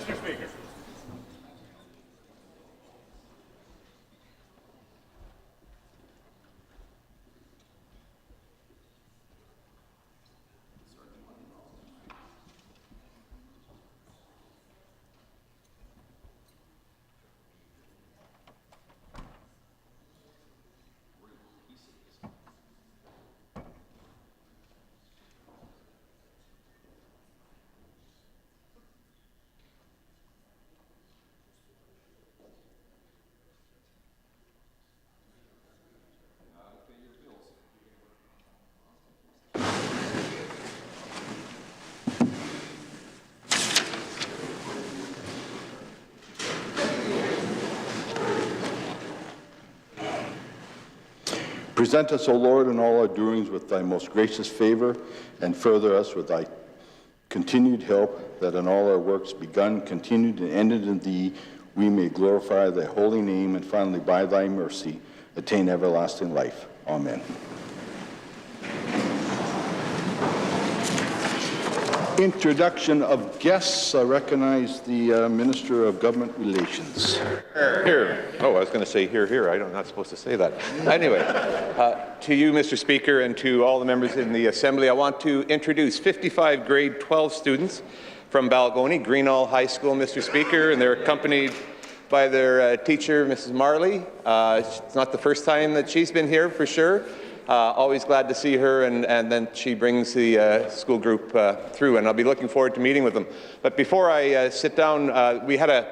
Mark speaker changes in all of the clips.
Speaker 1: Mr. Speaker.
Speaker 2: Present us, O Lord, in all our doings with thy most gracious favor, and further us with thy continued help, that in all our works begun, continued, and ended in thee, we may glorify thy holy name, and finally, by thy mercy, attain everlasting life. Amen. Introduction of guests. I recognize the Minister of Government Relations.
Speaker 3: Here. Oh, I was going to say here. I'm not supposed to say that. Anyway, to you, Mr. Speaker, and to all the members in the Assembly, I want to introduce 55 grade 12 students from Balgony, Greenall High School, Mr. Speaker, and they're accompanied by their teacher, Mrs. Marley. It's not the first time that she's been here, for sure. Always glad to see her, and then she brings the school group through, and I'll be looking forward to meeting with them. But before I sit down, we had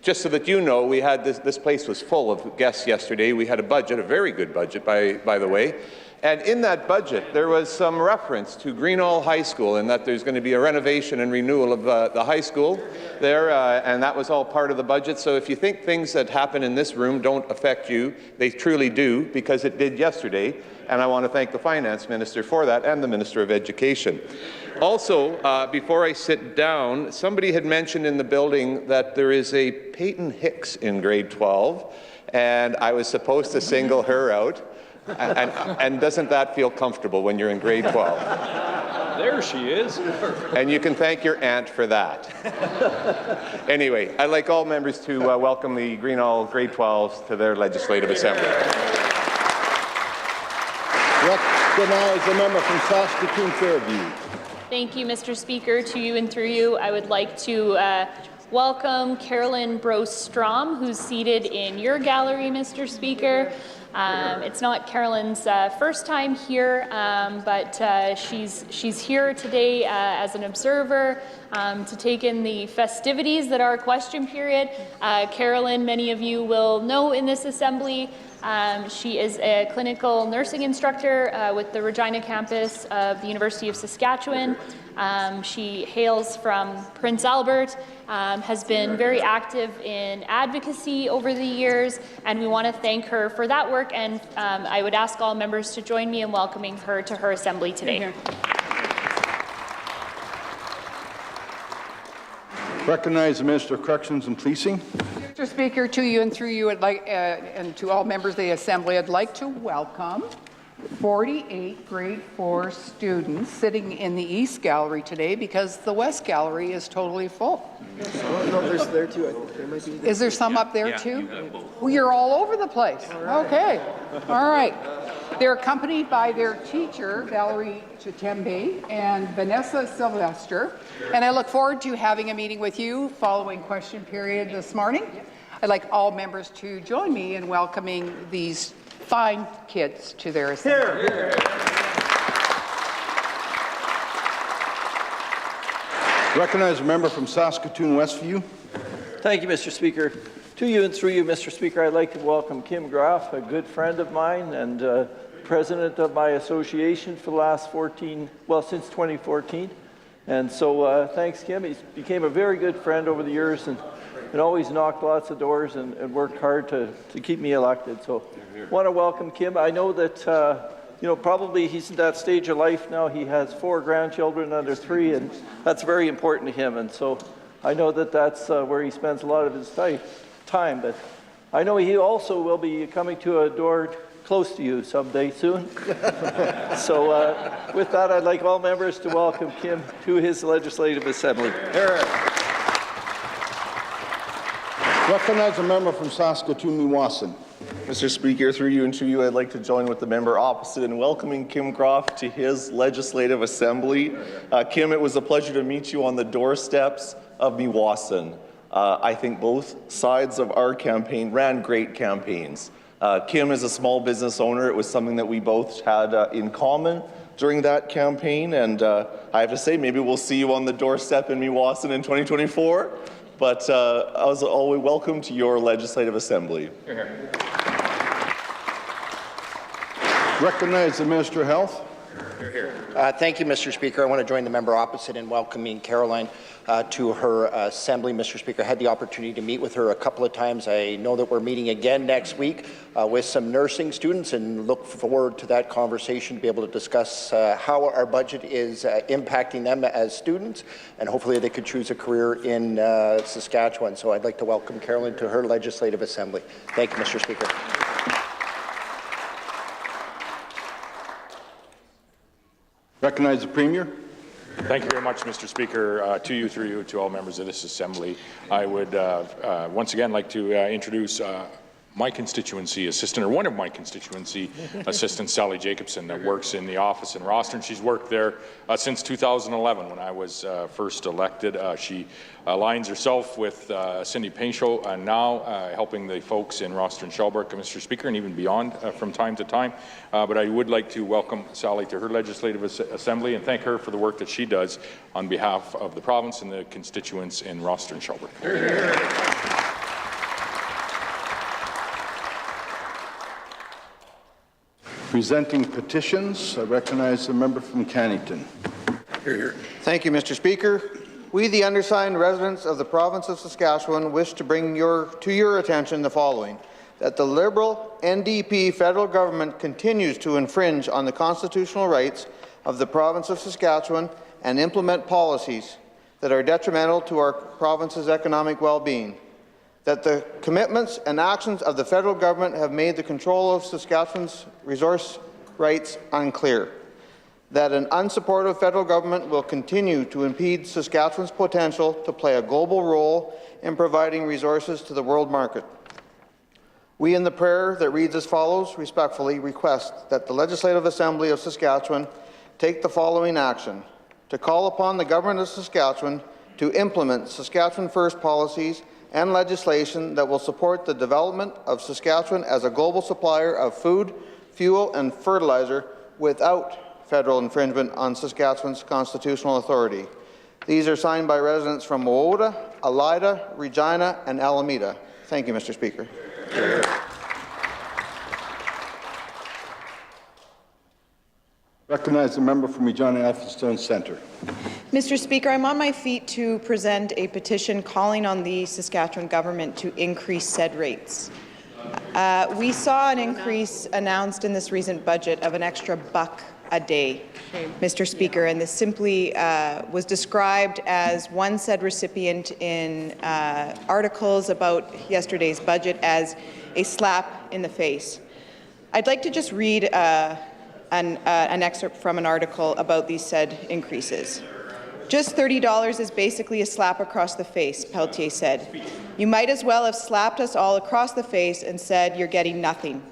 Speaker 3: just so that you know, we had this place was full of guests yesterday. We had a budget, a very good budget, by the way. And in that budget, there was some reference to Greenall High School, and that there's going to be a renovation and renewal of the high school there, and that was all part of the budget. So if you think things that happen in this room don't affect you, they truly do, because it did yesterday. And I want to thank the Finance Minister for that, and the Minister of Education. Also, before I sit down, somebody had mentioned in the building that there is a Peyton Hicks in grade 12, and I was supposed to single her out. And doesn't that feel comfortable when you're in grade 12?
Speaker 4: There she is.
Speaker 3: And you can thank your aunt for that. Anyway, I'd like all members to welcome the Greenall grade 12s to their Legislative Assembly.
Speaker 2: Recognize the member from Saskatoon Fairview.
Speaker 5: Thank you, Mr. Speaker. To you and through you, I would like to welcome Carolyn Brose-Strom, who's seated in your gallery, Mr. Speaker. It's not Carolyn's first time here, but she's here today as an observer to take in the festivities that are question period. Carolyn, many of you will know in this assembly, she is a clinical nursing instructor with the Regina campus of the University of Saskatchewan. She hails from Prince Albert, has been very active in advocacy over the years, and we want to thank her for that work, and I would ask all members to join me in welcoming her to her assembly today.
Speaker 2: Recognize the Minister of Corrections and Policing.
Speaker 6: Mr. Speaker, to you and through you, and to all members of the Assembly, I'd like to welcome 48 grade 4 students sitting in the East Gallery today because the West Gallery is totally full.
Speaker 7: No, there's there too. I think there might be there.
Speaker 6: Is there some up there too? Well, you're all over the place. Okay. All right. They're accompanied by their teacher, Valerie Chitembe, and Vanessa Sylvester. And I look forward to having a meeting with you following question period this morning. I'd like all members to join me in welcoming these fine kids to their assembly.
Speaker 7: Here.
Speaker 2: Recognize a member from Saskatoon Westview.
Speaker 4: Thank you, Mr. Speaker. To you and through you, Mr. Speaker, I'd like to welcome Kim Graff, a good friend of mine and president of my association for the last since 2014. And so thanks, Kim. He's became a very good friend over the years and always knocked lots of doors and worked hard to keep me elected. So I want to welcome Kim. I know that probably he's in that stage of life now. He has 4 grandchildren under 3, and that's very important to him. And so I know that that's where he spends a lot of his time. But I know he also will be coming to a door close to you someday soon. So with that, I'd like all members to welcome Kim to his Legislative Assembly.
Speaker 2: Recognize a member from Saskatoon-Meewasin.
Speaker 1: Mr. Speaker, through you and to you, I'd like to join with the member opposite in welcoming Kim Groff to his Legislative Assembly. Kim, it was a pleasure to meet you on the doorsteps of Meewasin. I think both sides of our campaign ran great campaigns. Kim is a small business owner. It was something that we both had in common during that campaign, and I have to say, maybe we'll see you on the doorstep in Meewasin in 2024. But as always, welcome to your Legislative Assembly.
Speaker 2: Recognize the Minister of Health.
Speaker 8: Thank you, Mr. Speaker. I want to join the member opposite in welcoming Caroline to her assembly. Mr. Speaker, I had the opportunity to meet with her a couple of times. I know that we're meeting again next week with some nursing students and look forward to that conversation to be able to discuss how our budget is impacting them as students, and hopefully they could choose a career in Saskatchewan. So I'd like to welcome Caroline to her Legislative Assembly. Thank you, Mr. Speaker.
Speaker 2: Recognize the Premier.
Speaker 9: Thank you very much, Mr. Speaker. To you, through you, to all members of this Assembly. I would once again like to introduce my constituency assistant, or one of my constituency assistants, Sally Jacobson, that works in the office in Rostron. She's worked there since 2011 when I was first elected. She aligns herself with Cindy Pinchot, and now helping the folks in Rostron, Shelburne, Mr. Speaker, and even beyond from time to time. But I would like to welcome Sally to her Legislative Assembly and thank her for the work that she does on behalf of the province and the constituents in Rostron, Shelburne.
Speaker 2: Presenting petitions, I recognize the member from Cannington.
Speaker 10: Thank you, Mr. Speaker. We, the undersigned residents of the province of Saskatchewan, wish to bring to your attention the following: that the Liberal NDP federal government continues to infringe on the constitutional rights of the province of Saskatchewan and implement policies that are detrimental to our province's economic well-being. That the commitments and actions of the federal government have made the control of Saskatchewan's resource rights unclear. That an unsupportive federal government will continue to impede Saskatchewan's potential to play a global role in providing resources to the world market. We, in the prayer that reads as follows, respectfully request that the Legislative Assembly of Saskatchewan take the following action: to call upon the Government of Saskatchewan to implement Saskatchewan First policies and legislation that will support the development of Saskatchewan as a global supplier of food, fuel and fertilizer without federal infringement on Saskatchewan's constitutional authority. These are signed by residents from Wodonga, Elida, Regina and Alameda. Thank you, Mr. Speaker.
Speaker 2: Recognize the member from Regina Elphinstone Centre.
Speaker 11: Mr. Speaker, I'm on my feet to present a petition calling on the Saskatchewan government to increase said rates. We saw an increase announced in this recent budget of an extra $1 a day, Mr. Speaker, and this simply was described as one said recipient in articles about yesterday's budget as a slap in the face. I'd like to just read an excerpt from an article about these said increases. Just $30 is basically a slap across the face, Pelletier said. You might as well have slapped us all across the face and said you're getting nothing.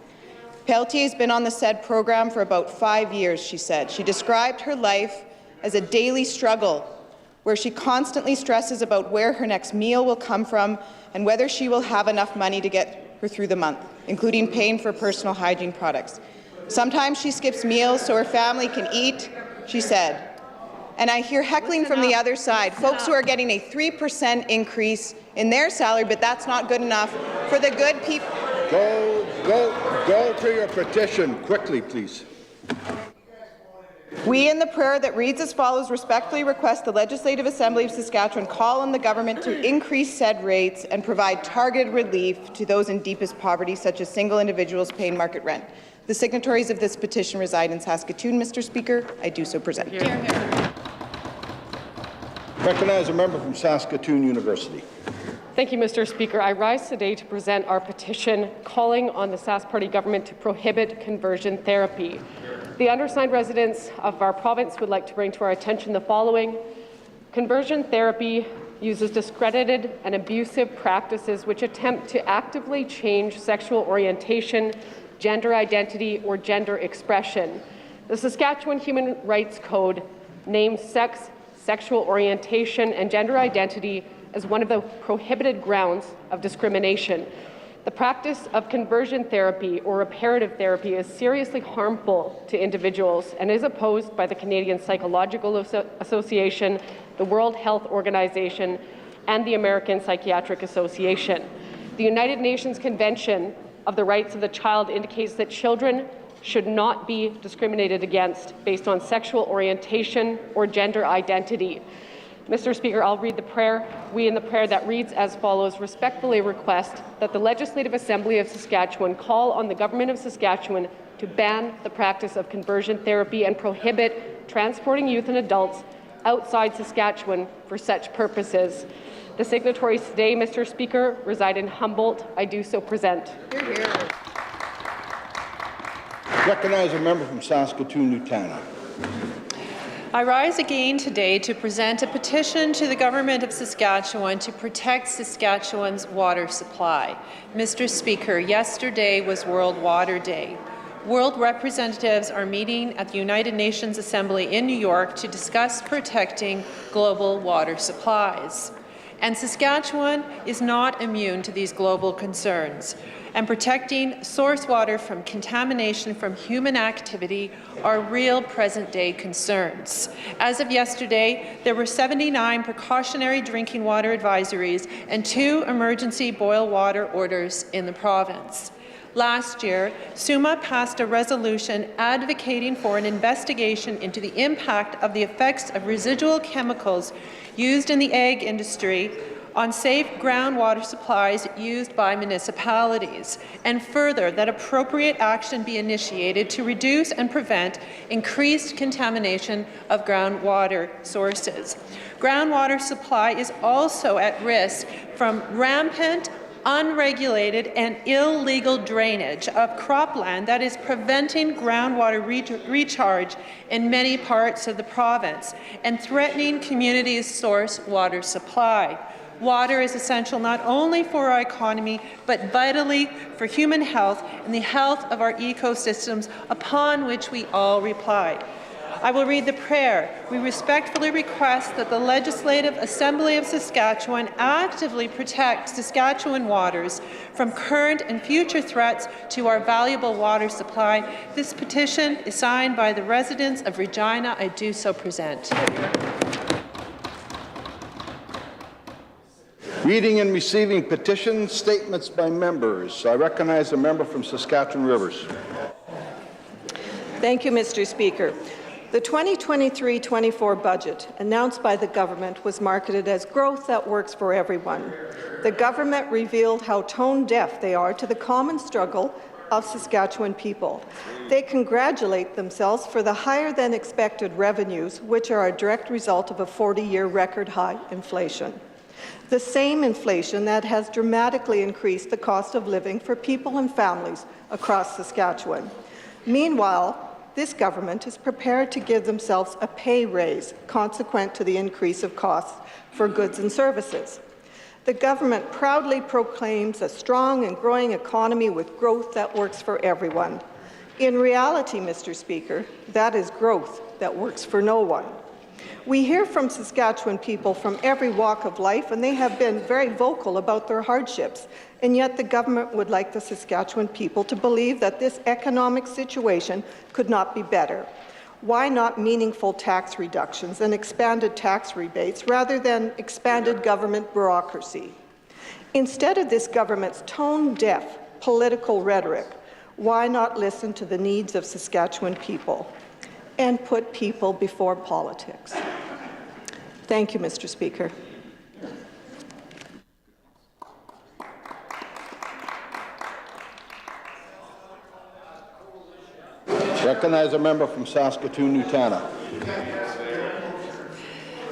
Speaker 11: Pelletier has been on the said program for about 5 years, she said. She described her life as a daily struggle where she constantly stresses about where her next meal will come from and whether she will have enough money to get her through the month, including paying for personal hygiene products. Sometimes she skips meals so her family can eat, she said. And I hear heckling from the other side, folks who are getting a 3% increase in their salary, but that's not good enough for the good people.
Speaker 2: Go to your petition quickly, please.
Speaker 11: We, in the prayer that reads as follows, respectfully request the Legislative Assembly of Saskatchewan call on the government to increase said rates and provide targeted relief to those in deepest poverty, such as single individuals paying market rent. The signatories of this petition reside in Saskatoon, Mr. Speaker. I do so present.
Speaker 2: Recognize a member from Saskatoon University.
Speaker 12: Thank you, Mr. Speaker. I rise today to present our petition calling on the Sask Party government to prohibit conversion therapy. The undersigned residents of our province would like to bring to our attention the following. Conversion therapy uses discredited and abusive practices which attempt to actively change sexual orientation, gender identity, or gender expression. The Saskatchewan Human Rights Code names sex, sexual orientation, and gender identity as one of the prohibited grounds of discrimination. The practice of conversion therapy or reparative therapy is seriously harmful to individuals and is opposed by the Canadian Psychological Association, the World Health Organization, and the American Psychiatric Association. The United Nations Convention of the Rights of the Child indicates that children should not be discriminated against based on sexual orientation or gender identity. Mr. Speaker, I'll read the prayer. We in the prayer that reads as follows: respectfully request that the Legislative Assembly of Saskatchewan call on the Government of Saskatchewan to ban the practice of conversion therapy and prohibit transporting youth and adults outside Saskatchewan for such purposes. The signatories today, Mr. Speaker, reside in Humboldt. I do so present.
Speaker 6: Hear, hear.
Speaker 2: Recognize a member from Saskatoon-Nutana.
Speaker 13: I rise again today to present a petition to the Government of Saskatchewan to protect Saskatchewan's water supply. Mr. Speaker, yesterday was World Water Day. World representatives are meeting at the United Nations Assembly in New York to discuss protecting global water supplies. And Saskatchewan is not immune to these global concerns. And protecting source water from contamination from human activity are real present-day concerns. As of yesterday, there were 79 precautionary drinking water advisories and 2 emergency boil water orders in the province. Last year, SUMA passed a resolution advocating for an investigation into the impact of the effects of residual chemicals used in the ag industry on safe groundwater supplies used by municipalities, and further, that appropriate action be initiated to reduce and prevent increased contamination of groundwater sources. Groundwater supply is also at risk from rampant, unregulated and illegal drainage of cropland that is preventing groundwater recharge in many parts of the province and threatening communities' source water supply. Water is essential not only for our economy, but vitally for human health and the health of our ecosystems upon which we all rely. I will read the prayer. We respectfully request that the Legislative Assembly of Saskatchewan actively protect Saskatchewan waters from current and future threats to our valuable water supply. This petition is signed by the residents of Regina. I do so present.
Speaker 2: Reading and receiving petitions, statements by members. I recognize a member from Saskatchewan Rivers.
Speaker 14: Thank you, Mr. Speaker. The 2023-24 budget announced by the government was marketed as growth that works for everyone. The government revealed how tone-deaf they are to the common struggle of Saskatchewan people. They congratulate themselves for the higher-than-expected revenues, which are a direct result of a 40-year record-high inflation. The same inflation that has dramatically increased the cost of living for people and families across Saskatchewan. Meanwhile, this government is prepared to give themselves a pay raise consequent to the increase of costs for goods and services. The government proudly proclaims a strong and growing economy with growth that works for everyone. In reality, Mr. Speaker, that is growth that works for no one. We hear from Saskatchewan people from every walk of life, and they have been very vocal about their hardships, and yet the government would like the Saskatchewan people to believe that this economic situation could not be better. Why not meaningful tax reductions and expanded tax rebates rather than expanded government bureaucracy? Instead of this government's tone-deaf political rhetoric, why not listen to the needs of Saskatchewan people and put people before politics? Thank you, Mr. Speaker.
Speaker 2: Recognize a member from Saskatoon-Nutana.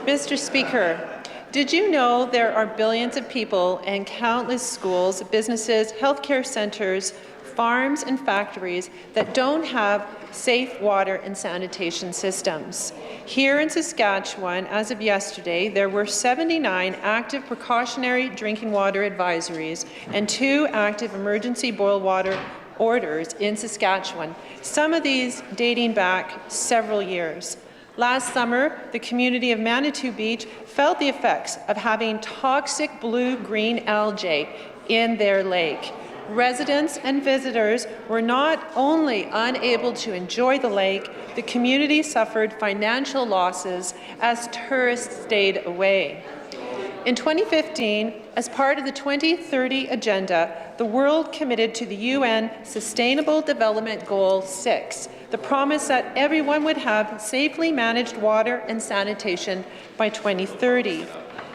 Speaker 13: Mr. Speaker, did you know there are billions of people and countless schools, businesses, healthcare centres, farms and factories that don't have safe water and sanitation systems. Here in Saskatchewan, as of yesterday, there were 79 active precautionary drinking water advisories and 2 active emergency boil water orders in Saskatchewan, some of these dating back several years. Last summer, the community of Manitou Beach felt the effects of having toxic blue-green algae in their lake. Residents and visitors were not only unable to enjoy the lake, the community suffered financial losses as tourists stayed away. In 2015, as part of the 2030 Agenda, the world committed to the UN Sustainable Development Goal 6, the promise that everyone would have safely managed water and sanitation by 2030.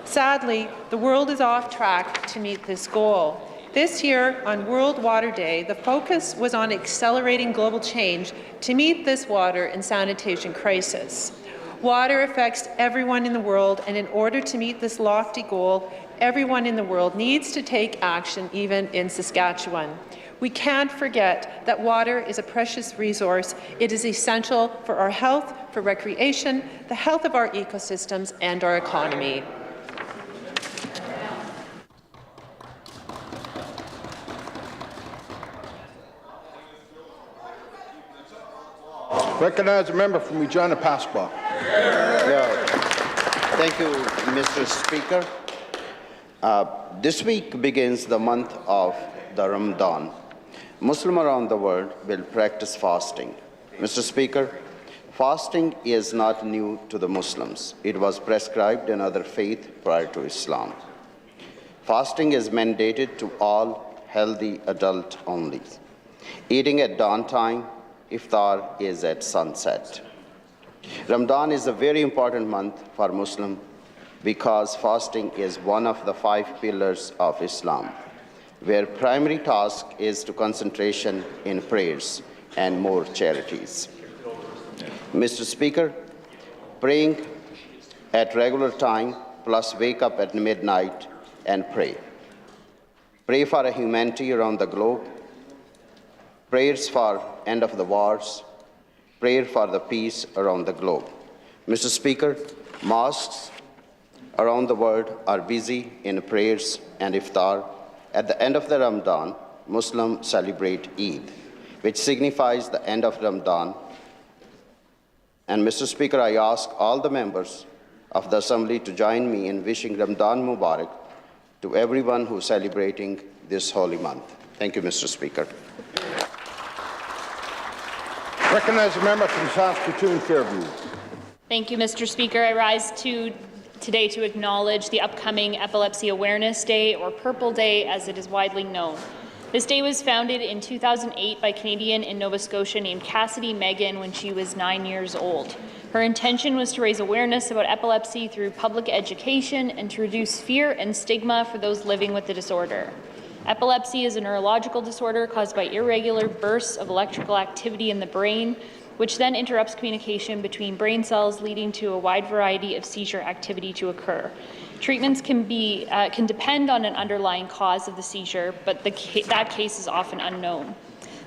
Speaker 13: Sadly, the world is off track to meet this goal. This year, on World Water Day, the focus was on accelerating global change to meet this water and sanitation crisis. Water affects everyone in the world, and in order to meet this lofty goal, everyone in the world needs to take action, even in Saskatchewan. We can't forget that water is a precious resource. It is essential for our health, for recreation, the health of our ecosystems, and our economy.
Speaker 2: Recognize a member from Regina Pasqua.
Speaker 15: Thank you, Mr. Speaker. This week begins the month of the Ramadan. Muslims around the world will practice fasting. Mr. Speaker, fasting is not new to the Muslims. It was prescribed in other faiths prior to Islam. Fasting is mandated to all healthy adults only. Eating at dawn time, iftar is at sunset. Ramadan is a very important month for Muslims because fasting is one of the 5 pillars of Islam, where primary task is to concentration in prayers and more charities. Mr. Speaker, praying at regular time plus wake up at midnight and pray. Pray for humanity around the globe. Prayers for end of the wars. Prayer for the peace around the globe. Mr. Speaker, mosques around the world are busy in prayers and iftar. At the end of the Ramadan, Muslims celebrate Eid, which signifies the end of Ramadan. And Mr. Speaker, I ask all the members of the Assembly to join me in wishing Ramadan Mubarak to everyone who is celebrating this holy month. Thank you, Mr. Speaker.
Speaker 2: Recognize a member from Saskatoon Fairview.
Speaker 5: Thank you, Mr. Speaker. I rise today to acknowledge the upcoming Epilepsy Awareness Day, or Purple Day, as it is widely known. This day was founded in 2008 by a Canadian in Nova Scotia named Cassidy Megan when she was 9 years old. Her intention was to raise awareness about epilepsy through public education and to reduce fear and stigma for those living with the disorder. Epilepsy is a neurological disorder caused by irregular bursts of electrical activity in the brain, which then interrupts communication between brain cells, leading to a wide variety of seizure activity to occur. Treatments can depend on an underlying cause of the seizure, but that case is often unknown.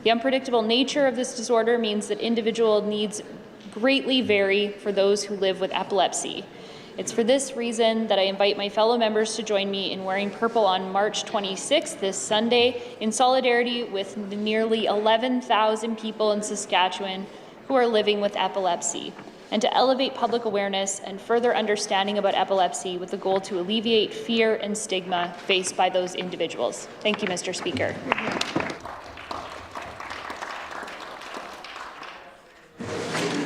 Speaker 5: The unpredictable nature of this disorder means that individual needs greatly vary for those who live with epilepsy. It's for this reason that I invite my fellow members to join me in wearing purple on March 26th, this Sunday, in solidarity with the nearly 11,000 people in Saskatchewan who are living with epilepsy, and to elevate public awareness and further understanding about epilepsy with the goal to alleviate fear and stigma faced by those individuals. Thank you, Mr. Speaker.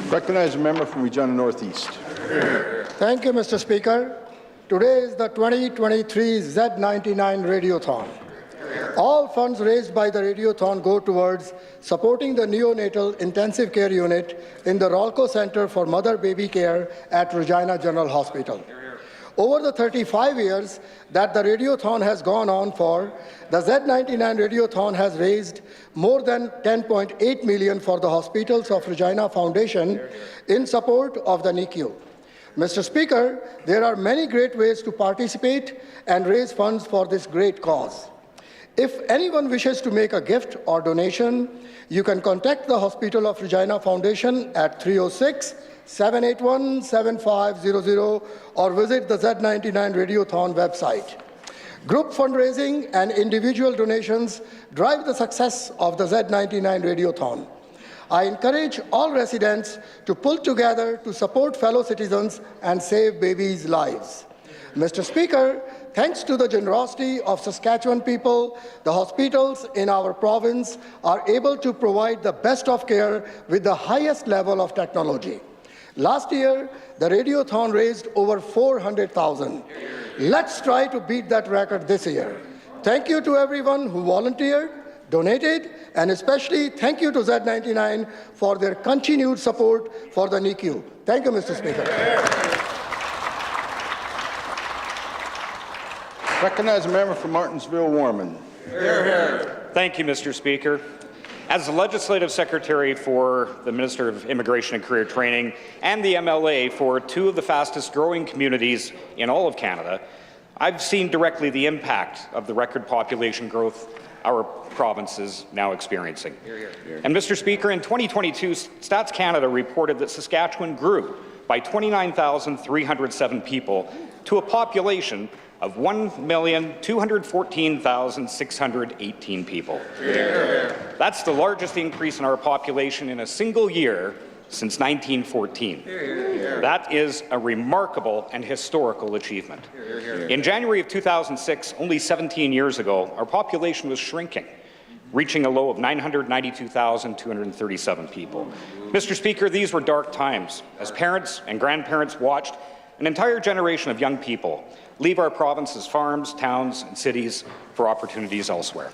Speaker 2: Recognize a member from Regina Northeast.
Speaker 16: Thank you, Mr. Speaker. Today is the 2023 Z99 Radiothon. All funds raised by the Radiothon go towards supporting the neonatal intensive care unit in the Rolco Center for Mother-Baby Care at Regina General Hospital. Over the 35 years that the Radiothon has gone on for, the Z99 Radiothon has raised more than $10.8 million for the Hospitals of Regina Foundation in support of the NICU. Mr. Speaker, there are many great ways to participate and raise funds for this great cause. If anyone wishes to make a gift or donation, you can contact the Hospital of Regina Foundation at 306-781-7500 or visit the Z99 Radiothon website. Group fundraising and individual donations drive the success of the Z99 Radiothon. I encourage all residents to pull together to support fellow citizens and save babies' lives. Mr. Speaker, thanks to the generosity of Saskatchewan people, the hospitals in our province are able to provide the best of care with the highest level of technology. Last year, the Radiothon raised over $400,000. Let's try to beat that record this year. Thank you to everyone who volunteered, donated, and especially thank you to Z99 for their continued support for the NICU. Thank you, Mr. Speaker.
Speaker 2: Recognize a member from Martensville-Warman.
Speaker 17: Thank you, Mr. Speaker. As the Legislative Secretary for the Minister of Immigration and Career Training and the MLA for two of the fastest growing communities in all of Canada, I've seen directly the impact of the record population growth our province is now experiencing. And Mr. Speaker, in 2022, Stats Canada reported that Saskatchewan grew by 29,307 people to a population of 1,214,618 people. That's the largest increase in our population in a single year since 1914. That is a remarkable and historical achievement. In January of 2006, only 17 years ago, our population was shrinking, reaching a low of 992,237 people. Mr. Speaker, these were dark times as parents and grandparents watched an entire generation of young people leave our province's farms, towns, and cities for opportunities elsewhere.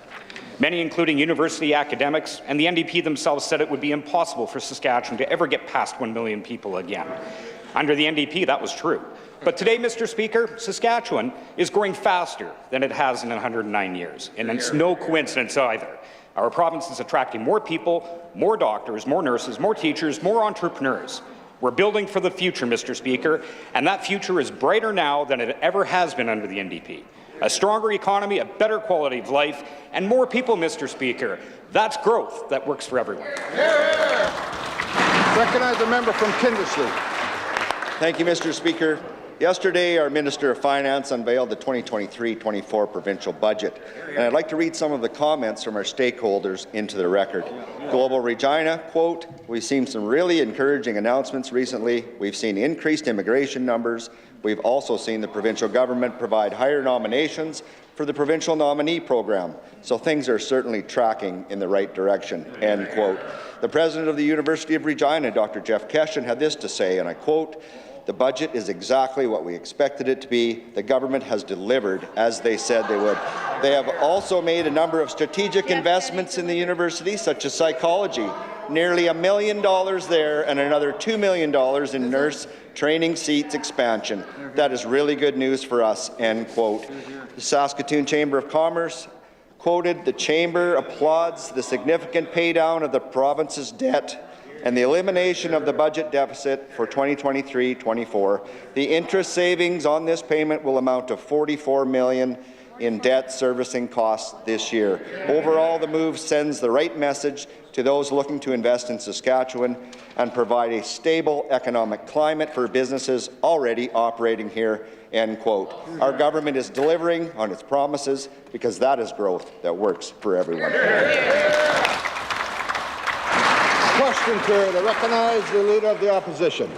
Speaker 17: Many, including university academics and the NDP themselves, said it would be impossible for Saskatchewan to ever get past 1 million people again. Under the NDP, that was true. But today, Mr. Speaker, Saskatchewan is growing faster than it has in 109 years, and it's no coincidence either. Our province is attracting more people, more doctors, more nurses, more teachers, more entrepreneurs. We're building for the future, Mr. Speaker, and that future is brighter now than it ever has been under the NDP. A stronger economy, a better quality of life, and more people, Mr. Speaker. That's growth that works for everyone.
Speaker 2: Recognize a member from Kindersley.
Speaker 18: Thank you, Mr. Speaker. Yesterday, our Minister of Finance unveiled the 2023-24 provincial budget, and I'd like to read some of the comments from our stakeholders into the record. Global Regina, quote, "We've seen some really encouraging announcements recently. We've seen increased immigration numbers. We've also seen the provincial government provide higher nominations for the provincial nominee program. So things are certainly tracking in the right direction," end quote. The President of the University of Regina, Dr. Jeff Keshen, had this to say, and I quote, "The budget is exactly what we expected it to be. The government has delivered as they said they would. They have also made a number of strategic investments in the university, such as psychology, nearly $1 million there and another $2 million in nurse training seats expansion. That is really good news for us," end quote. The Saskatoon Chamber of Commerce quoted, "The Chamber applauds the significant paydown of the province's debt and the elimination of the budget deficit for 2023-24. The interest savings on this payment will amount to $44 million in debt servicing costs this year. Overall, the move sends the right message to those looking to invest in Saskatchewan and provide a stable economic climate for businesses already operating here," end quote. Our government is delivering on its promises because that is growth that works for everyone.
Speaker 2: Question period. I recognize the Leader of the Opposition.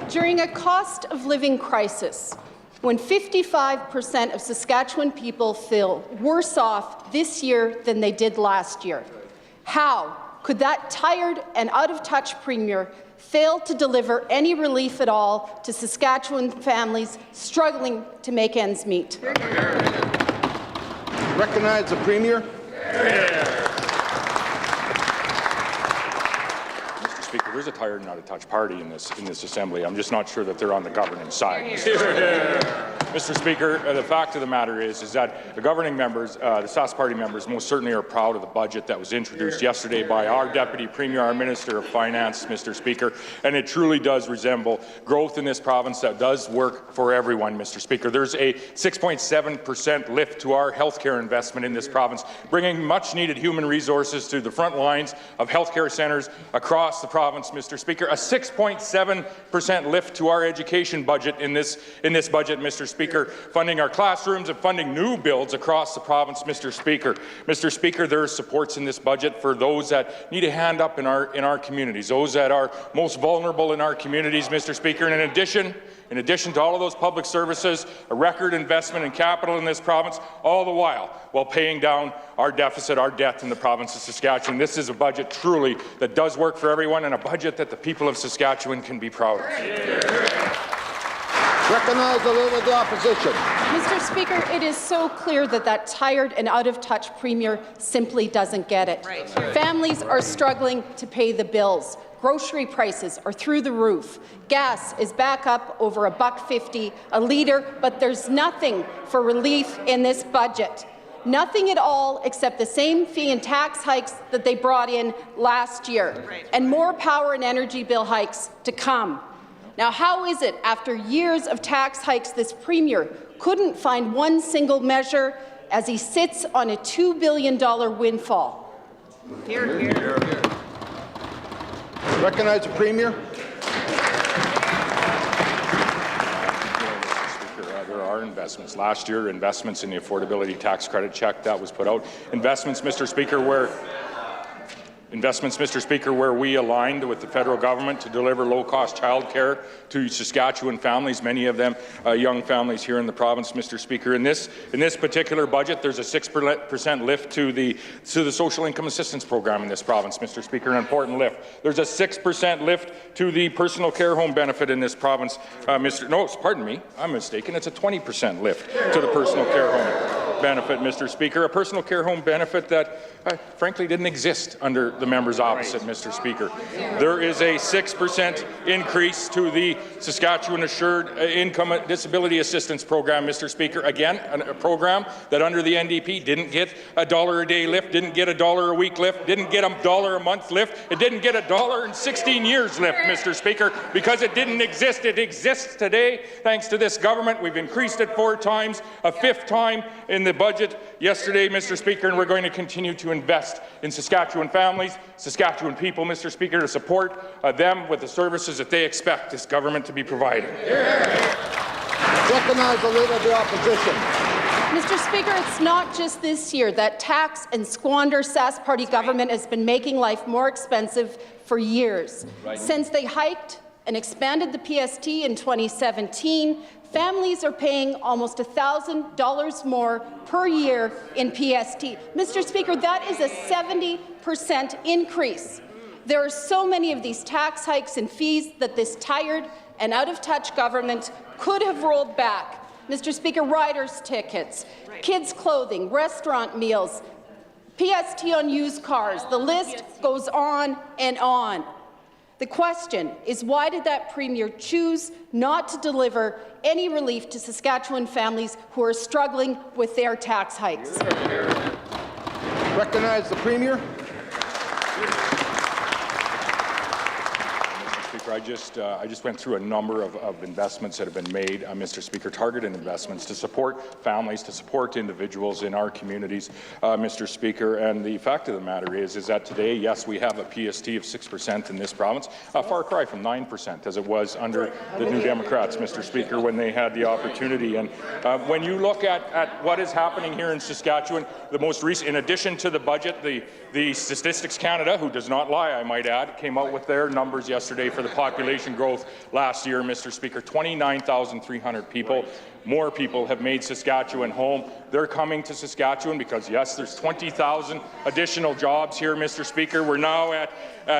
Speaker 19: During a cost of living crisis, when 55% of Saskatchewan people feel worse off this year than they did last year, how could that tired and out-of-touch Premier fail to deliver any relief at all to Saskatchewan families struggling to make ends meet?
Speaker 2: Recognize the Premier.
Speaker 9: Speaker, there's a tired and out of touch party in this assembly. I'm just not sure that they're on the governance side. Mr. Speaker, the fact of the matter is that the governing members, the Sask Party members, most certainly are proud of the budget that was introduced yesterday by our Deputy Premier, our Minister of Finance, Mr. Speaker, and it truly does resemble growth in this province that does work for everyone, Mr. Speaker. There's a 6.7% lift to our healthcare investment in this province, bringing much-needed human resources to the front lines of healthcare centres across the province, Mr. Speaker. A 6.7% lift to our education budget in this budget, Mr. Speaker, funding our classrooms and funding new builds across the province, Mr. Speaker. Mr. Speaker, there are supports in this budget for those that need a hand up in our communities, those that are most vulnerable in our communities, Mr. Speaker. And in addition to all of those public services, a record investment in capital in this province, all the while paying down our deficit, our debt in the province of Saskatchewan. This is a budget truly that does work for everyone, and a budget that the people of Saskatchewan can be proud of.
Speaker 2: Recognize the Leader of the Opposition.
Speaker 19: Mr. Speaker, it is so clear that tired and out-of-touch Premier simply doesn't get it. Right. Families are struggling to pay the bills. Grocery prices are through the roof. Gas is back up over $1.50 a litre, but there's nothing for relief in this budget. Nothing at all except the same fee and tax hikes that they brought in last year, and more power and energy bill hikes to come. Now, how is it, after years of tax hikes, this Premier couldn't find one single measure as he sits on a $2 billion windfall?
Speaker 2: Hear, hear. Recognize the Premier.
Speaker 9: There are investments. Last year, investments in the affordability tax credit check that was put out. Investments, Mr. Speaker, where we aligned with the federal government to deliver low-cost childcare to Saskatchewan families, many of them young families here in the province, Mr. Speaker. In this particular budget, there's a 6% lift to the social income assistance program in this province, Mr. Speaker, an important lift. There's a 6% lift to the personal care home benefit in this province, pardon me, I'm mistaken. It's a 20% lift to the personal care home benefit, Mr. Speaker, a personal care home benefit that frankly didn't exist under the members opposite, Mr. Speaker. There is a 6% increase to the Saskatchewan Assured Income Disability Assistance Program, Mr. Speaker. Again, a program that under the NDP didn't get a $1 a day lift, didn't get a $1 a week lift, didn't get a $1 a month lift, it didn't get a $1 in 16 years lift, Mr. Speaker, because it didn't exist. It exists today thanks to this government. We've increased it 4 times, a 5th time in the budget yesterday, Mr. Speaker, and we're going to continue to invest in Saskatchewan families, Saskatchewan people, Mr. Speaker, to support them with the services that they expect this government to be providing.
Speaker 2: Recognize the Leader of the Opposition.
Speaker 19: Mr. Speaker, it's not just this year that tax and squander Sask Party government has been making life more expensive for years. Right. Since they hiked and expanded the PST in 2017, families are paying almost $1,000 more per year in PST. Mr. Speaker, that is a 70% increase. There are so many of these tax hikes and fees that this tired and out-of-touch government could have rolled back. Mr. Speaker, riders' tickets, kids' clothing, restaurant meals, PST on used cars, the list goes on and on. The question is, why did that Premier choose not to deliver any relief to Saskatchewan families who are struggling with their tax hikes?
Speaker 2: Recognize the Premier.
Speaker 9: I just went through a number of investments that have been made, Mr. Speaker, targeted investments to support families, to support individuals in our communities, Mr. Speaker. And the fact of the matter is that today, yes, we have a PST of 6% in this province, a far cry from 9% as it was under the New Democrats, Mr. Speaker, when they had the opportunity. And when you look at what is happening here in Saskatchewan, the most recent, in addition to the budget, the Statistics Canada, who does not lie, I might add, came out with their numbers yesterday for the population growth last year, Mr. Speaker. 29,300 people. More people have made Saskatchewan home. They're coming to Saskatchewan because, yes, there's 20,000 additional jobs here, Mr. Speaker. We're now at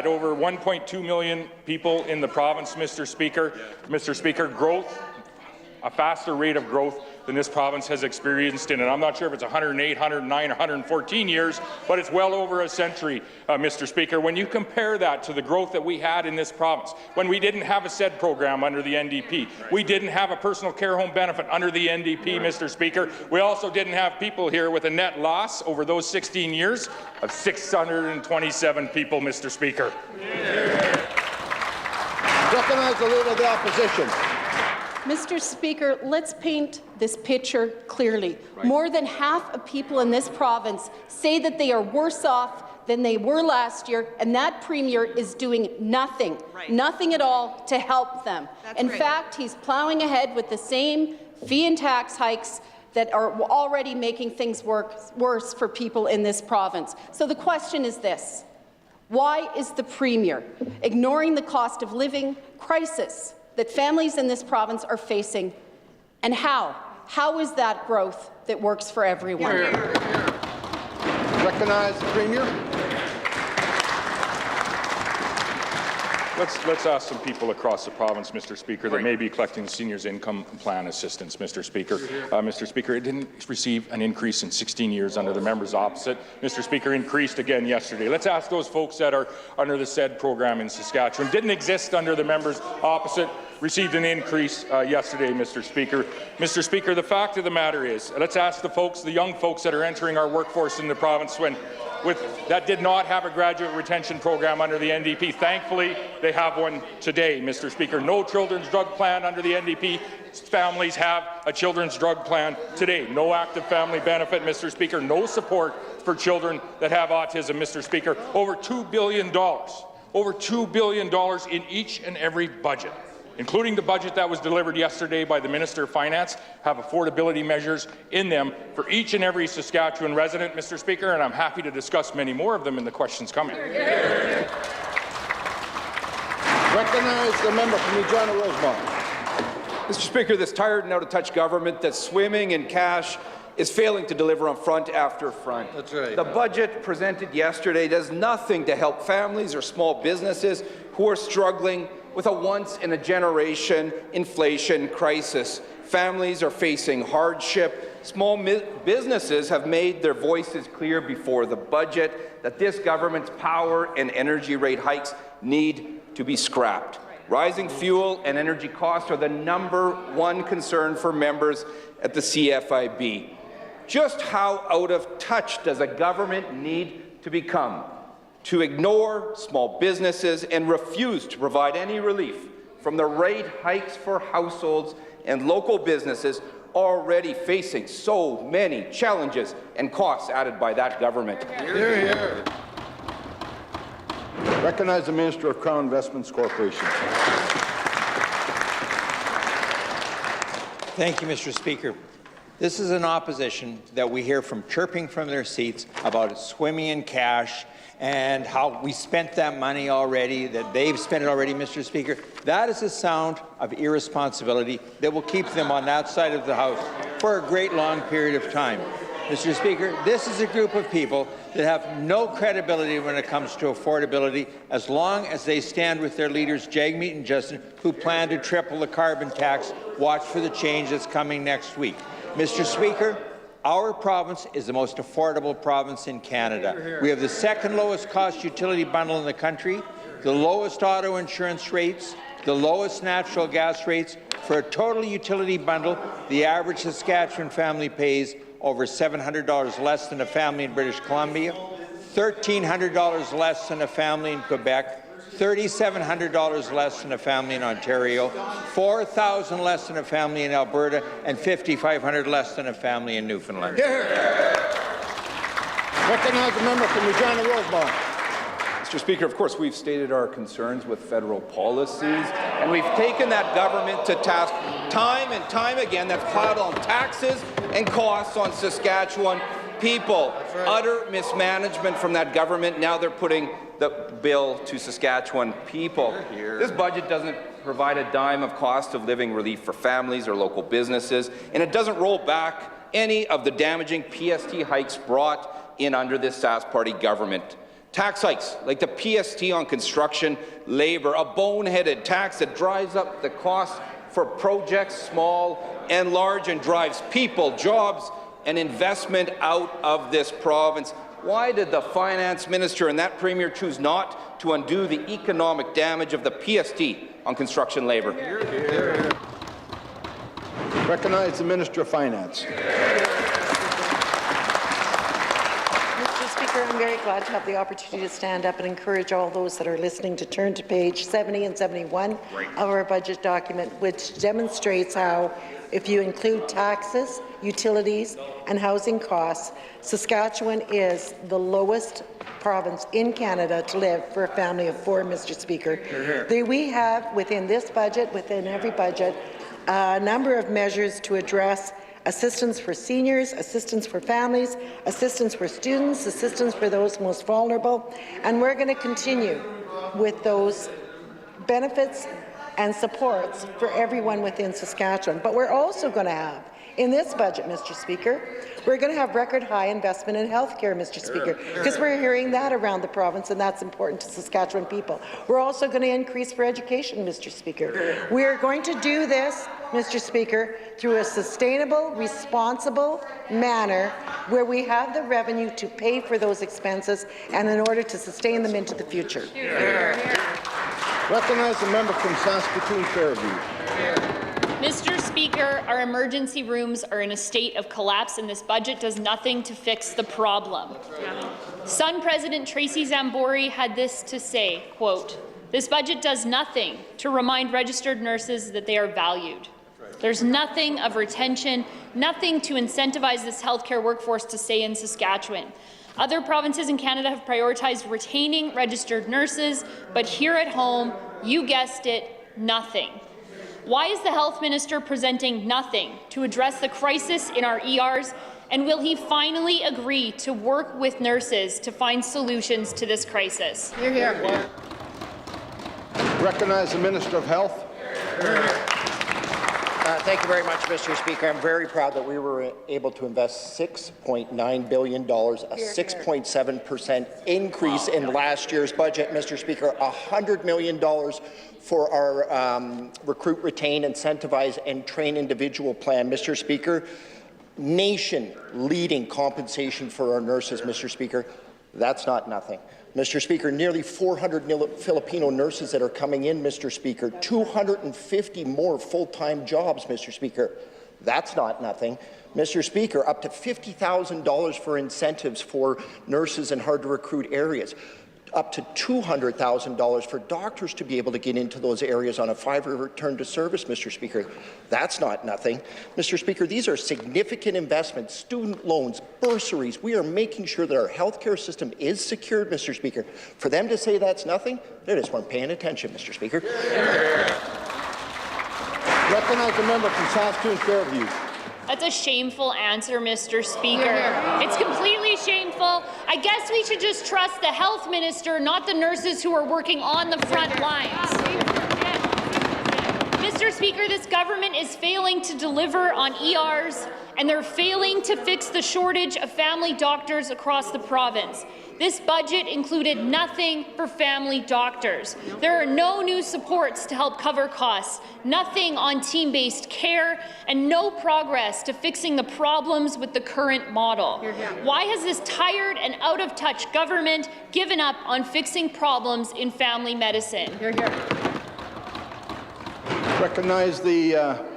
Speaker 9: over 1.2 million people in the province, Mr. Speaker. Mr. Speaker, growth a faster rate of growth than this province has experienced in, and I'm not sure if it's 108, 109, or 114 years, but it's well over a century, Mr. Speaker. When you compare that to the growth that we had in this province, when we didn't have a SED program under the NDP, we didn't have a personal care home benefit under the NDP, Mr. Speaker, we also didn't have people here with a net loss over those 16 years of 627 people, Mr. Speaker.
Speaker 2: Recognize the Leader of the Opposition.
Speaker 19: Mr. Speaker, let's paint this picture clearly. Right. More than half of people in this province say that they are worse off than they were last year, and that Premier is doing nothing, nothing at all to help them. In fact, he's plowing ahead with the same fee and tax hikes that are already making things worse for people in this province. So the question is this: why is the Premier ignoring the cost of living crisis that families in this province are facing, and how? How is that growth that works for everyone?
Speaker 2: Recognize the Premier.
Speaker 9: Let's ask some people across the province, Mr. Speaker, that may be collecting seniors' income plan assistance, Mr. Speaker. Mr. Speaker, it didn't receive an increase in 16 years under the members opposite. Mr. Speaker, increased again yesterday. Let's ask those folks that are under the SED program in Saskatchewan. Didn't exist under the members opposite. Received an increase yesterday, Mr. Speaker. Mr. Speaker, the fact of the matter is, let's ask the folks, the young folks that are entering our workforce in the province that did not have a graduate retention program under the NDP. Thankfully, they have one today, Mr. Speaker. No children's drug plan under the NDP. Families have a children's drug plan today. No active family benefit, Mr. Speaker. No support for children that have autism, Mr. Speaker. Over $2 billion. Over $2 billion in each and every budget, including the budget that was delivered yesterday by the Minister of Finance, have affordability measures in them for each and every Saskatchewan resident, Mr. Speaker, and I'm happy to discuss many more of them in the questions coming.
Speaker 2: Recognize the member from Regina Rosemont.
Speaker 20: Mr. Speaker, this tired and out-of-touch government that's swimming in cash is failing to deliver on front after front.
Speaker 2: That's right.
Speaker 20: The budget presented yesterday does nothing to help families or small businesses who are struggling with a once-in-a-generation inflation crisis. Families are facing hardship. Small businesses have made their voices clear before the budget that this government's power and energy rate hikes need to be scrapped. Rising fuel and energy costs are the #1 concern for members at the CFIB. Just how out of touch does a government need to become to ignore small businesses and refuse to provide any relief from the rate hikes for households and local businesses already facing so many challenges and costs added by that government?
Speaker 2: Hear, hear. Recognize the Minister of Crown Investments Corporation.
Speaker 21: Thank you, Mr. Speaker. This is an opposition that we hear from chirping from their seats about swimming in cash and how we spent that money already, that they've spent it already, Mr. Speaker. That is a sound of irresponsibility that will keep them on that side of the House for a great long period of time. Mr. Speaker, this is a group of people that have no credibility when it comes to affordability as long as they stand with their leaders, Jagmeet and Justin, who plan to triple the carbon tax. Watch for the change that's coming next week. Mr. Speaker, our province is the most affordable province in Canada. We have the second lowest cost utility bundle in the country, the lowest auto insurance rates, the lowest natural gas rates. For a total utility bundle, the average Saskatchewan family pays over $700 less than a family in British Columbia, $1,300 less than a family in Quebec, $3,700 less than a family in Ontario, $4,000 less than a family in Alberta, and $5,500 less than a family in Newfoundland.
Speaker 2: Recognize the member from Regina Rosemont.
Speaker 20: Mr. Speaker, of course, we've stated our concerns with federal policies, and we've taken that government to task time and time again. That's piled on taxes and costs on Saskatchewan people. Right. Utter mismanagement from that government. Now they're putting the bill to Saskatchewan people. This budget doesn't provide a dime of cost of living relief for families or local businesses, and it doesn't roll back any of the damaging PST hikes brought in under this Sask Party government. Tax hikes like the PST on construction labor, a boneheaded tax that drives up the cost for projects, small and large, and drives people, jobs, and investment out of this province. Why did the Finance Minister and that Premier choose not to undo the economic damage of the PST on construction labour?
Speaker 2: Recognize the Minister of Finance.
Speaker 3: Mr. Speaker, I'm very glad to have the opportunity to stand up and encourage all those that are listening to turn to page 70 and 71 of our budget document, which demonstrates how, if you include taxes, utilities, and housing costs, Saskatchewan is the lowest province in Canada to live for a family of 4, Mr. Speaker. We have, within this budget, within every budget, a number of measures to address assistance for seniors, assistance for families, assistance for students, assistance for those most vulnerable, and we're going to continue with those benefits and supports for everyone within Saskatchewan. But we're also going to have, in this budget, Mr. Speaker, we're going to have record high investment in health care, Mr. Speaker, because we're hearing that around the province, and that's important to Saskatchewan people. We're also going to increase for education, Mr. Speaker. We are going to do this, Mr. Speaker, through a sustainable, responsible manner where we have the revenue to pay for those expenses and in order to sustain them into the future.
Speaker 2: Recognize the member from Saskatoon Fairview.
Speaker 5: Mr. Speaker, our emergency rooms are in a state of collapse, and this budget does nothing to fix the problem. Sun President Tracy Zambori had this to say, quote, "This budget does nothing to remind registered nurses that they are valued. There's nothing of retention, nothing to incentivize this healthcare workforce to stay in Saskatchewan. Other provinces in Canada have prioritized retaining registered nurses, but here at home, you guessed it, nothing. Why is the Health Minister presenting nothing to address the crisis in our ERs, and will he finally agree to work with nurses to find solutions to this crisis?"
Speaker 6: Hear, hear.
Speaker 2: Recognize the Minister of Health.
Speaker 8: Thank you very much, Mr. Speaker. I'm very proud that we were able to invest $6.9 billion, a 6.7% increase in last year's budget, Mr. Speaker, $100 million for our Recruit, Retain, Incentivize, and Train Individual plan, Mr. Speaker. Nation-leading compensation for our nurses, Mr. Speaker. That's not nothing. Mr. Speaker, nearly 400 Filipino nurses that are coming in, Mr. Speaker, 250 more full-time jobs, Mr. Speaker. That's not nothing. Mr. Speaker, up to $50,000 for incentives for nurses in hard-to-recruit areas, up to $200,000 for doctors to be able to get into those areas on a 5-year return to service, Mr. Speaker. That's not nothing. Mr. Speaker, these are significant investments, student loans, bursaries. We are making sure that our healthcare system is secured, Mr. Speaker. For them to say that's nothing, they just weren't paying attention, Mr. Speaker.
Speaker 2: Recognize the member from Saskatoon Fairview.
Speaker 5: That's a shameful answer, Mr. Speaker. It's completely shameful. I guess we should just trust the Health Minister, not the nurses who are working on the front lines. Mr. Speaker, this government is failing to deliver on ERs, and they're failing to fix the shortage of family doctors across the province. This budget included nothing for family doctors. There are no new supports to help cover costs, nothing on team-based care, and no progress to fixing the problems with the current model. Why has this tired and out-of-touch government given up on fixing problems in family medicine?
Speaker 2: Recognize the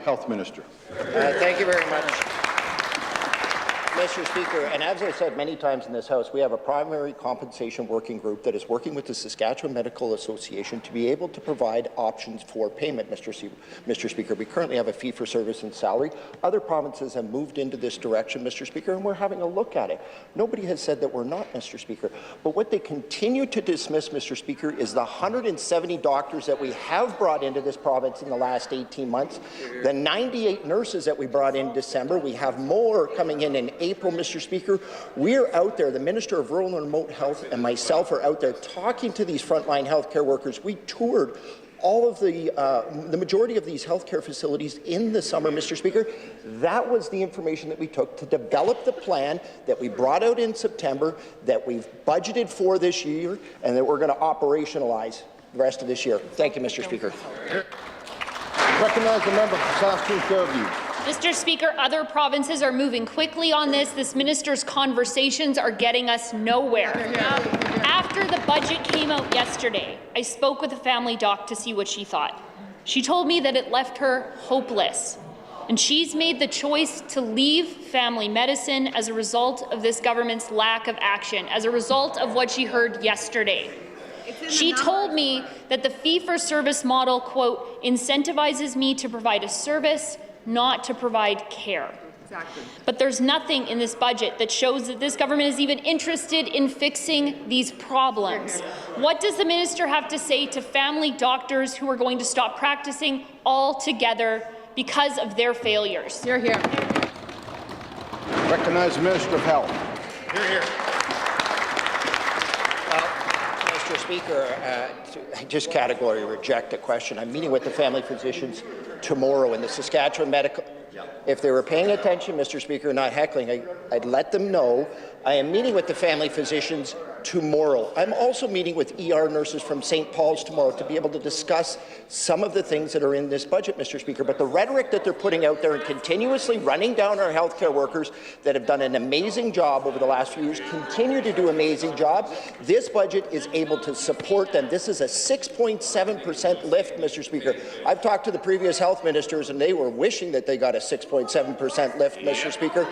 Speaker 2: Health Minister.
Speaker 8: Thank you very much, Mr. Speaker, and as I said many times in this House, we have a primary compensation working group that is working with the Saskatchewan Medical Association to be able to provide options for payment, Mr. Speaker. We currently have a fee-for-service and salary. Other provinces have moved into this direction, Mr. Speaker, and we're having a look at it. Nobody has said that we're not, Mr. Speaker, but what they continue to dismiss, Mr. Speaker, is the 170 doctors that we have brought into this province in the last 18 months, the 98 nurses that we brought in December. We have more coming in April, Mr. Speaker. We're out there, the Minister of Rural and Remote Health and myself are out there talking to these frontline healthcare workers. We toured all of the majority of these healthcare facilities in the summer, Mr. Speaker. That was the information that we took to develop the plan that we brought out in September, that we've budgeted for this year, and that we're going to operationalize the rest of this year. Thank you, Mr. Speaker.
Speaker 2: Recognize the member for Saskatoon Fairview.
Speaker 5: Mr. Speaker, other provinces are moving quickly on this. This minister's conversations are getting us nowhere. After the budget came out yesterday, I spoke with a family doc to see what she thought. She told me that it left her hopeless. And she's made the choice to leave family medicine as a result of this government's lack of action, as a result of what she heard yesterday. She told me that the fee-for-service model, quote, incentivizes me to provide a service, not to provide care.
Speaker 6: Exactly.
Speaker 5: But there's nothing in this budget that shows that this government is even interested in fixing these problems. What does the minister have to say to family doctors who are going to stop practicing altogether because of their failures?
Speaker 6: Hear, hear.
Speaker 2: Recognize the Minister of Health.
Speaker 8: Hear, hear. Mr. Speaker, I just categorically reject the question. I'm meeting with the family physicians tomorrow in the Saskatchewan Medical. If they were paying attention, Mr. Speaker, not heckling, I'd let them know I am meeting with the family physicians tomorrow. I'm also meeting with ER nurses from St. Paul's tomorrow to be able to discuss some of the things that are in this budget, Mr. Speaker. But the rhetoric that they're putting out there and continuously running down our healthcare workers that have done an amazing job over the last few years, continue to do an amazing job, this budget is able to support them. This is a 6.7% lift, Mr. Speaker. I've talked to the previous health ministers and they were wishing that they got a 6.7% lift, Mr. Speaker.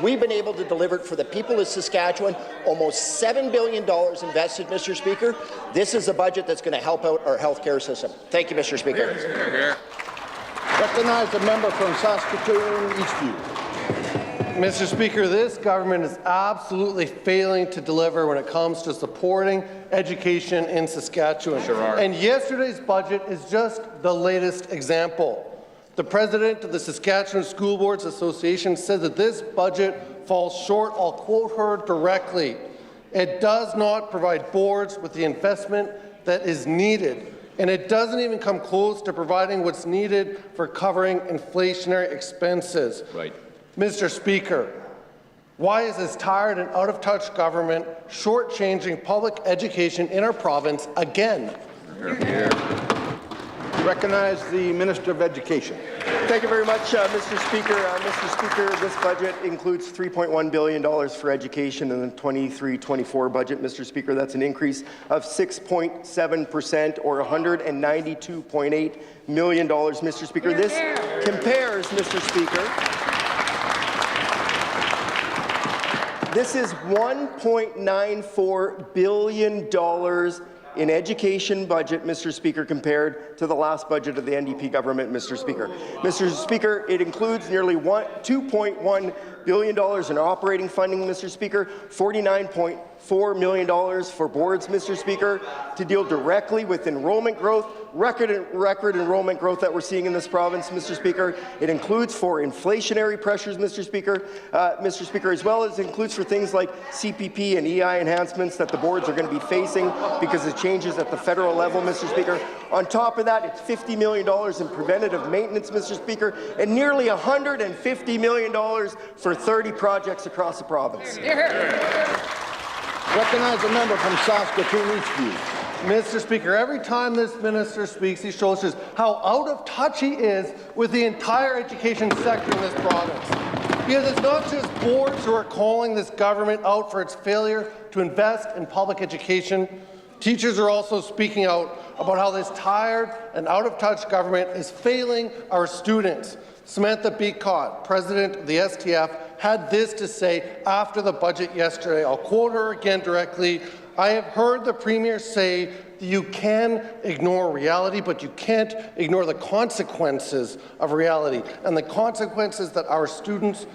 Speaker 8: We've been able to deliver it for the people of Saskatchewan, almost $7 billion invested, Mr. Speaker. This is a budget that's going to help out our healthcare system. Thank you, Mr. Speaker.
Speaker 2: Recognize the member from Saskatoon Eastview.
Speaker 7: Mr. Speaker, this government is absolutely failing to deliver when it comes to supporting education in Saskatchewan.
Speaker 9: Sure are.
Speaker 7: And yesterday's budget is just the latest example. The president of the Saskatchewan School Boards Association said that this budget falls short. I'll quote her directly. It does not provide boards with the investment that is needed, and it doesn't even come close to providing what's needed for covering inflationary expenses.
Speaker 9: Right.
Speaker 7: Mr. Speaker, why is this tired and out-of-touch government shortchanging public education in our province again?
Speaker 2: Recognize the Minister of Education.
Speaker 22: Thank you very much, Mr. Speaker. Mr. Speaker, this budget includes $3.1 billion for education in the 23-24 budget. Mr. Speaker, that's an increase of 6.7% or $192.8 million, Mr. Speaker. This compares, Mr. Speaker, this is $1.94 billion in education budget, Mr. Speaker, compared to the last budget of the NDP government, Mr. Speaker. Mr. Speaker, it includes nearly $2.1 billion in operating funding, Mr. Speaker, $49.4 million for boards, Mr. Speaker, to deal directly with enrollment growth, record enrollment growth that we're seeing in this province, Mr. Speaker. It includes for inflationary pressures, Mr. Speaker, as well as includes for things like CPP and EI enhancements that the boards are going to be facing because of changes at the federal level, Mr. Speaker. On top of that, it's $50 million in preventative maintenance, Mr. Speaker, and nearly $150 million for 30 projects across the province.
Speaker 2: Recognize the member from Saskatoon Eastview.
Speaker 7: Mr. Speaker, every time this minister speaks, he shows us how out of touch he is with the entire education sector in this province. Because it's not just boards who are calling this government out for its failure to invest in public education. Teachers are also speaking out about how this tired and out-of-touch government is failing our students. Samantha Beacott, president of the STF, had this to say after the budget yesterday. I'll quote her again directly. I have heard the Premier say that you can ignore reality, but you can't ignore the consequences of reality. And the consequences that our students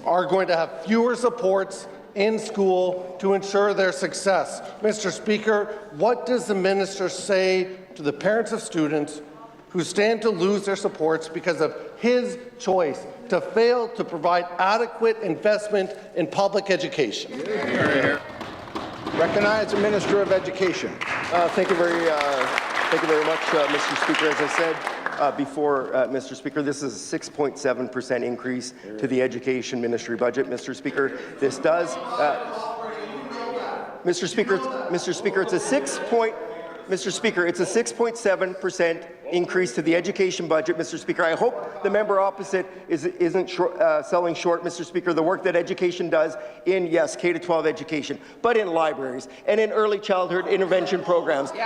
Speaker 7: are going to have fewer supports in school to ensure their success. Mr. Speaker, what does the minister say to the parents of students who stand to lose their supports because of his choice to fail to provide adequate investment in public education?
Speaker 2: Recognize the Minister of Education.
Speaker 22: Thank you very much, Mr. Speaker. As I said before, Mr. Speaker, this is a 6.7% increase to the education ministry budget, Mr. Speaker. This does, Mr. Speaker, it's a 6.7% increase to the education budget, Mr. Speaker. I hope the member opposite isn't selling short, Mr. Speaker, the work that education does in, yes, K-12 education, but in libraries and in early childhood intervention programs and,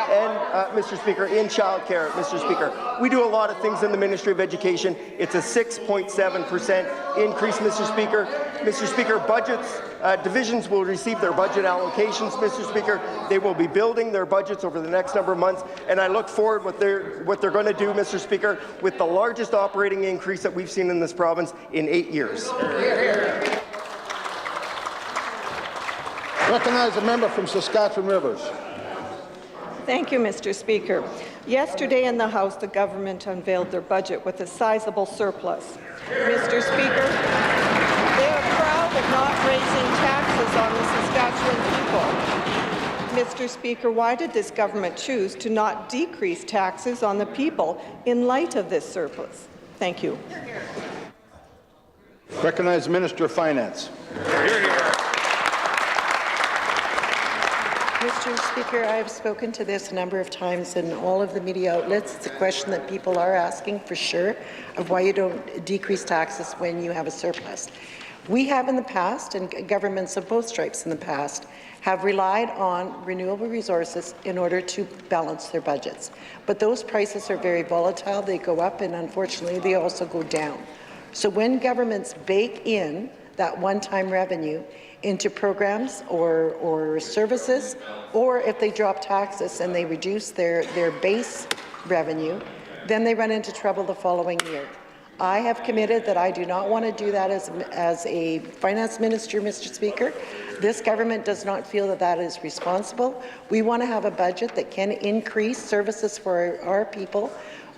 Speaker 22: Mr. Speaker, in childcare, Mr. Speaker. We do a lot of things in the Ministry of Education. It's a 6.7% increase, Mr. Speaker. Mr. Speaker, budgets, divisions will receive their budget allocations, Mr. Speaker. They will be building their budgets over the next number of months, and I look forward what they're going to do, Mr. Speaker, with the largest operating increase that we've seen in this province in 8 years.
Speaker 2: Recognize the member from Saskatchewan Rivers.
Speaker 14: Thank you, Mr. Speaker. Yesterday in the House, the government unveiled their budget with a sizable surplus. Mr. Speaker, they are proud of not raising taxes on the Saskatchewan people. Mr. Speaker, why did this government choose to not decrease taxes on the people in light of this surplus? Thank you.
Speaker 2: Recognize the Minister of Finance.
Speaker 3: Mr. Speaker, I have spoken to this a number of times in all of the media outlets. It's a question that people are asking for sure of why you don't decrease taxes when you have a surplus. We have in the past, and governments of both stripes in the past, have relied on renewable resources in order to balance their budgets. But those prices are very volatile. They go up, and unfortunately, they also go down. So when governments bake in that one-time revenue into programs or services, or if they drop taxes and they reduce their base revenue, then they run into trouble the following year. I have committed that I do not want to do that as a finance minister, Mr. Speaker. This government does not feel that that is responsible. We want to have a budget that can increase services for our people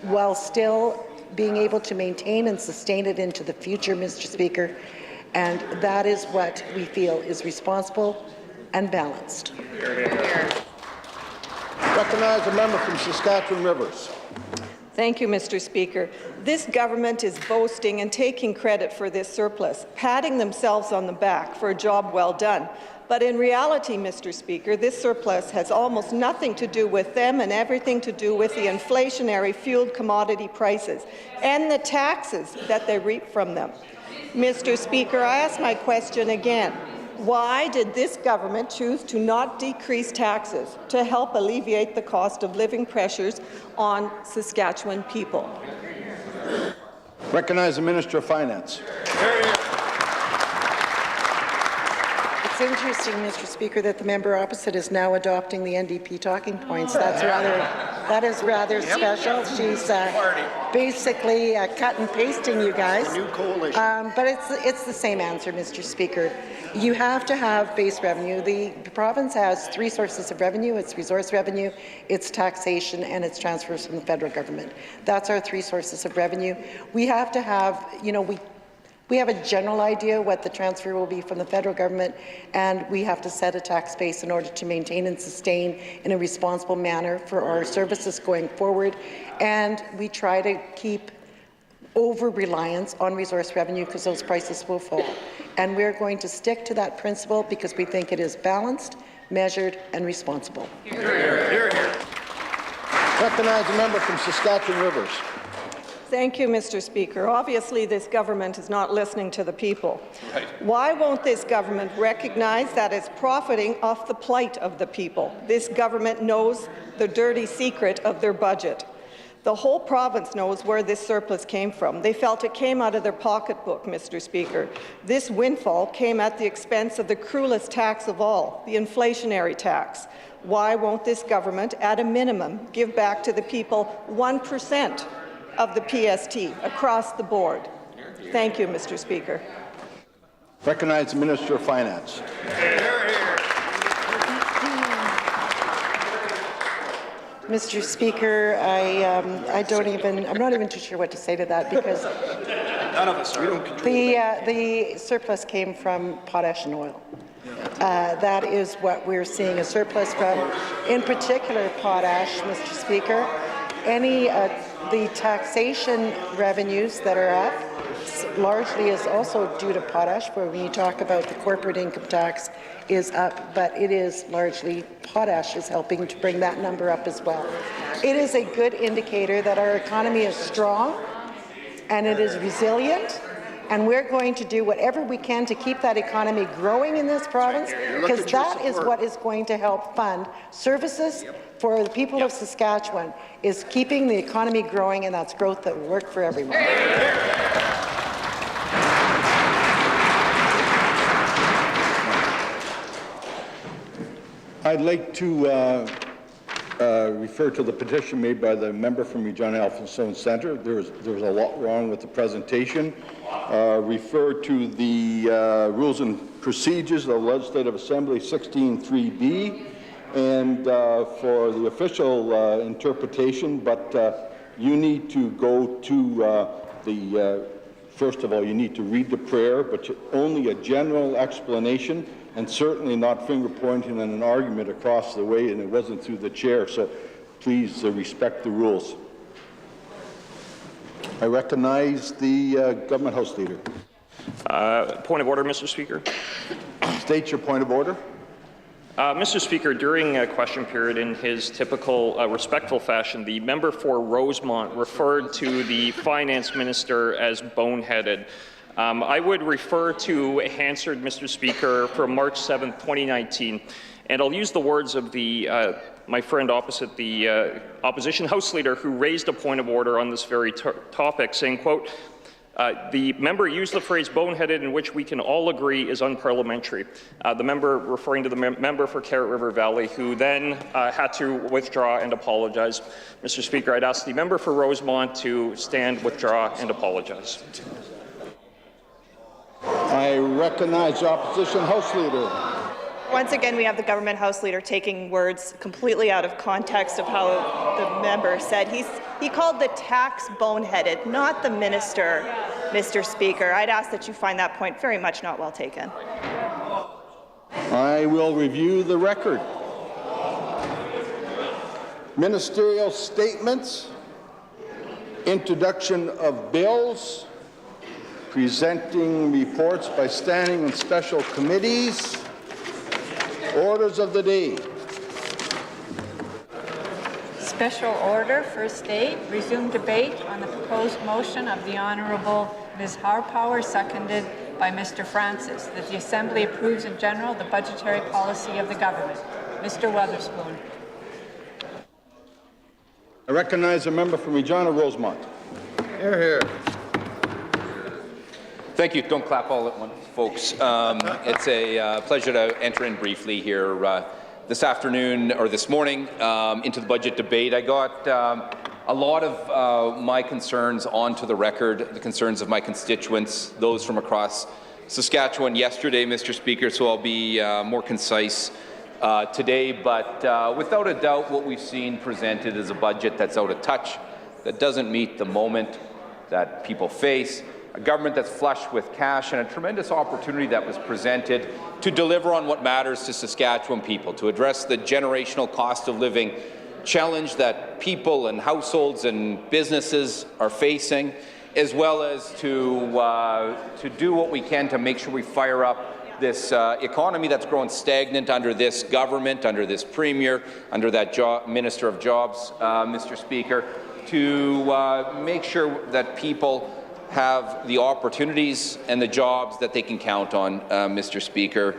Speaker 3: while still being able to maintain and sustain it into the future, Mr. Speaker. And that is what we feel is responsible and balanced.
Speaker 2: Recognize the member from Saskatchewan Rivers.
Speaker 14: Thank you, Mr. Speaker. This government is boasting and taking credit for this surplus, patting themselves on the back for a job well done. But in reality, Mr. Speaker, this surplus has almost nothing to do with them and everything to do with the inflationary fueled commodity prices and the taxes that they reap from them. Mr. Speaker, I ask my question again. Why did this government choose to not decrease taxes to help alleviate the cost of living pressures on Saskatchewan people?
Speaker 2: Recognize the Minister of Finance.
Speaker 3: It's interesting, Mr. Speaker, that the member opposite is now adopting the NDP talking points. That is rather special. She's basically cut and pasting you guys. New coalition. But it's the same answer, Mr. Speaker. You have to have base revenue. The province has three sources of revenue. It's resource revenue, it's taxation, and it's transfers from the federal government. That's our three sources of revenue. We have to have, we have a general idea what the transfer will be from the federal government, and we have to set a tax base in order to maintain and sustain in a responsible manner for our services going forward. And we try to keep over-reliance on resource revenue because those prices will fall. And we're going to stick to that principle because we think it is balanced, measured, and responsible.
Speaker 2: Recognize the member from Saskatchewan Rivers.
Speaker 14: Thank you, Mr. Speaker. Obviously, this government is not listening to the people. Why won't this government recognize that it's profiting off the plight of the people? This government knows the dirty secret of their budget. The whole province knows where this surplus came from. They felt it came out of their pocketbook, Mr. Speaker. This windfall came at the expense of the cruelest tax of all, the inflationary tax. Why won't this government, at a minimum, give back to the people 1% of the PST across the board? Thank you, Mr. Speaker.
Speaker 2: Recognize the Minister of Finance.
Speaker 3: Mr. Speaker, I'm not even too sure what to say to that because none of us are. The surplus came from potash and oil. That is what we're seeing a surplus from, in particular potash, Mr. Speaker. the taxation revenues that are up largely is also due to potash, where when you talk about the corporate income tax is up, but it is largely potash is helping to bring that number up as well. It is a good indicator that our economy is strong and it is resilient, and we're going to do whatever we can to keep that economy growing in this province, because that is what is going to help fund services for the people of Saskatchewan, is keeping the economy growing, and that's growth that will work for everyone.
Speaker 2: I'd like to refer to the petition made by the member from Regina Elphinstone Centre. There was a lot wrong with the presentation. Refer to the Rules and Procedures of the Legislative Assembly 16.3b, and for the official interpretation, but you need to go to first of all, you need to read the prayer, but only a general explanation, and certainly not finger pointing and an argument across the way, and it wasn't through the chair, so please respect the rules. I recognize the Government House Leader.
Speaker 1: Point of order, Mr. Speaker.
Speaker 2: State your point of order.
Speaker 1: Mr. Speaker, during a question period, in his typical respectful fashion, the member for Rosemont referred to the finance minister as boneheaded. I would refer to a Hansard, Mr. Speaker, from March 7, 2019, and I'll use the words of my friend opposite the opposition House Leader, who raised a point of order on this very topic, saying, quote, the member used the phrase boneheaded, in which we can all agree is unparliamentary. The member referring to the member for Carrot River Valley, who then had to withdraw and apologize. Mr. Speaker, I'd ask the member for Rosemont to stand, withdraw, and apologize.
Speaker 2: I recognize the opposition House Leader.
Speaker 11: Once again, we have the Government House Leader taking words completely out of context of how the member said. He called the tax boneheaded, not the minister, Mr. Speaker. I'd ask that you find that point very much not well taken.
Speaker 2: I will review the record. Ministerial statements, introduction of bills, presenting reports by standing and special committees, orders of the day.
Speaker 4: Special order, first date, resume debate on the proposed motion of the Honourable Ms. Harpower, seconded by Mr. Francis, that the Assembly approves in general the budgetary policy of the government. Mr. Weatherspoon.
Speaker 2: I recognize a member from Regina Rosemont.
Speaker 20: Hear, hear. Thank you. Don't clap all at once, folks. It's a pleasure to enter in briefly here this afternoon, or this morning, into the budget debate. I got a lot of my concerns onto the record, the concerns of my constituents, those from across Saskatchewan yesterday, Mr. Speaker, so I'll be more concise today. But without a doubt, what we've seen presented is a budget that's out of touch, that doesn't meet the moment that people face, a government that's flush with cash, and a tremendous opportunity that was presented to deliver on what matters to Saskatchewan people, to address the generational cost of living challenge that people and households and businesses are facing, as well as to do what we can to make sure we fire up this economy that's grown stagnant under this government, under this Premier, under that Minister of Jobs, Mr. Speaker, to make sure that people have the opportunities and the jobs that they can count on, Mr. Speaker.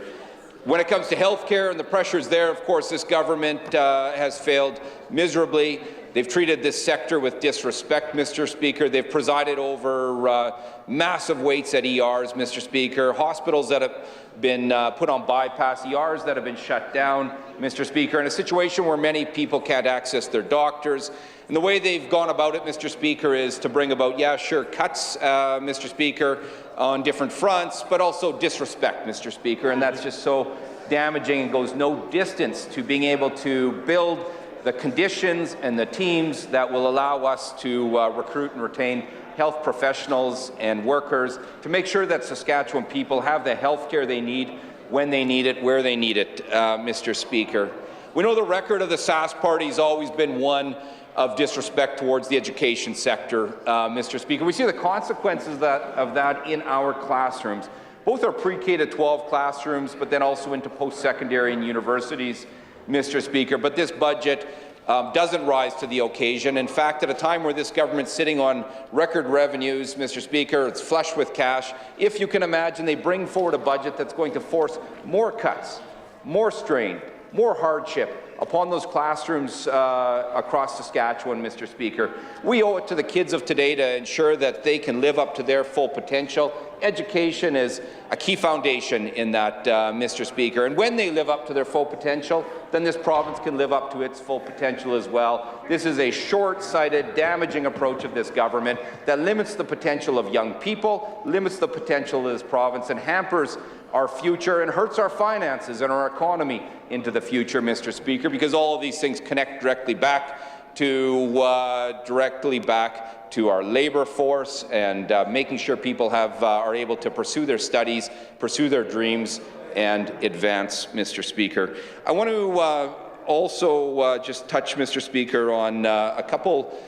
Speaker 20: When it comes to health care and the pressures there, of course, this government has failed miserably. They've treated this sector with disrespect, Mr. Speaker. They've presided over massive waits at ERs, Mr. Speaker, hospitals that have been put on bypass, ERs that have been shut down, Mr. Speaker, in a situation where many people can't access their doctors. And the way they've gone about it, Mr. Speaker, is to bring about, yeah, sure, cuts, Mr. Speaker, on different fronts, but also disrespect, Mr. Speaker, and that's just so damaging and goes no distance to being able to build the conditions and the teams that will allow us to recruit and retain health professionals and workers to make sure that Saskatchewan people have the health care they need when they need it, where they need it, Mr. Speaker. We know the record of the Sask Party has always been one of disrespect towards the education sector, Mr. Speaker. We see the consequences of that in our classrooms. Both our pre-K to 12 classrooms, but then also into post-secondary and universities, Mr. Speaker. But this budget doesn't rise to the occasion. In fact, at a time where this government's sitting on record revenues, Mr. Speaker, it's flush with cash. If you can imagine, they bring forward a budget that's going to force more cuts, more strain, more hardship upon those classrooms across Saskatchewan, Mr. Speaker. We owe it to the kids of today to ensure that they can live up to their full potential. Education is a key foundation in that, Mr. Speaker. And when they live up to their full potential, then this province can live up to its full potential as well. This is a short-sighted, damaging approach of this government that limits the potential of young people, limits the potential of this province, and hampers our future and hurts our finances and our economy into the future, Mr. Speaker, because all of these things connect directly back to our labour force and making sure people are able to pursue their studies, pursue their dreams, and advance, Mr. Speaker. I want to also just touch, Mr. Speaker, on a couple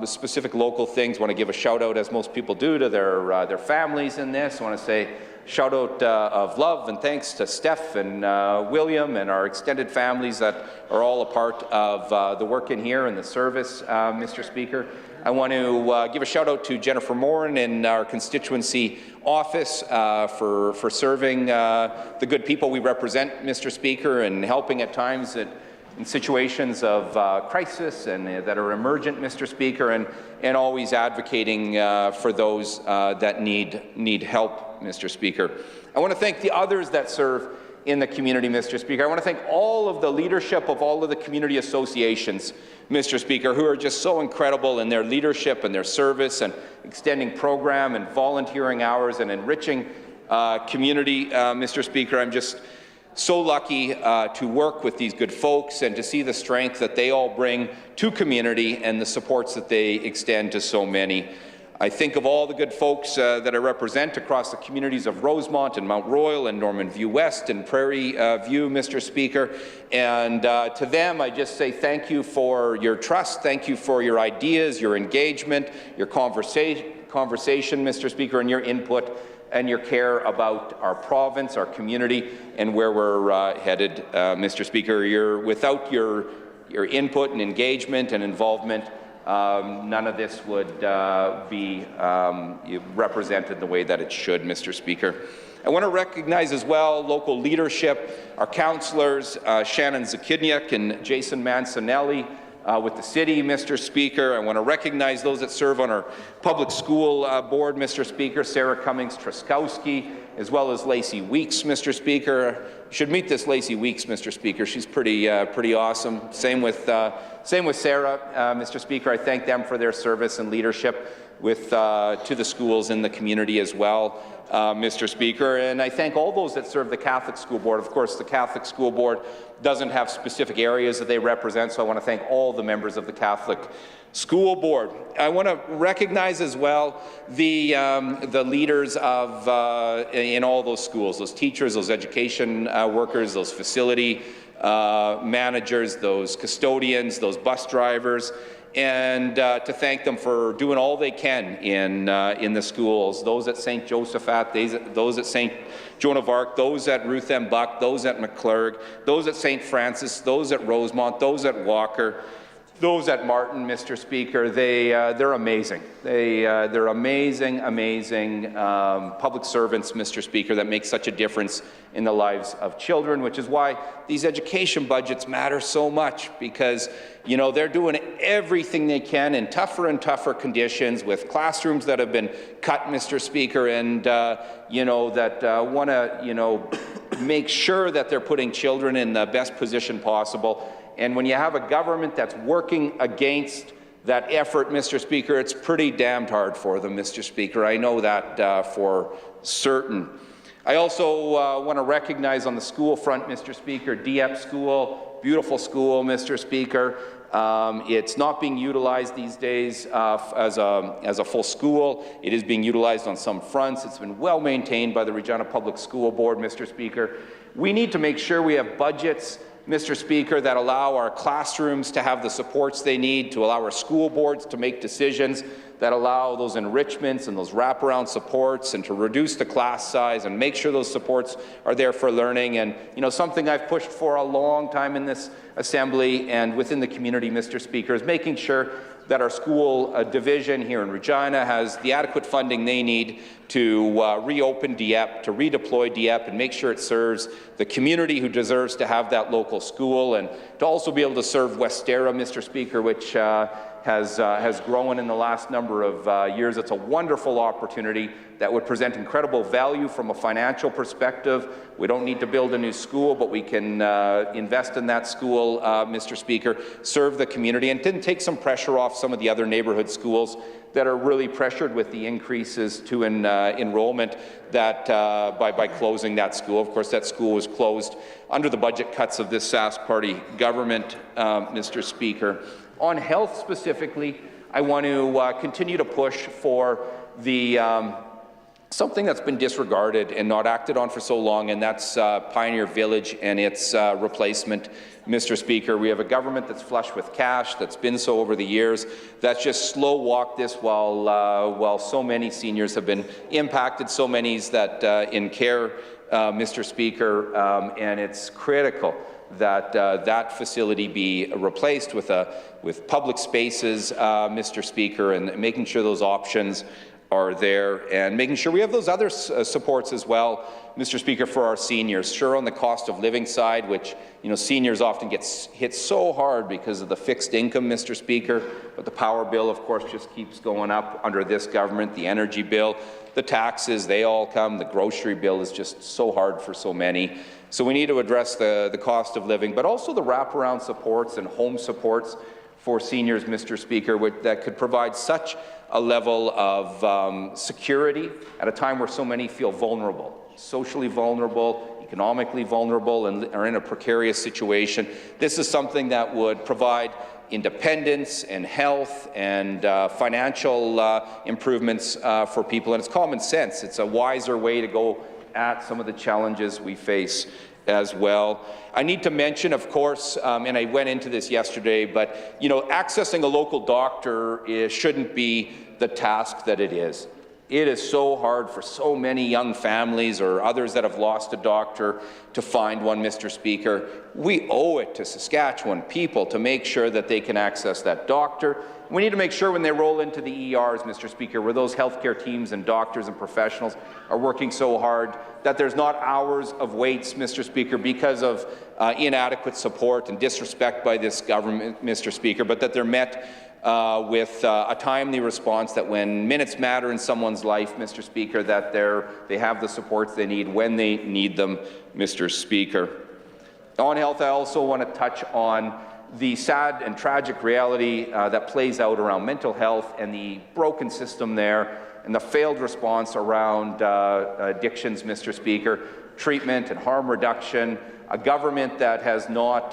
Speaker 20: specific local things. I want to give a shout out, as most people do, to their families in this. I want to say shout out of love and thanks to Steph and William and our extended families that are all a part of the work in here and the service, Mr. Speaker. I want to give a shout out to Jennifer Morin in our constituency office for serving the good people we represent, Mr. Speaker, and helping at times in situations of crisis and that are emergent, Mr. Speaker, and always advocating for those that need help, Mr. Speaker. I want to thank the others that serve in the community, Mr. Speaker. I want to thank all of the leadership of all of the community associations, Mr. Speaker, who are just so incredible in their leadership and their service and extending program and volunteering hours and enriching community, Mr. Speaker. I'm just so lucky to work with these good folks and to see the strength that they all bring to community and the supports that they extend to so many. I think of all the good folks that I represent across the communities of Rosemont and Mount Royal and Norman View West and Prairie View, Mr. Speaker. And to them, I just say thank you for your trust, thank you for your ideas, your engagement, your conversation, Mr. Speaker, and your input and your care about our province, our community, and where we're headed, Mr. Speaker. Without your input and engagement and involvement, none of this would be represented the way that it should, Mr. Speaker. I want to recognize as well local leadership, our councillors, Shannon Zakidniak and Jason Mancinelli with the city, Mr. Speaker. I want to recognize those that serve on our public school board, Mr. Speaker, Sarah Cummings-Truskowski, as well as Lacey Weeks, Mr. Speaker. You should meet this Lacey Weeks, Mr. Speaker. She's pretty awesome. Same with Sarah, Mr. Speaker. I thank them for their service and leadership to the schools in the community as well, Mr. Speaker. And I thank all those that serve the Catholic School Board. Of course, the Catholic School Board doesn't have specific areas that they represent, so I want to thank all the members of the Catholic School Board. I want to recognize as well the leaders in all those schools, those teachers, those education workers, those facility managers, those custodians, those bus drivers, and to thank them for doing all they can in the schools, those at St. Josephat, those at St. Joan of Arc, those at Ruth M. Buck, those at McClurg, those at St. Francis, those at Rosemont, those at Walker, those at Martin, Mr. Speaker. They're amazing. They're amazing public servants, Mr. Speaker, that make such a difference in the lives of children, which is why these education budgets matter so much, because they're doing everything they can in tougher and tougher conditions with classrooms that have been cut, Mr. Speaker, and that want to make sure that they're putting children in the best position possible. And when you have a government that's working against that effort, Mr. Speaker, it's pretty damned hard for them, Mr. Speaker. I know that for certain. I also want to recognize on the school front, Mr. Speaker, Dieppe School, beautiful school, Mr. Speaker. It's not being utilized these days as a full school. It is being utilized on some fronts. It's been well maintained by the Regina Public School Board, Mr. Speaker. We need to make sure we have budgets Mr. Speaker, that allow our classrooms to have the supports they need, to allow our school boards to make decisions that allow those enrichments and those wraparound supports, and to reduce the class size and make sure those supports are there for learning. And, something I've pushed for a long time in this Assembly and within the community, Mr. Speaker, is making sure that our school division here in Regina has the adequate funding they need to reopen DIEP, to redeploy DIEP, and make sure it serves the community who deserves to have that local school, and to also be able to serve Westera, Mr. Speaker, which has grown in the last number of years. It's a wonderful opportunity that would present incredible value from a financial perspective. We don't need to build a new school, but we can invest in that school, Mr. Speaker, serve the community, and didn't take some pressure off some of the other neighbourhood schools that are really pressured with the increases to enrollment that by closing that school. Of course, that school was closed under the budget cuts of this Sask Party government, Mr. Speaker. On health specifically, I want to continue to push for the something that's been disregarded and not acted on for so long, and that's Pioneer Village and its replacement, Mr. Speaker. We have a government that's flush with cash, that's been so over the years, that's just slow-walked this while so many seniors have been impacted, so many that in care, Mr. Speaker, and it's critical that that facility be replaced with public spaces, Mr. Speaker, and making sure those options are there, and making sure we have those other supports as well, Mr. Speaker, for our seniors. Sure, on the cost of living side, which seniors often get hit so hard because of the fixed income, Mr. Speaker, but the power bill, of course, just keeps going up under this government, the energy bill, the taxes, they all come, the grocery bill is just so hard for so many. So we need to address the cost of living, but also the wraparound supports and home supports for seniors, Mr. Speaker, that could provide such a level of security at a time where so many feel vulnerable, socially vulnerable, economically vulnerable, and are in a precarious situation. This is something that would provide independence and health and financial improvements for people, and it's common sense. It's a wiser way to go at some of the challenges we face as well. I need to mention, of course, and I went into this yesterday, but accessing a local doctor shouldn't be the task that it is. It is so hard for so many young families or others that have lost a doctor to find one, Mr. Speaker. We owe it to Saskatchewan people to make sure that they can access that doctor. We need to make sure when they roll into the ERs, Mr. Speaker, where those healthcare teams and doctors and professionals are working so hard, that there's not hours of waits, Mr. Speaker, because of inadequate support and disrespect by this government, Mr. Speaker, but that they're met with a timely response, that when minutes matter in someone's life, Mr. Speaker, that they have the supports they need when they need them, Mr. Speaker. On health, I also want to touch on the sad and tragic reality that plays out around mental health and the broken system there, and the failed response around addictions, Mr. Speaker, treatment and harm reduction, a government that has not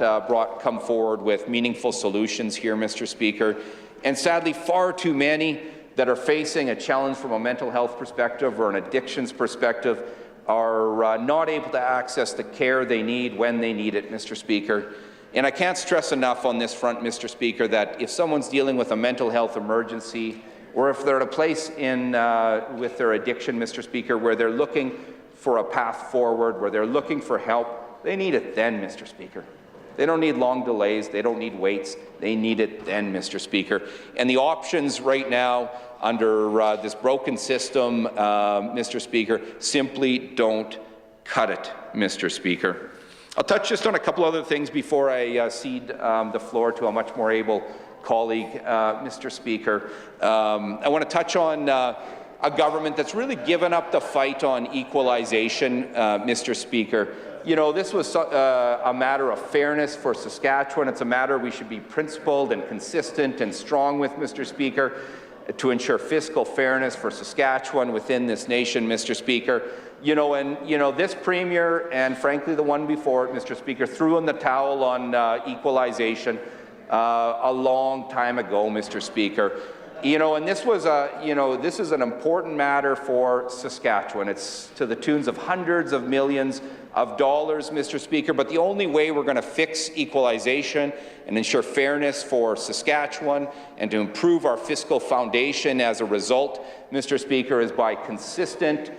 Speaker 20: come forward with meaningful solutions here, Mr. Speaker, and sadly far too many that are facing a challenge from a mental health perspective or an addictions perspective are not able to access the care they need when they need it, Mr. Speaker. And I can't stress enough on this front, Mr. Speaker, that if someone's dealing with a mental health emergency, or if they're at a place with their addiction, Mr. Speaker, where they're looking for a path forward, where they're looking for help, they need it then, Mr. Speaker. They don't need long delays. They don't need waits. They need it then, Mr. Speaker. And the options right now under this broken system, Mr. Speaker, simply don't cut it, Mr. Speaker. I'll touch just on a couple other things before I cede the floor to a much more able colleague, Mr. Speaker. I want to touch on a government that's really given up the fight on equalization, Mr. Speaker. This was a matter of fairness for Saskatchewan. It's a matter we should be principled and consistent and strong with, Mr. Speaker, to ensure fiscal fairness for Saskatchewan within this nation, Mr. Speaker. This Premier, and frankly the one before it, Mr. Speaker, threw in the towel on equalization a long time ago, Mr. Speaker. And this was this is an important matter for Saskatchewan. It's to the tunes of hundreds of millions of dollars, Mr. Speaker, but the only way we're going to fix equalization and ensure fairness for Saskatchewan and to improve our fiscal foundation as a result, Mr. Speaker, is by consistent,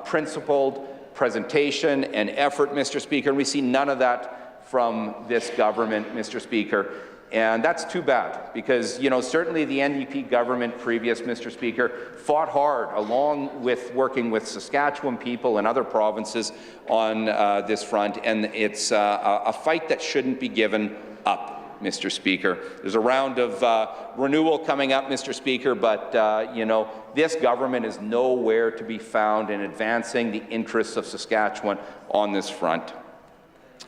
Speaker 20: principled presentation and effort, Mr. Speaker, and we see none of that from this government, Mr. Speaker. And that's too bad, because, certainly the NDP government previous, Mr. Speaker, fought hard along with working with Saskatchewan people and other provinces on this front, and it's a fight that shouldn't be given up, Mr. Speaker. There's a round of renewal coming up, Mr. Speaker, but, this government is nowhere to be found in advancing the interests of Saskatchewan on this front.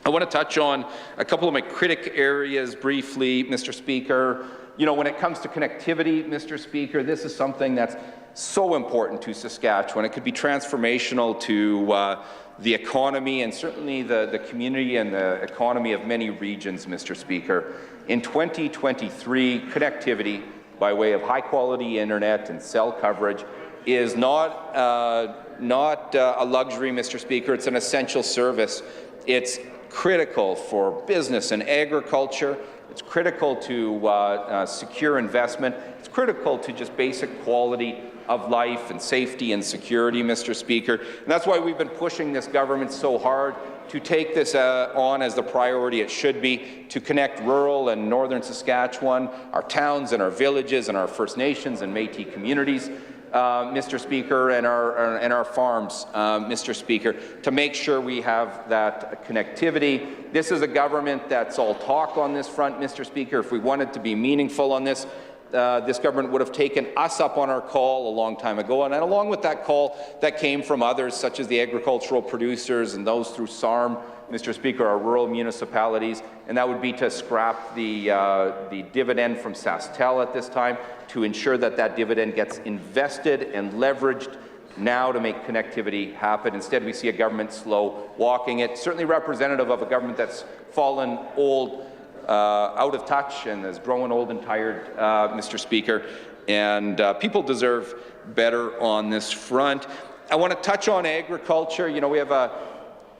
Speaker 20: I want to touch on a couple of my critic areas briefly, Mr. Speaker. When it comes to connectivity, Mr. Speaker, this is something that's so important to Saskatchewan. It could be transformational to the economy and certainly the community and the economy of many regions, Mr. Speaker. In 2023, connectivity by way of high-quality internet and cell coverage is not a luxury, Mr. Speaker. It's an essential service. It's critical for business and agriculture. It's critical to secure investment. It's critical to just basic quality of life and safety and security, Mr. Speaker. And that's why we've been pushing this government so hard to take this on as the priority it should be, to connect rural and northern Saskatchewan, our towns and our villages and our First Nations and Métis communities, Mr. Speaker, and our farms, Mr. Speaker, to make sure we have that connectivity. This is a government that's all talk on this front, Mr. Speaker. If we wanted to be meaningful on this, this government would have taken us up on our call a long time ago, and along with that call that came from others, such as the agricultural producers and those through SARM, Mr. Speaker, our rural municipalities, and that would be to scrap the dividend from SaskTel at this time, to ensure that that dividend gets invested and leveraged now to make connectivity happen. Instead, we see a government slow walking it, certainly representative of a government that's fallen old, out of touch, and is growing old and tired, Mr. Speaker, and people deserve better on this front. I want to touch on agriculture. We have a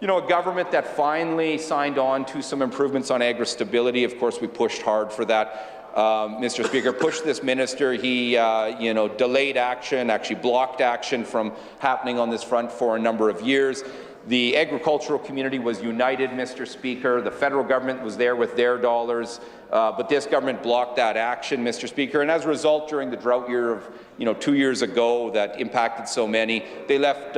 Speaker 20: government that finally signed on to some improvements on agri-stability. Of course, we pushed hard for that. Mr. Speaker, pushed this minister. He, delayed action, actually blocked action from happening on this front for a number of years. The agricultural community was united, Mr. Speaker. The federal government was there with their dollars, but this government blocked that action, Mr. Speaker. And as a result, during the drought year of 2 years ago that impacted so many, they left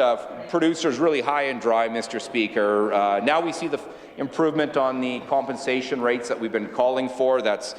Speaker 20: producers really high and dry, Mr. Speaker. Now we see the improvement on the compensation rates that we've been calling for. That's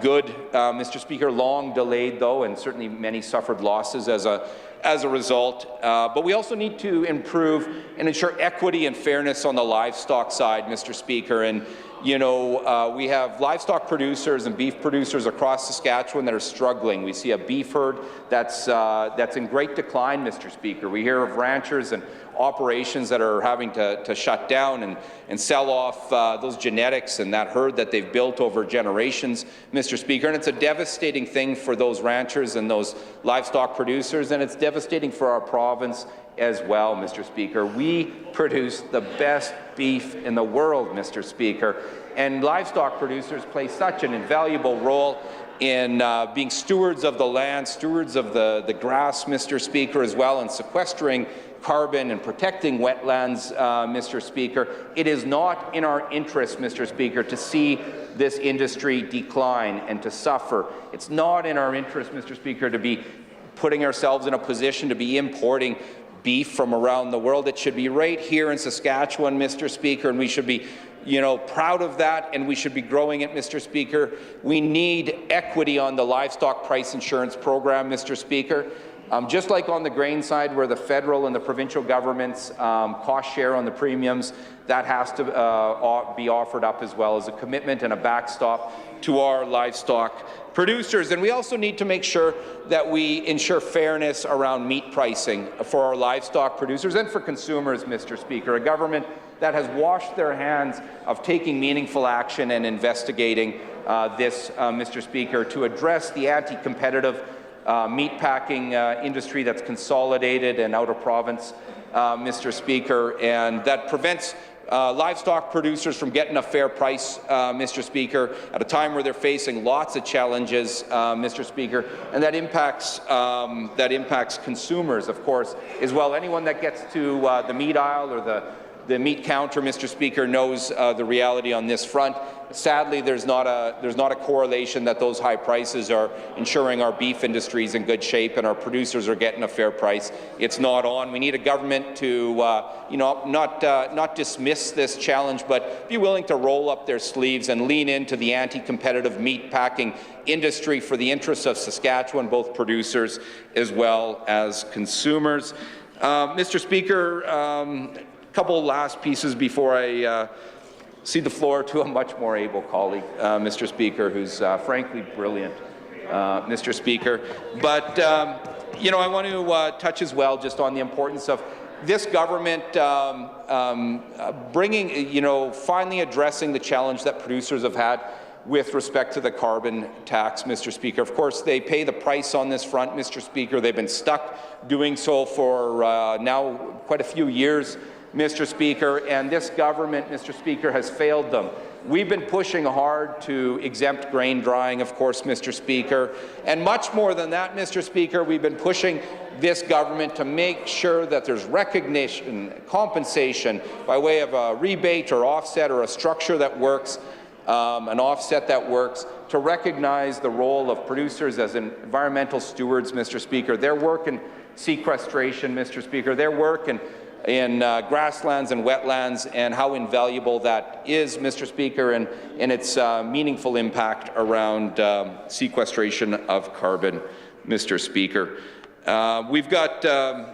Speaker 20: good, Mr. Speaker. Long delayed, though, and certainly many suffered losses as a result. But we also need to improve and ensure equity and fairness on the livestock side, Mr. Speaker. And we have livestock producers and beef producers across Saskatchewan that are struggling. We see a beef herd that's in great decline, Mr. Speaker. We hear of ranchers and operations that are having to shut down and sell off those genetics and that herd that they've built over generations, Mr. Speaker. And it's a devastating thing for those ranchers and those livestock producers, and it's devastating for our province as well, Mr. Speaker. We produce the best beef in the world, Mr. Speaker, and livestock producers play such an invaluable role in being stewards of the land, stewards of the grass, Mr. Speaker, as well, and sequestering carbon and protecting wetlands, Mr. Speaker. It is not in our interest, Mr. Speaker, to see this industry decline and to suffer. It's not in our interest, Mr. Speaker, to be putting ourselves in a position to be importing beef from around the world. It should be right here in Saskatchewan, Mr. Speaker, and we should be proud of that, and we should be growing it, Mr. Speaker. We need equity on the livestock price insurance program, Mr. Speaker. Just like on the grain side, where the federal and the provincial governments cost share on the premiums, that has to be offered up as well as a commitment and a backstop to our livestock producers. And we also need to make sure that we ensure fairness around meat pricing for our livestock producers and for consumers, Mr. Speaker. A government that has washed their hands of taking meaningful action and investigating this, Mr. Speaker, to address the anti-competitive meatpacking industry that's consolidated and out of province, Mr. Speaker, and that prevents livestock producers from getting a fair price, Mr. Speaker, at a time where they're facing lots of challenges, Mr. Speaker, and that impacts consumers, of course, as well. Anyone that gets to the meat aisle or the meat counter, Mr. Speaker, knows the reality on this front. Sadly, there's not a correlation that those high prices are ensuring our beef industry is in good shape and our producers are getting a fair price. It's not on. We need a government to, not dismiss this challenge, but be willing to roll up their sleeves and lean into the anti-competitive meat packing industry for the interests of Saskatchewan, both producers as well as consumers. Mr. Speaker, a couple last pieces before I cede the floor to a much more able colleague, Mr. Speaker, who's frankly brilliant, Mr. Speaker. But, I want to touch as well just on the importance of this government finally addressing the challenge that producers have had with respect to the carbon tax, Mr. Speaker. Of course, they pay the price on this front, Mr. Speaker. They've been stuck doing so for now quite a few years, Mr. Speaker, and this government, Mr. Speaker, has failed them. We've been pushing hard to exempt grain drying, of course, Mr. Speaker, and much more than that, Mr. Speaker, we've been pushing this government to make sure that there's recognition, compensation by way of a rebate or offset or a structure that works, an offset that works, to recognize the role of producers as environmental stewards, Mr. Speaker. Their work in sequestration, Mr. Speaker, their work in grasslands and wetlands, and how invaluable that is, Mr. Speaker, and its meaningful impact around sequestration of carbon, Mr. Speaker. We've got, I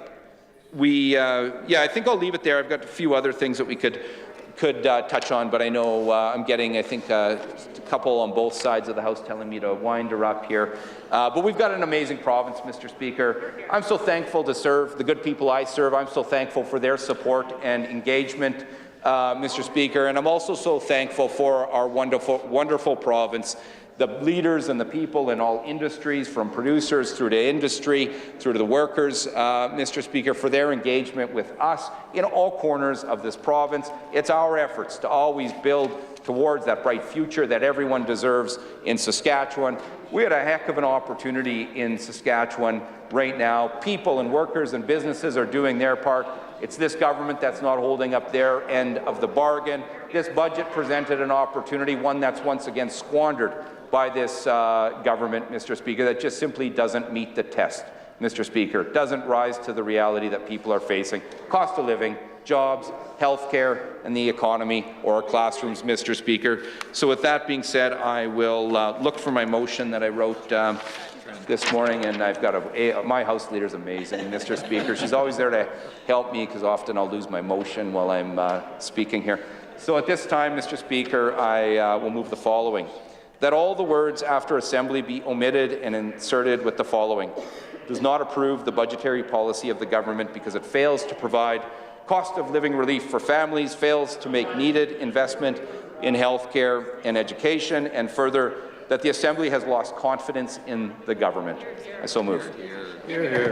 Speaker 20: think I'll leave it there. I've got a few other things that we could touch on, but I know I'm getting, I think, a couple on both sides of the House telling me to wind her up here. But we've got an amazing province, Mr. Speaker. I'm so thankful to serve the good people I serve. I'm so thankful for their support and engagement, Mr. Speaker. And I'm also so thankful for our wonderful, wonderful province, the leaders and the people in all industries, from producers through to industry, through to the workers, Mr. Speaker, for their engagement with us in all corners of this province. It's our efforts to always build towards that bright future that everyone deserves in Saskatchewan. We had a heck of an opportunity in Saskatchewan right now. People and workers and businesses are doing their part. It's this government that's not holding up their end of the bargain. This budget presented an opportunity, one that's once again squandered by this government, Mr. Speaker, that just simply doesn't meet the test, Mr. Speaker. It doesn't rise to the reality that people are facing. Cost of living, jobs, health care, and the economy, or our classrooms, Mr. Speaker. So with that being said, I will look for my motion that I wrote this morning, and I've got my House leader is amazing, Mr. Speaker. She's always there to help me, because often I'll lose my motion while I'm speaking here. So at this time, Mr. Speaker, I will move the following: that all the words after assembly be omitted and inserted with the following: does not approve the budgetary policy of the government because it fails to provide cost of living relief for families, fails to make needed investment in health care and education, and further, that the Assembly has lost confidence in the government. I so move. Hear, hear.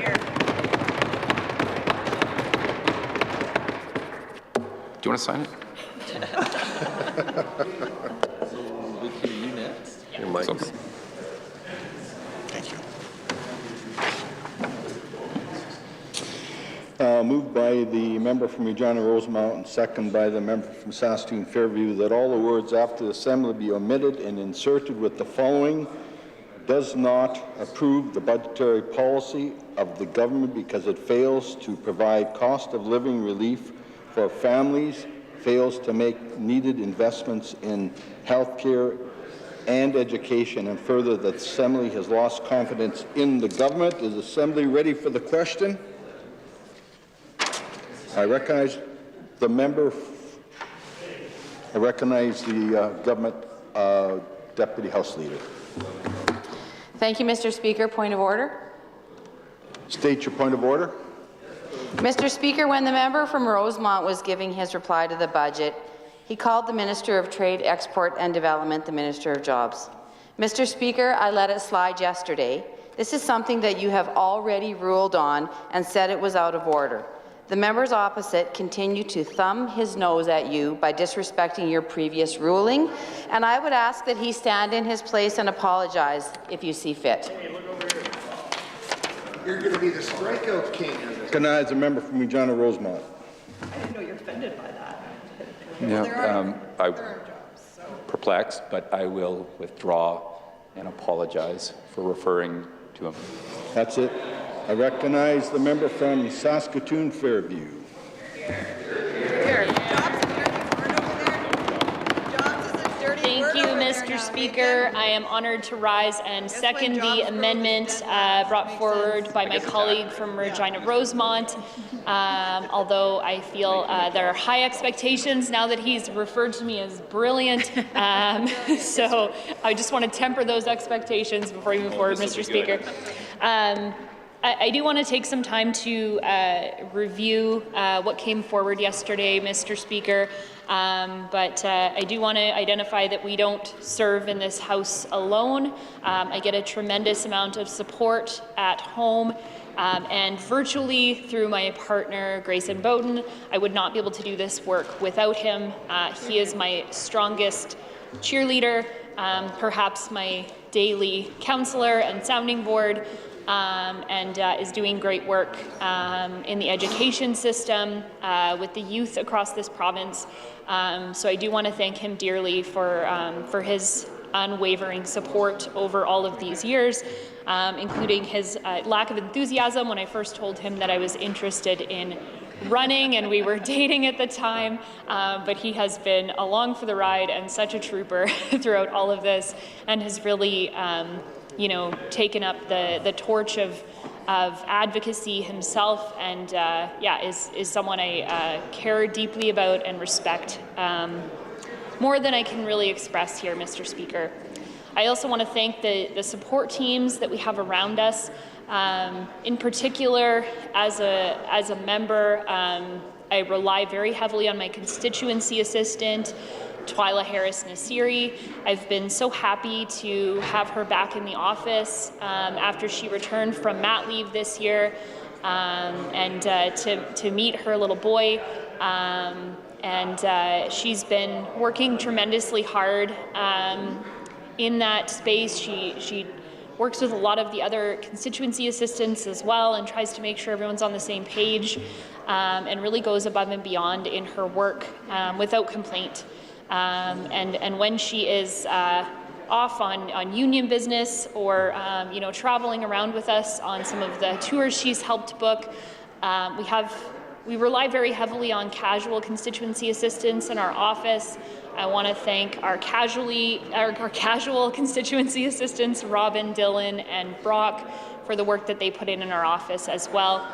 Speaker 20: Do you want to sign it?
Speaker 10: You next. Your mic.
Speaker 2: Thank you. Moved by the member from Regina Rosemount and second by the member from Saskatoon Fairview, that all the words after the assembly be omitted and inserted with the following: does not approve the budgetary policy of the government because it fails to provide cost of living relief for families, fails to make needed investments in health care and education, and further, that the Assembly has lost confidence in the government. Is the Assembly ready for the question? I recognize the member. I recognize the government Deputy House Leader.
Speaker 12: Thank you, Mr. Speaker. Point of order.
Speaker 2: State your point of order.
Speaker 12: Mr. Speaker, when the member from Rosemont was giving his reply to the budget, He called the Minister of Trade, Export and Development the Minister of Jobs. Mr. Speaker, I let it slide yesterday. This is something that you have already ruled on and said it was out of order. The members opposite continue to thumb his nose at you by disrespecting your previous ruling, and I would ask that he stand in his place and apologize if you see fit.
Speaker 2: You're going to be the strikeout king. Recognize a member from Regina Rosemont.
Speaker 10: I didn't know you're offended by that.
Speaker 13: Yeah, I'm perplexed, but I will withdraw and apologize for referring to him.
Speaker 2: That's it. I recognize the member from Saskatoon Fairview.
Speaker 5: Thank you, Mr. Speaker. I am honored to rise and second the amendment brought forward by my colleague from Regina Rosemont. Although I feel there are high expectations now that he's referred to me as brilliant. So I just want to temper those expectations before we move forward, Mr. Speaker. I do want to take some time to review what came forward yesterday, Mr. Speaker. But I do want to identify that we don't serve in this House alone. I get a tremendous amount of support at home and virtually through my partner, Grayson Bowden. I would not be able to do this work without him. He is my strongest cheerleader, perhaps my daily counselor and sounding board. And is doing great work in the education system with the youth across this province. So I do want to thank him dearly for his unwavering support over all of these years, including his lack of enthusiasm when I first told him that I was interested in running and we were dating at the time, but he has been along for the ride and such a trooper throughout all of this and has really taken up the torch of advocacy himself, and is someone I care deeply about and respect more than I can really express here, Mr. Speaker. I also want to thank the support teams that we have around us. In particular, as a member, I rely very heavily on my constituency assistant, Twyla Harris-Nasiri. I've been so happy to have her back in the office after she returned from mat leave this year, and to meet her little boy. She's been working tremendously hard in that space. She works with a lot of the other constituency assistants as well and tries to make sure everyone's on the same page, and really goes above and beyond in her work without complaint. And when she is off on union business or traveling around with us on some of the tours she's helped book, we rely very heavily on casual constituency assistants in our office. I want to thank our casual constituency assistants, Robin, Dylan, and Brock, for the work that they put in our office as well.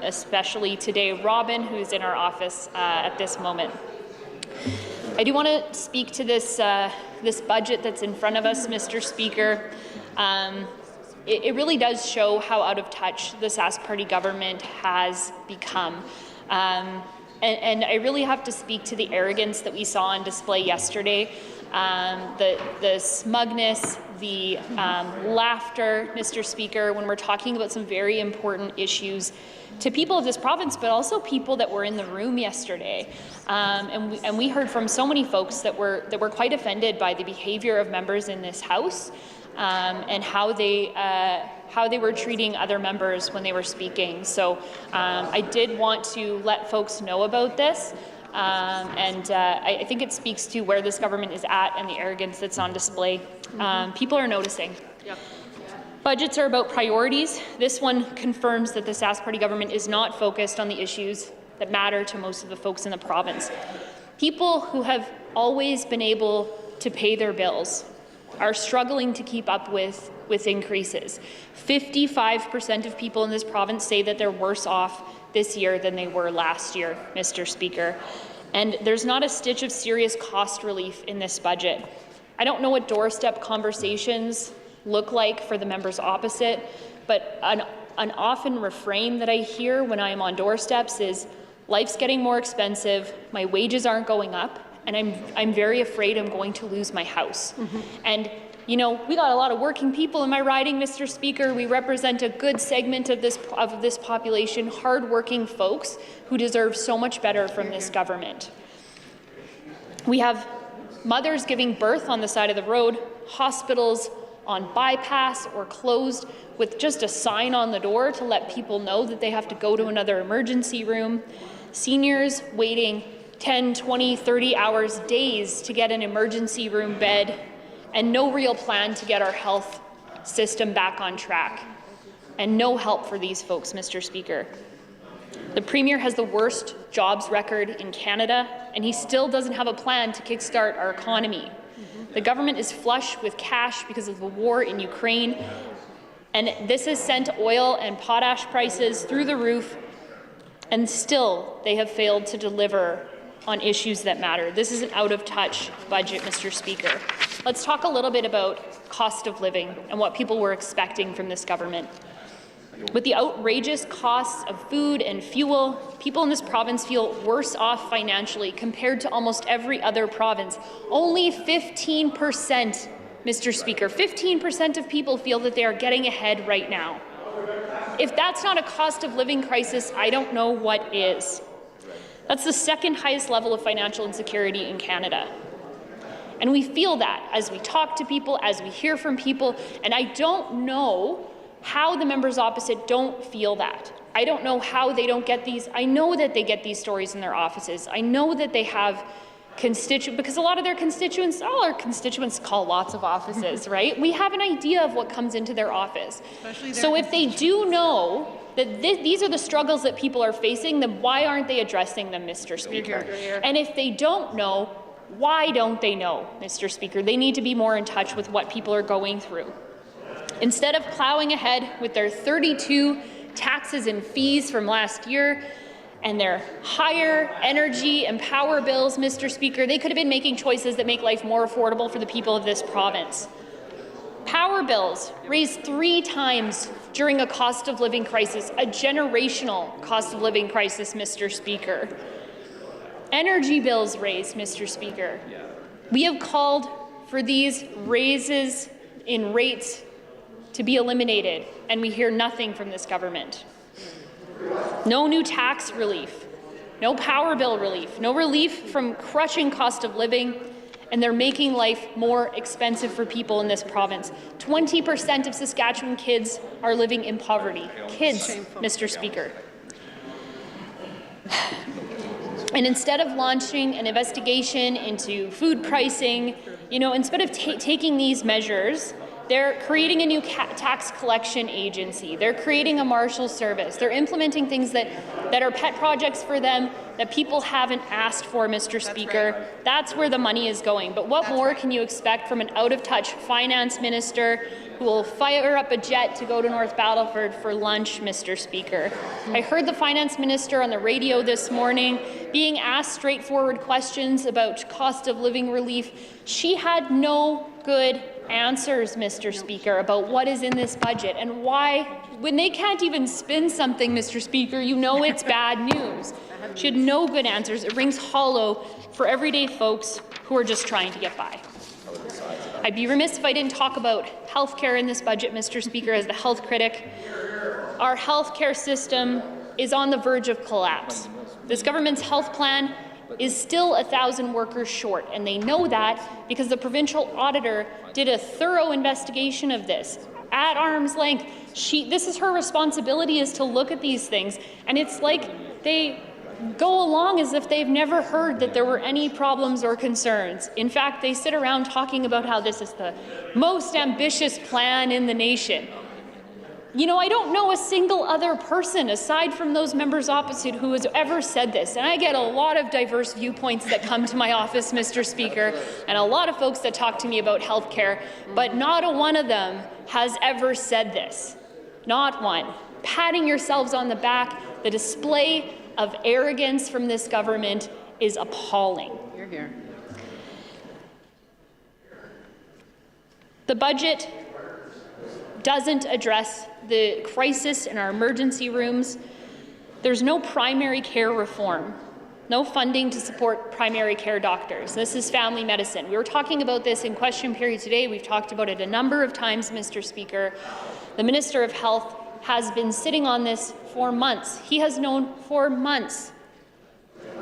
Speaker 5: Especially today, Robin, who's in our office at this moment. I do want to speak to this budget that's in front of us, Mr. Speaker. It really does show how out of touch the Sask Party government has become. And I really have to speak to the arrogance that we saw on display yesterday, the smugness, the laughter, Mr. Speaker, when we're talking about some very important issues to people of this province, but also people that were in the room yesterday. And we heard from so many folks that were quite offended by the behavior of members in this House, and how they were treating other members when they were speaking. So I did want to let folks know about this. I think it speaks to where this government is at and the arrogance that's on display. People are noticing. Yep. Budgets are about priorities. This one confirms that the Sask Party government is not focused on the issues that matter to most of the folks in the province. People who have always been able to pay their bills are struggling to keep up with increases. 55% of people in this province say that they're worse off this year than they were last year, Mr. Speaker. And there's not a stitch of serious cost relief in this budget. I don't know what doorstep conversations look like for the members opposite, but an often refrain that I hear when I am on doorsteps is, Life's getting more expensive, my wages aren't going up, and I'm very afraid I'm going to lose my house. And you know, we got a lot of working people in my riding, Mr. Speaker. We represent a good segment of this population, hard-working folks who deserve so much better from this government. We have mothers giving birth on the side of the road, hospitals on bypass or closed with just a sign on the door to let people know that they have to go to another emergency room, seniors waiting 10, 20, 30 hours, days to get an emergency room bed, and no real plan to get our health system back on track. And no help for these folks, Mr. Speaker. The Premier has the worst jobs record in Canada, and he still doesn't have a plan to kickstart our economy. The government is flush with cash because of the war in Ukraine, and this has sent oil and potash prices through the roof, and still they have failed to deliver on issues that matter. This is an out-of-touch budget, Mr. Speaker. Let's talk a little bit about cost of living and what people were expecting from this government. With the outrageous costs of food and fuel, people in this province feel worse off financially compared to almost every other province. Only 15%, Mr. Speaker, 15% of people feel that they are getting ahead right now. If that's not a cost of living crisis, I don't know what is. That's the second highest level of financial insecurity in Canada. And we feel that as we talk to people, as we hear from people, and I don't know how the members opposite don't feel that. I don't know how they don't get these. I know that they get these stories in their offices. I know that they have constituents, because a lot of their constituents, all our constituents call lots of offices, right? We have an idea of what comes into their office. So if they do know that these are the struggles that people are facing, then why aren't they addressing them, Mr. Speaker? And if they don't know, why don't they know, Mr. Speaker? They need to be more in touch with what people are going through. Instead of plowing ahead with their 32 taxes and fees from last year and their higher energy and power bills, Mr. Speaker, they could have been making choices that make life more affordable for the people of this province. Power bills raised 3 times during a cost of living crisis, a generational cost of living crisis, Mr. Speaker. Energy bills raised, Mr. Speaker. We have called for these raises in rates to be eliminated, and we hear nothing from this government. No new tax relief, no power bill relief, no relief from crushing cost of living, and they're making life more expensive for people in this province. 20% of Saskatchewan kids are living in poverty. Kids, Mr. Speaker. And instead of launching an investigation into food pricing, instead of taking these measures, they're creating a new tax collection agency. They're creating a marshal service. They're implementing things that are pet projects for them that people haven't asked for, Mr. Speaker. That's where the money is going. But what more can you expect from an out-of-touch finance minister who will fire up a jet to go to North Battleford for lunch, Mr. Speaker? I heard the finance minister on the radio this morning being asked straightforward questions about cost of living relief. She had no good answers, Mr. Speaker, about what is in this budget and why, when they can't even spin something, Mr. Speaker, you know it's bad news. She had no good answers. It rings hollow for everyday folks who are just trying to get by. I'd be remiss if I didn't talk about health care in this budget, Mr. Speaker, as the health critic. Our health care system is on the verge of collapse. This government's health plan is still 1,000 workers short, and they know that because the provincial auditor did a thorough investigation of this at arm's length. This is her responsibility, is to look at these things, and it's like they go along as if they've never heard that there were any problems or concerns. In fact, they sit around talking about how this is the most ambitious plan in the nation. I don't know a single other person aside from those members opposite who has ever said this. And I get a lot of diverse viewpoints that come to my office, Mr. Speaker, and a lot of folks that talk to me about health care, but not a one of them has ever said this. Not one. Patting yourselves on the back, the display of arrogance from this government is appalling.
Speaker 6: You're here.
Speaker 5: The budget doesn't address the crisis in our emergency rooms. There's no primary care reform, no funding to support primary care doctors. This is family medicine. We were talking about this in question period today. We've talked about it a number of times, Mr. Speaker. The Minister of Health has been sitting on this for months. He has known for months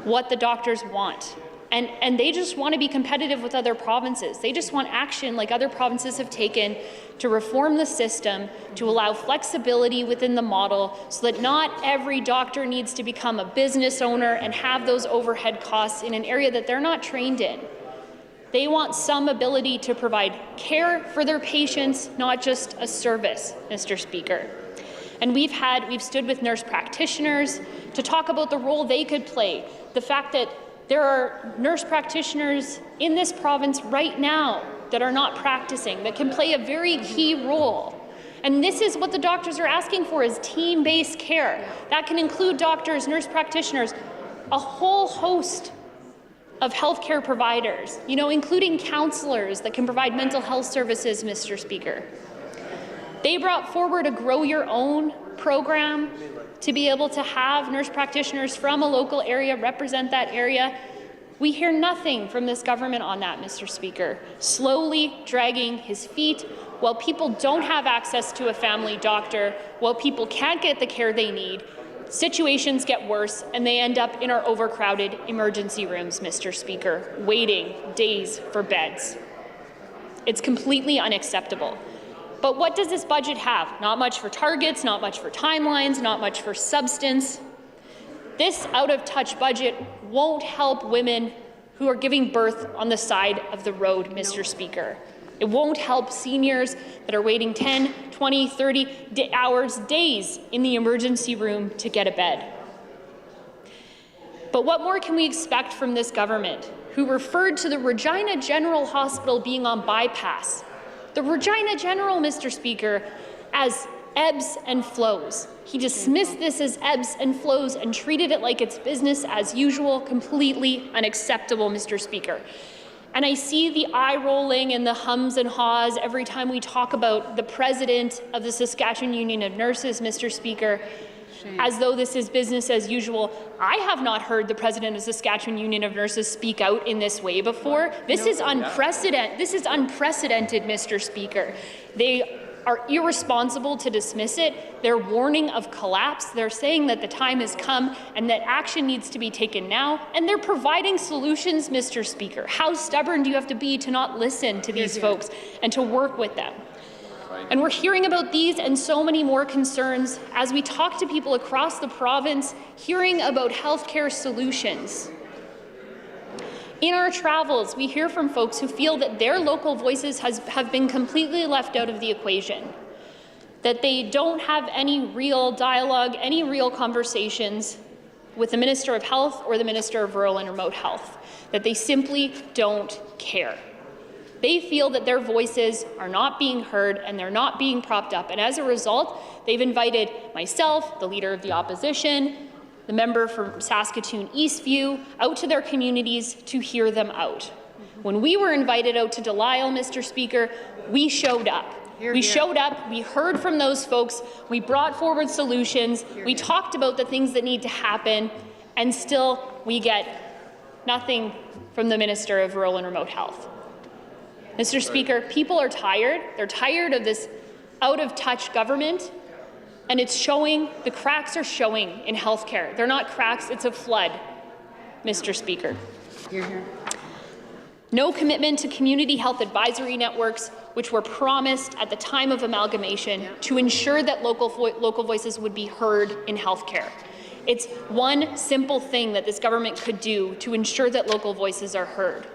Speaker 5: what the doctors want. And they just want to be competitive with other provinces. They just want action like other provinces have taken to reform the system, to allow flexibility within the model so that not every doctor needs to become a business owner and have those overhead costs in an area that they're not trained in. They want some ability to provide care for their patients, not just a service, Mr. Speaker. And we've stood with nurse practitioners to talk about the role they could play, the fact that there are nurse practitioners in this province right now that are not practicing, that can play a very key role. And this is what the doctors are asking for, is team-based care. That can include doctors, nurse practitioners, a whole host of healthcare providers, including counselors that can provide mental health services, Mr. Speaker. They brought forward a Grow Your Own program to be able to have nurse practitioners from a local area represent that area. We hear nothing from this government on that, Mr. Speaker, slowly dragging his feet while people don't have access to a family doctor, while people can't get the care they need. Situations get worse and they end up in our overcrowded emergency rooms, Mr. Speaker, waiting days for beds. It's completely unacceptable. But what does this budget have? Not much for targets, not much for timelines, not much for substance. This out-of-touch budget won't help women who are giving birth on the side of the road, Mr. Speaker. It won't help seniors that are waiting 10, 20, 30 hours, days in the emergency room to get a bed. But what more can we expect from this government, who referred to the Regina General Hospital being on bypass? The Regina General, Mr. Speaker, as ebbs and flows. He dismissed this as ebbs and flows and treated it like it's business as usual, completely unacceptable, Mr. Speaker. And I see the eye rolling and the hums and haws every time we talk about the president of the Saskatchewan Union of Nurses, Mr. Speaker, as though this is business as usual. I have not heard the president of the Saskatchewan Union of Nurses speak out in this way before. This is unprecedented. This is unprecedented, Mr. Speaker. They are irresponsible to dismiss it. They're warning of collapse. They're saying that the time has come and that action needs to be taken now. And they're providing solutions, Mr. Speaker. How stubborn do you have to be to not listen to these folks and to work with them? And we're hearing about these and so many more concerns as we talk to people across the province, hearing about healthcare solutions. In our travels, we hear from folks who feel that their local voices have been completely left out of the equation, that they don't have any real dialogue, any real conversations with the Minister of Health or the Minister of Rural and Remote Health, that they simply don't care. They feel that their voices are not being heard and they're not being propped up. And as a result, they've invited myself, the Leader of the Opposition, the member from Saskatoon Eastview, out to their communities to hear them out. When we were invited out to Delisle, Mr. Speaker, we showed up. We showed up, we heard from those folks, we brought forward solutions, we talked about the things that need to happen, and still we get nothing from the Minister of Rural and Remote Health. Mr. Speaker, people are tired. They're tired of this out-of-touch government, and it's showing, the cracks are showing in healthcare. They're not cracks, it's a flood, Mr. Speaker. No commitment to community health advisory networks, which were promised at the time of amalgamation to ensure that local voices would be heard in healthcare. It's one simple thing that this government could do to ensure that local voices are heard.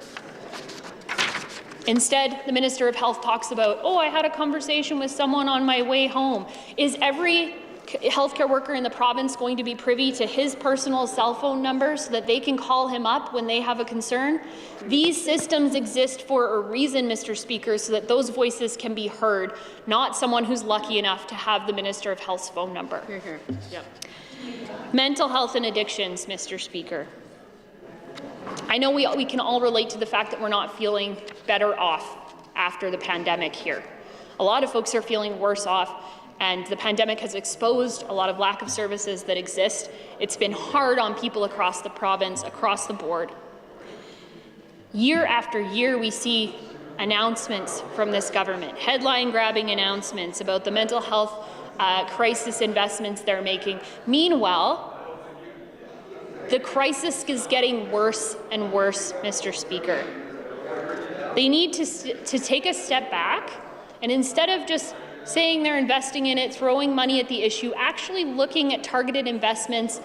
Speaker 5: Instead, the Minister of Health talks about, oh, I had a conversation with someone on my way home. Is every healthcare worker in the province going to be privy to his personal cell phone number so that they can call him up when they have a concern? These systems exist for a reason, Mr. Speaker, so that those voices can be heard, not someone who's lucky enough to have the Minister of Health's phone number. Yep. Mental health and addictions, Mr. Speaker. I know we can all relate to the fact that we're not feeling better off after the pandemic here. A lot of folks are feeling worse off. and the pandemic has exposed a lot of lack of services that exist. It's been hard on people across the province, across the board. Year after year, we see announcements from this government, headline-grabbing announcements about the mental health crisis investments they're making. Meanwhile, the crisis is getting worse and worse, Mr. Speaker. They need to take a step back, and instead of just saying they're investing in it, throwing money at the issue, actually looking at targeted investments,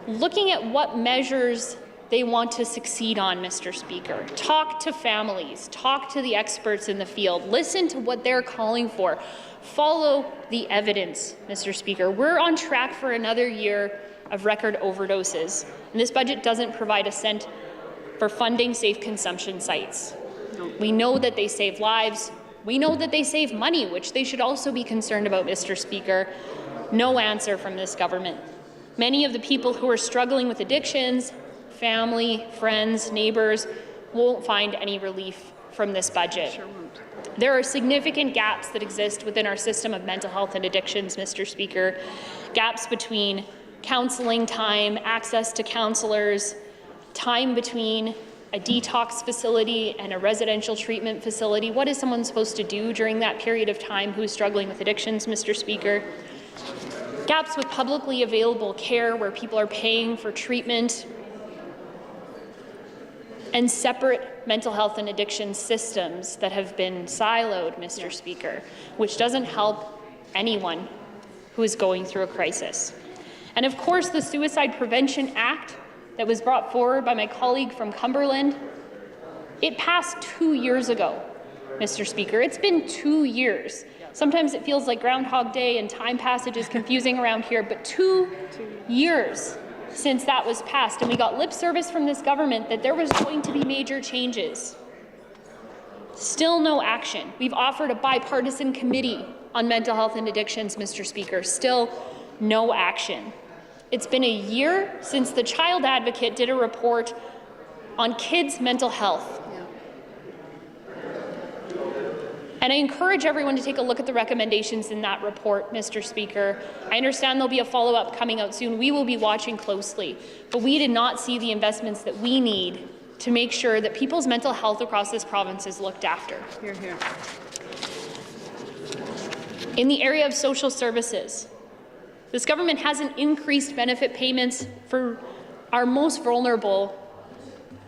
Speaker 5: looking at what measures they want to succeed on, Mr. Speaker. Talk to families, talk to the experts in the field, listen to what they're calling for. Follow the evidence, Mr. Speaker. We're on track for another year of record overdoses, and this budget doesn't provide a cent for funding safe consumption sites. We know that they save lives. We know that they save money, which they should also be concerned about, Mr. Speaker. No answer from this government. Many of the people who are struggling with addictions, family, friends, neighbours, won't find any relief from this budget. Sure won't. There are significant gaps that exist within our system of mental health and addictions, Mr. Speaker. Gaps between counselling time, access to counsellors, time between a detox facility and a residential treatment facility. What is someone supposed to do during that period of time who is struggling with addictions, Mr. Speaker? Gaps with publicly available care where people are paying for treatment, and separate mental health and addiction systems that have been siloed, Mr. Speaker, which doesn't help anyone who is going through a crisis. And of course, the Suicide Prevention Act that was brought forward by my colleague from Cumberland, it passed 2 years ago, Mr. Speaker. It's been 2 years. Sometimes it feels like Groundhog Day and time passage is confusing around here, but 2 years since that was passed, and we got lip service from this government that there was going to be major changes. Still no action. We've offered a bipartisan committee on mental health and addictions, Mr. Speaker. Still no action. It's been a year since the Child Advocate did a report on kids' mental health. And I encourage everyone to take a look at the recommendations in that report, Mr. Speaker. I understand there'll be a follow-up coming out soon. We will be watching closely. But we did not see the investments that we need to make sure that people's mental health across this province is looked after.
Speaker 6: Hear, hear.
Speaker 5: In the area of social services, this government hasn't increased benefit payments for our most vulnerable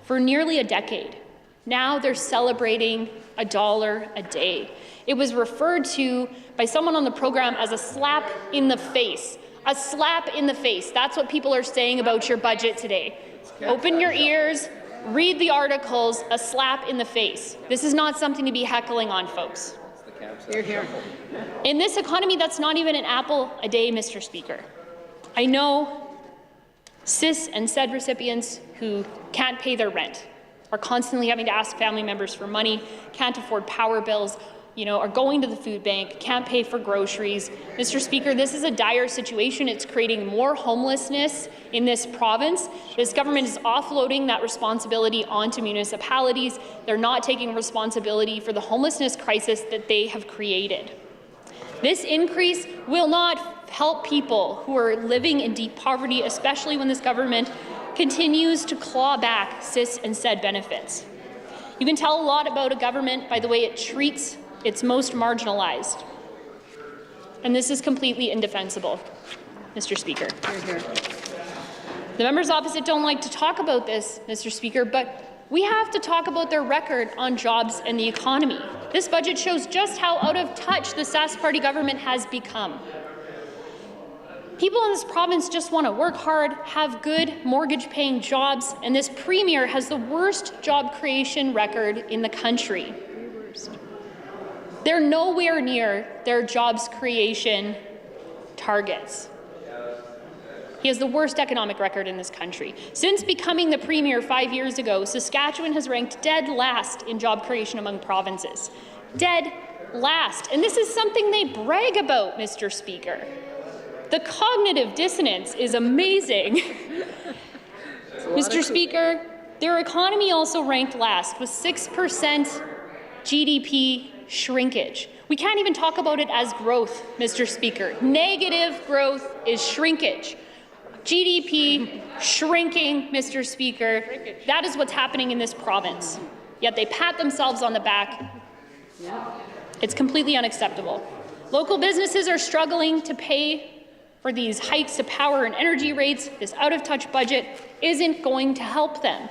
Speaker 5: for nearly a decade. Now they're celebrating $1 a day. It was referred to by someone on the program as a slap in the face. A slap in the face. That's what people are saying about your budget today. Open your ears, read the articles, a slap in the face. This is not something to be heckling on, folks.
Speaker 6: Hear, hear.
Speaker 5: In this economy, that's not even an apple a day, Mr. Speaker. I know CIS and SED recipients who can't pay their rent, are constantly having to ask family members for money, can't afford power bills, are going to the food bank, can't pay for groceries. Mr. Speaker, this is a dire situation. It's creating more homelessness in this province. This government is offloading that responsibility onto municipalities. They're not taking responsibility for the homelessness crisis that they have created. This increase will not help people who are living in deep poverty, especially when this government continues to claw back CIS and SED benefits. You can tell a lot about a government by the way it treats its most marginalized. And this is completely indefensible, Mr. Speaker.
Speaker 6: Hear, hear.
Speaker 5: The members opposite don't like to talk about this, Mr. Speaker, but we have to talk about their record on jobs and the economy. This budget shows just how out of touch the Sask Party government has become. People in this province just want to work hard, have good mortgage-paying jobs, and this premier has the worst job creation record in the country. They're nowhere near their jobs creation targets. He has the worst economic record in this country. Since becoming the premier 5 years ago, Saskatchewan has ranked dead last in job creation among provinces. Dead last. And this is something they brag about, Mr. Speaker. The cognitive dissonance is amazing. Mr. Speaker, their economy also ranked last with 6% GDP shrinkage. We can't even talk about it as growth, Mr. Speaker. Negative growth is shrinkage. GDP shrinking, Mr. Speaker. That is what's happening in this province. Yet they pat themselves on the back. It's completely unacceptable. Local businesses are struggling to pay for these hikes to power and energy rates. This out-of-touch budget isn't going to help them.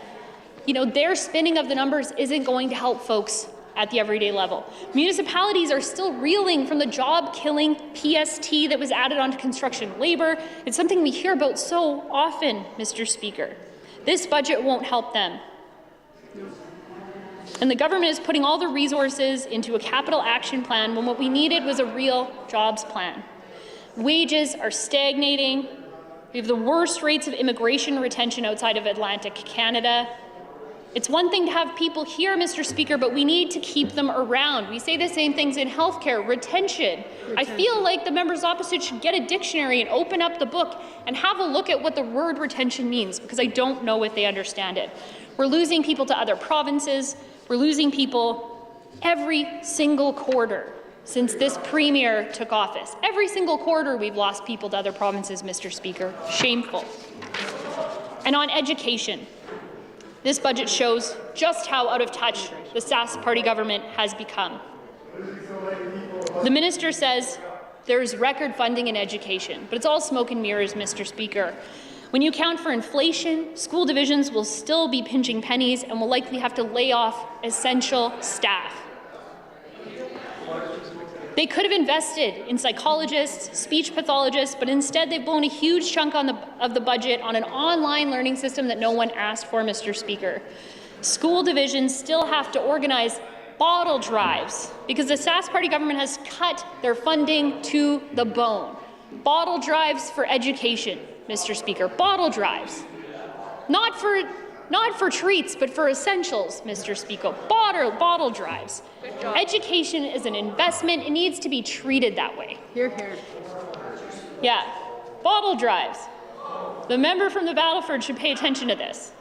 Speaker 5: You know, their spinning of the numbers isn't going to help folks at the everyday level. Municipalities are still reeling from the job-killing PST that was added onto construction labor. It's something we hear about so often, Mr. Speaker. This budget won't help them. And the government is putting all the resources into a capital action plan when what we needed was a real jobs plan. Wages are stagnating. We have the worst rates of immigration retention outside of Atlantic Canada. It's one thing to have people here, Mr. Speaker, but we need to keep them around. We say the same things in healthcare, retention. I feel like the members opposite should get a dictionary and open up the book and have a look at what the word retention means, because I don't know if they understand it. We're losing people to other provinces. We're losing people every single quarter since this premier took office. Every single quarter we've lost people to other provinces, Mr. Speaker. Shameful. And on education, this budget shows just how out of touch the Sask Party government has become. The minister says there's record funding in education, but it's all smoke and mirrors, Mr. Speaker. When you account for inflation, school divisions will still be pinching pennies and will likely have to lay off essential staff. They could have invested in psychologists, speech pathologists, but instead they've blown a huge chunk of the budget on an online learning system that no one asked for, Mr. Speaker. School divisions still have to organize bottle drives because the Sask Party government has cut their funding to the bone. Bottle drives for education, Mr. Speaker. Bottle drives. Not for treats, but for essentials, Mr. Speaker. Bottle drives. Education is an investment. It needs to be treated that way.
Speaker 6: Hear, hear.
Speaker 5: Yeah. Bottle drives. The member from the Battleford should pay attention to this.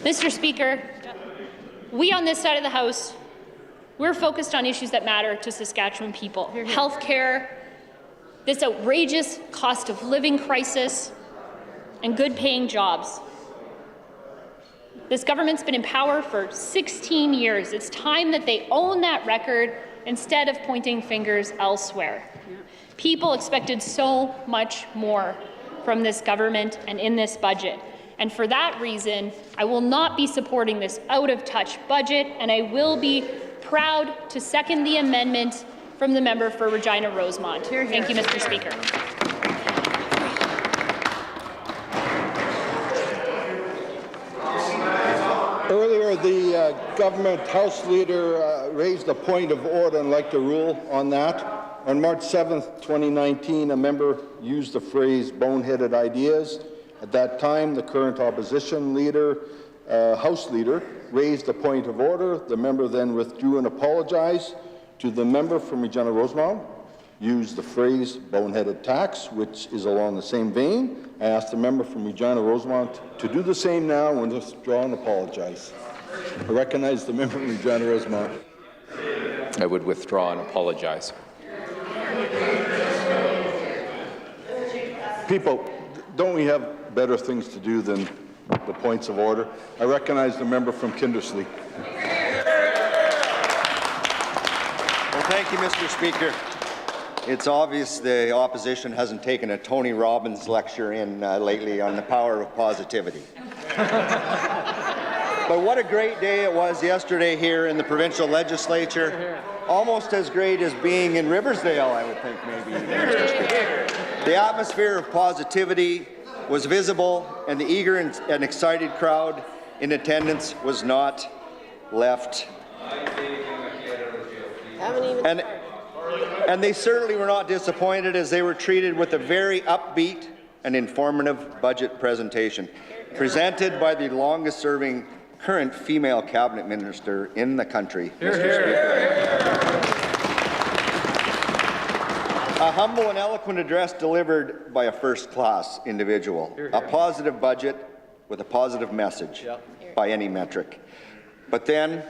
Speaker 5: Mr. Speaker, we on this side of the House, we're focused on issues that matter to Saskatchewan people. Healthcare, this outrageous cost of living crisis, and good-paying jobs. This government's been in power for 16 years. It's time that they own that record instead of pointing fingers elsewhere. People expected so much more from this government and in this budget. And for that reason, I will not be supporting this out-of-touch budget, and I will be proud to second the amendment from the member for Regina Rosemont. Thank you, Mr. Speaker.
Speaker 2: Earlier, the government House Leader raised a point of order and I'd like to rule on that. On March 7th, 2019, a member used the phrase boneheaded ideas. At that time, the current opposition leader, House Leader, raised a point of order. The member then withdrew and apologized. To the member from Regina Rosemont, used the phrase boneheaded tax, which is along the same vein. I ask the member from Regina Rosemont to do the same now and withdraw and apologize. I recognize the member from Regina Rosemont.
Speaker 13: I would withdraw and apologize.
Speaker 2: People, don't we have better things to do than the points of order? I recognize the member from Kindersley.
Speaker 18: Well, thank you, Mr. Speaker. It's obvious the opposition hasn't taken a Tony Robbins lecture in lately on the power of positivity. But what a great day it was yesterday here in the provincial legislature. Almost as great as being in Riversdale, I would think, maybe. Mr. Speaker. The atmosphere of positivity was visible, and the eager and excited crowd in attendance was not left. And they certainly were not disappointed, as they were treated with a very upbeat and informative budget presentation presented by the longest-serving current female cabinet minister in the country, Mr. Speaker. A humble and eloquent address delivered by a first-class individual. A positive budget with a positive message by any metric. But then,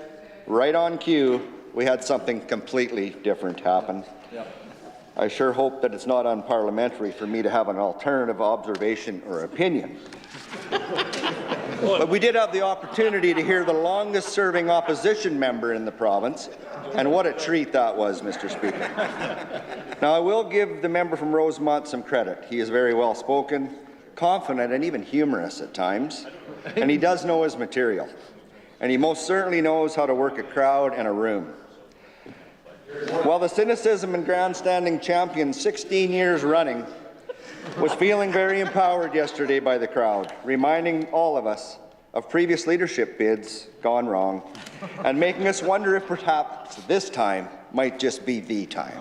Speaker 18: right on cue, we had something completely different happen. I sure hope that it's not unparliamentary for me to have an alternative observation or opinion. But we did have the opportunity to hear the longest-serving opposition member in the province, and what a treat that was, Mr. Speaker. Now, I will give the member from Rosemont some credit. He is very well-spoken, confident, and even humorous at times, and he does know his material. And he most certainly knows how to work a crowd and a room. While the cynicism and grandstanding champion 16 years running was feeling very empowered yesterday by the crowd, reminding all of us of previous leadership bids gone wrong and making us wonder if perhaps this time might just be the time.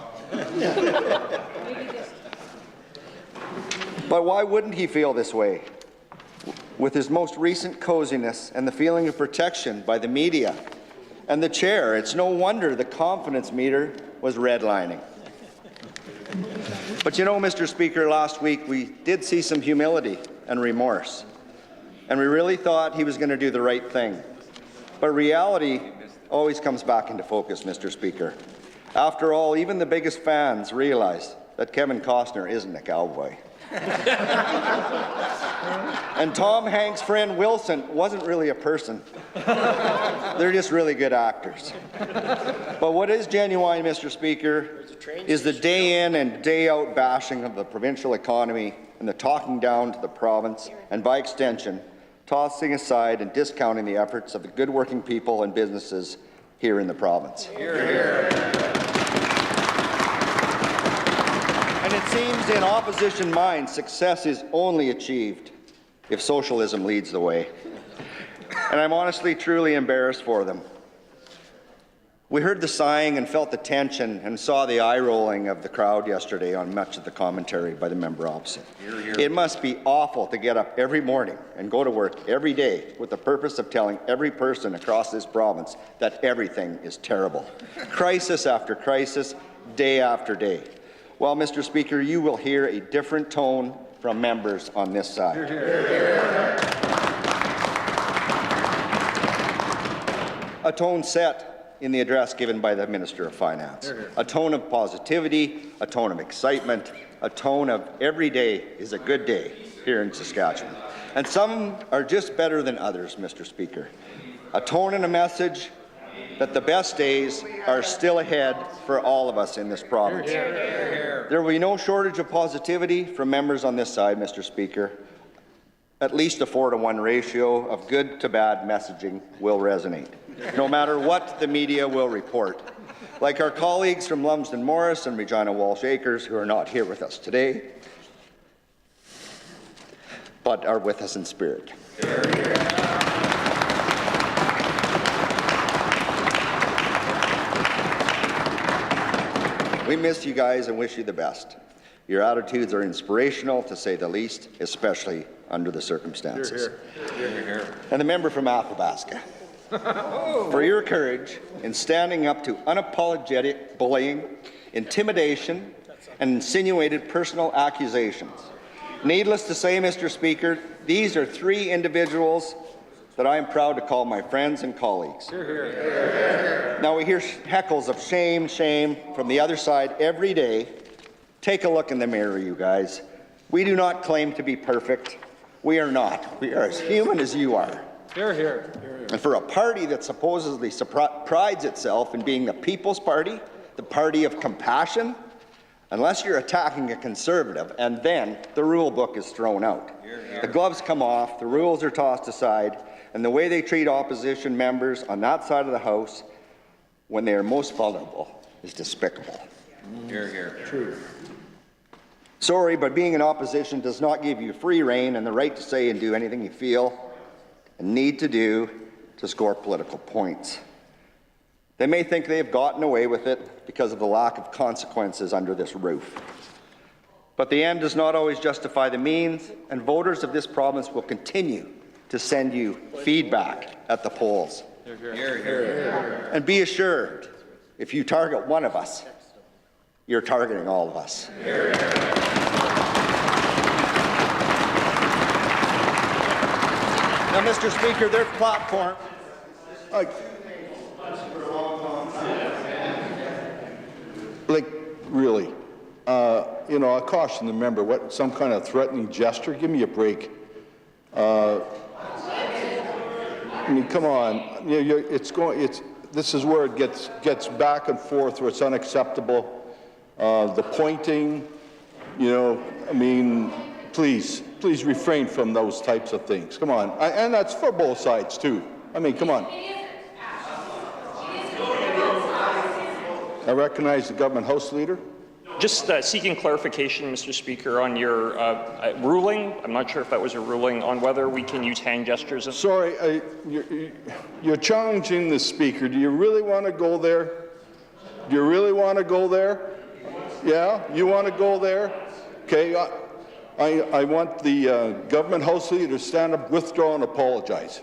Speaker 18: But why wouldn't he feel this way? With his most recent coziness and the feeling of protection by the media and the chair, it's no wonder the confidence meter was redlining. But you know, Mr. Speaker, last week we did see some humility and remorse, and we really thought he was going to do the right thing. But reality always comes back into focus, Mr. Speaker. After all, even the biggest fans realize that Kevin Costner isn't a cowboy. And Tom Hanks' friend Wilson wasn't really a person. They're just really good actors. But what is genuine, Mr. Speaker, is the day in and day out bashing of the provincial economy and the talking down to the province, and by extension, tossing aside and discounting the efforts of the good working people and businesses here in the province. Hear, hear. And it seems in opposition minds, success is only achieved if socialism leads the way. And I'm honestly, truly embarrassed for them. We heard the sighing and felt the tension and saw the eye rolling of the crowd yesterday on much of the commentary by the member opposite. Hear, hear. It must be awful to get up every morning and go to work every day with the purpose of telling every person across this province that everything is terrible. Crisis after crisis, day after day. Well, Mr. Speaker, you will hear a different tone from members on this side. Hear, hear, hear. A tone set in the address given by the Minister of Finance. Hear, hear. A tone of positivity, a tone of excitement, a tone of every day is a good day here in Saskatchewan. And some are just better than others, Mr. Speaker. A tone and a message that the best days are still ahead for all of us in this province. Hear, hear, hear. There will be no shortage of positivity from members on this side, Mr. Speaker. At least a 4-to-1 ratio of good to bad messaging will resonate, no matter what the media will report. Like our colleagues from Lumsden Morris and Regina Walsh Acres, who are not here with us today, but are with us in spirit. Hear, hear. We miss you guys and wish you the best. Your attitudes are inspirational, to say the least, especially under the circumstances. Hear, hear. Hear, hear. And the member from Athabasca, for your courage in standing up to unapologetic bullying, intimidation, and insinuated personal accusations. Needless to say, Mr. Speaker, these are 3 individuals that I am proud to call my friends and colleagues. Hear, hear, hear. Now we hear heckles of shame, shame from the other side every day. Take a look in the mirror, you guys. We do not claim to be perfect. We are not. We are as human as you are. Hear, hear. Hear, hear. And for a party that supposedly prides itself in being the People's Party, the party of compassion, unless you're attacking a Conservative, and then the rule book is thrown out. Hear, hear. The gloves come off, the rules are tossed aside, and the way they treat opposition members on that side of the House when they are most vulnerable is despicable. Hear, hear. True. Sorry, but being in opposition does not give you free rein and the right to say and do anything you feel and need to do to score political points. They may think they have gotten away with it because of the lack of consequences under this roof. But the end does not always justify the means, and voters of this province will continue to send you feedback at the polls. Hear, hear. Hear, hear. And be assured, if you target one of us, you're targeting all of us. Hear, hear. Now, Mr. Speaker, their platform.
Speaker 2: like, really, you know, I caution the member, what, some kind of threatening gesture? Give me a break. I mean, come on, this is where it gets back and forth, where it's unacceptable. The pointing, you know, I mean, please refrain from those types of things. Come on, and that's for both sides too. I mean, come on. I recognize the Government House Leader.
Speaker 1: Just seeking clarification, Mr. Speaker, on your ruling. I'm not sure if that was a ruling on whether we can use hand gestures.
Speaker 2: Sorry, you're challenging the Speaker. Do you really want to go there? Do you really want to go there? Yeah, you want to go there? Okay, I want the Government House Leader to stand up, withdraw, and apologize.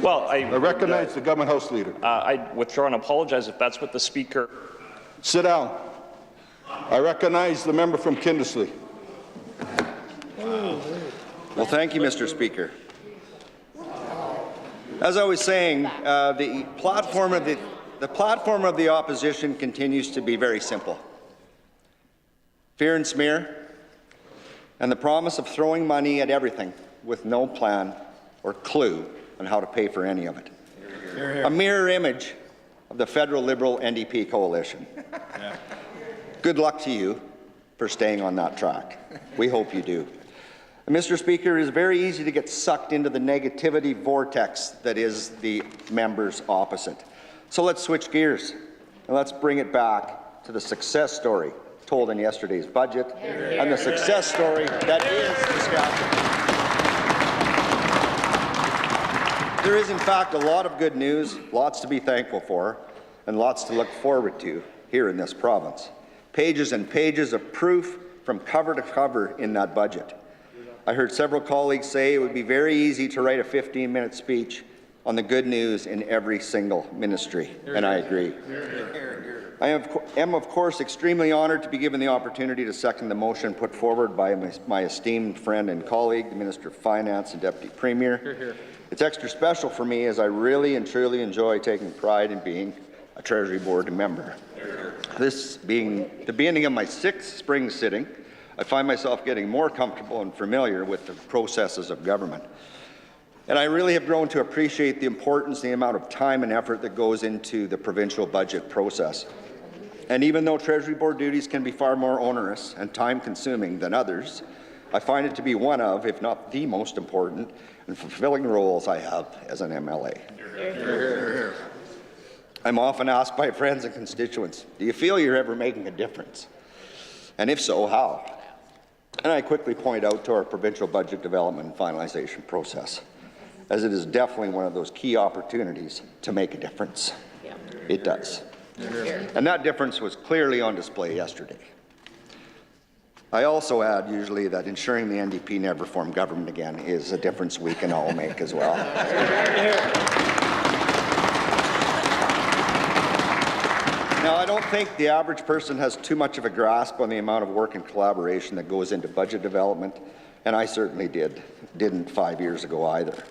Speaker 1: Well, I
Speaker 2: recognize the Government House Leader.
Speaker 1: I withdraw and apologize if that's what the Speaker...
Speaker 2: Sit down. I recognize the member from Kindersley.
Speaker 18: Well, thank you, Mr. Speaker. As I was saying, the platform of the opposition continues to be very simple. Fear and smear, and the promise of throwing money at everything with no plan or clue on how to pay for any of it. Hear, hear. A mirror image of the federal Liberal NDP coalition. Yeah. Good luck to you for staying on that track. We hope you do. And Mr. Speaker, it is very easy to get sucked into the negativity vortex that is the members opposite. So let's switch gears and let's bring it back to the success story told in yesterday's budget and the success story that is Saskatchewan. There is, in fact, a lot of good news, lots to be thankful for, and lots to look forward to here in this province. Pages and pages of proof from cover to cover in that budget. I heard several colleagues say it would be very easy to write a 15-minute speech on the good news in every single ministry, and I agree. I am, of course, extremely honored to be given the opportunity to second the motion put forward by my esteemed friend and colleague, the Minister of Finance and Deputy Premier. It's extra special for me as I really and truly enjoy taking pride in being a Treasury Board member. This being the beginning of my 6th spring sitting, I find myself getting more comfortable and familiar with the processes of government. And I really have grown to appreciate the importance, the amount of time and effort that goes into the provincial budget process. And even though Treasury Board duties can be far more onerous and time-consuming than others, I find it to be one of, if not the most important and fulfilling roles I have as an MLA. I'm often asked by friends and constituents, do you feel you're ever making a difference? And if so, how? And I quickly point out to our provincial budget development and finalization process, as it is definitely one of those key opportunities to make a difference. Yeah. It does. And that difference was clearly on display yesterday. I also add usually that ensuring the NDP never form government again is a difference we can all make as well. Now, I don't think the average person has too much of a grasp on the amount of work and collaboration that goes into budget development, and I certainly didn't 5 years ago either.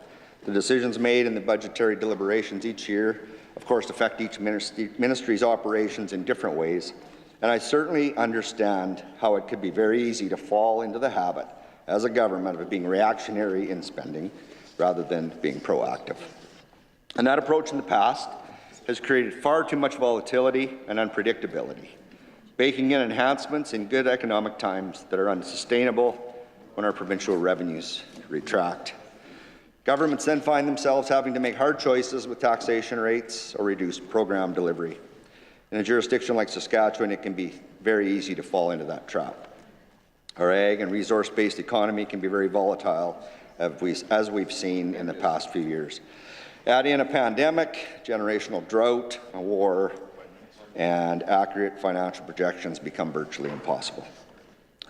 Speaker 18: The decisions made in the budgetary deliberations each year, of course, affect each ministry's operations in different ways, and I certainly understand how it could be very easy to fall into the habit as a government of being reactionary in spending rather than being proactive. And that approach in the past has created far too much volatility and unpredictability, baking in enhancements in good economic times that are unsustainable when our provincial revenues retract. Governments then find themselves having to make hard choices with taxation rates or reduced program delivery. In a jurisdiction like Saskatchewan, it can be very easy to fall into that trap. Our ag and resource-based economy can be very volatile, as we've seen in the past few years. Add in a pandemic, generational drought, a war, and accurate financial projections become virtually impossible.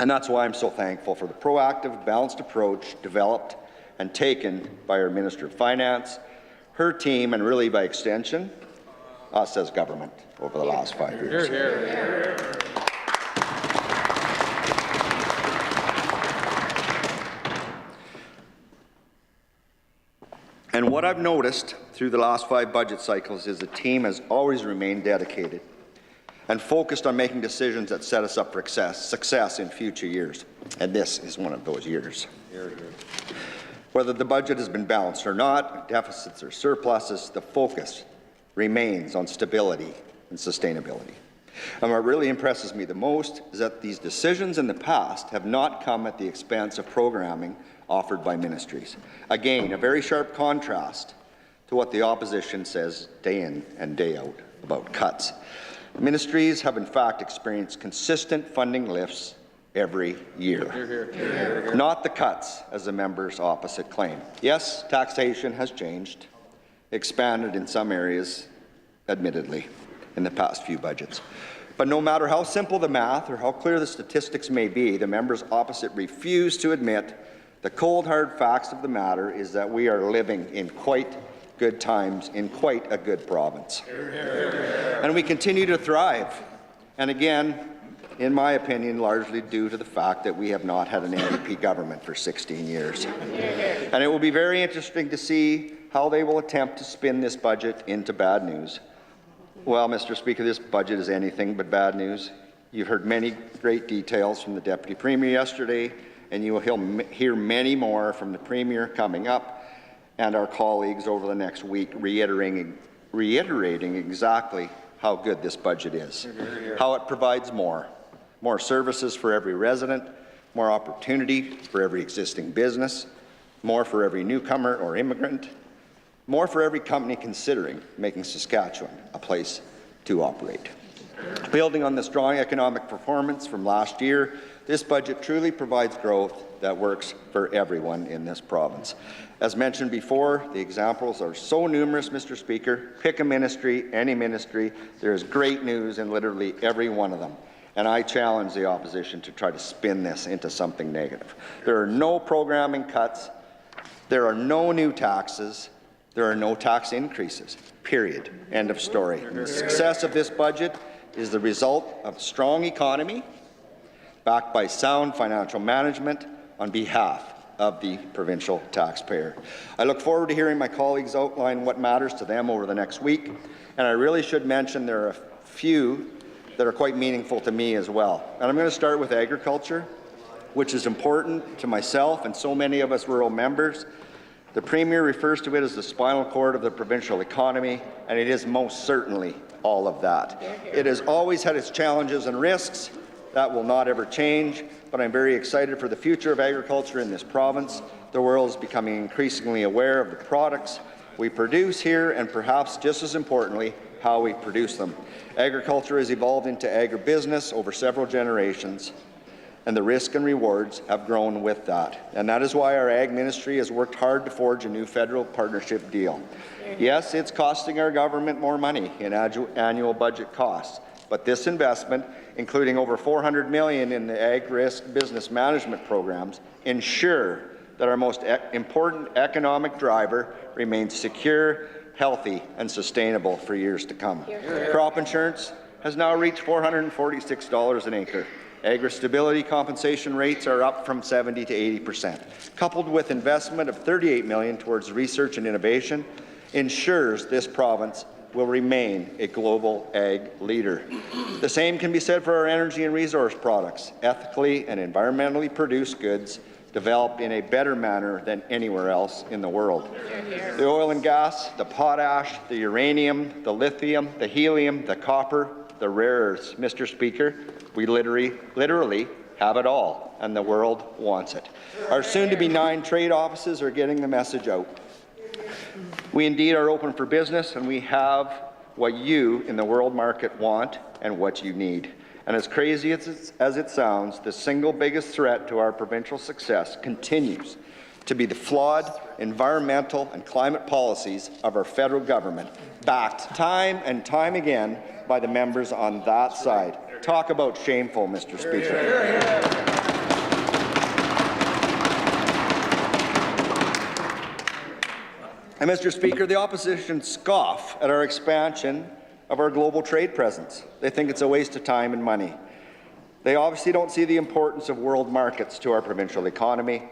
Speaker 18: And that's why I'm so thankful for the proactive, balanced approach developed and taken by our Minister of Finance, her team, and really by extension, us as government over the last 5 years. Hear, hear, hear. And what I've noticed through the last 5 budget cycles is the team has always remained dedicated and focused on making decisions that set us up for success in future years. And this is one of those years. Whether the budget has been balanced or not, deficits or surpluses, the focus remains on stability and sustainability. And what really impresses me the most is that these decisions in the past have not come at the expense of programming offered by ministries. Again, a very sharp contrast to what the opposition says day in and day out about cuts. Ministries have in fact experienced consistent funding lifts every year. Not the cuts, as the members opposite claim. Yes, taxation has changed, expanded in some areas, admittedly, in the past few budgets. But no matter how simple the math or how clear the statistics may be, the members opposite refuse to admit the cold hard facts of the matter is that we are living in quite good times in quite a good province. And we continue to thrive. And again, in my opinion, largely due to the fact that we have not had an NDP government for 16 years. And it will be very interesting to see how they will attempt to spin this budget into bad news. Well, Mr. Speaker, this budget is anything but bad news. You've heard many great details from the Deputy Premier yesterday, and you will hear many more from the Premier coming up and our colleagues over the next week reiterating exactly how good this budget is, how it provides more services for every resident, more opportunity for every existing business, more for every newcomer or immigrant, more for every company considering making Saskatchewan a place to operate. Building on the strong economic performance from last year, this budget truly provides growth that works for everyone in this province. As mentioned before, the examples are so numerous, Mr. Speaker. Pick a ministry, any ministry. There is great news in literally every one of them. And I challenge the opposition to try to spin this into something negative. There are no programming cuts. There are no new taxes. There are no tax increases, period. End of story. The success of this budget is the result of a strong economy backed by sound financial management on behalf of the provincial taxpayer. I look forward to hearing my colleagues outline what matters to them over the next week, and I really should mention there are a few that are quite meaningful to me as well. And I'm going to start with agriculture, which is important to myself and so many of us rural members. The Premier refers to it as the spinal cord of the provincial economy, and it is most certainly all of that. It has always had its challenges and risks. That will not ever change, but I'm very excited for the future of agriculture in this province. The world is becoming increasingly aware of the products we produce here and perhaps just as importantly, how we produce them. Agriculture has evolved into agribusiness over several generations, and the risk and rewards have grown with that. And that is why our Ag Ministry has worked hard to forge a new federal partnership deal. Yes, it's costing our government more money in annual budget costs, but this investment, including over $400 million in the Ag Risk Business Management programs, ensure that our most important economic driver remains secure, healthy, and sustainable for years to come. Crop insurance has now reached $446 an acre. Agri-stability compensation rates are up from 70% to 80%. Coupled with investment of $38 million towards research and innovation, ensures this province will remain a global ag leader. The same can be said for our energy and resource products, ethically and environmentally produced goods developed in a better manner than anywhere else in the world. The oil and gas, the potash, the uranium, the lithium, the helium, the copper, the rare earths. Mr. Speaker, we literally have it all, and the world wants it. Our soon-to-be 9 trade offices are getting the message out. We indeed are open for business, and we have what you in the world market want and what you need. And as crazy as it sounds, the single biggest threat to our provincial success continues to be the flawed environmental and climate policies of our federal government, backed time and time again by the members on that side. Talk about shameful, Mr. Speaker. And Mr. Speaker, the opposition scoff at our expansion of our global trade presence. They think it's a waste of time and money. They obviously don't see the importance of world markets to our provincial economy.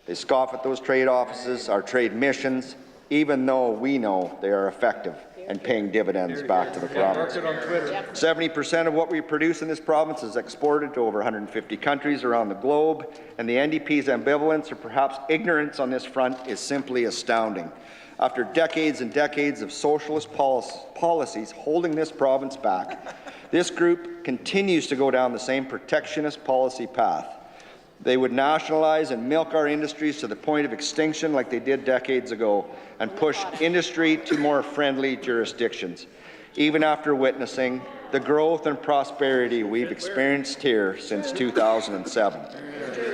Speaker 18: They scoff at those trade offices, our trade missions, even though we know they are effective and paying dividends back to the province. 70% of what we produce in this province is exported to over 150 countries around the globe, and the NDP's ambivalence or perhaps ignorance on this front is simply astounding. After decades and decades of socialist policies holding this province back, this group continues to go down the same protectionist policy path. They would nationalize and milk our industries to the point of extinction like they did decades ago and push industry to more friendly jurisdictions, even after witnessing the growth and prosperity we've experienced here since 2007.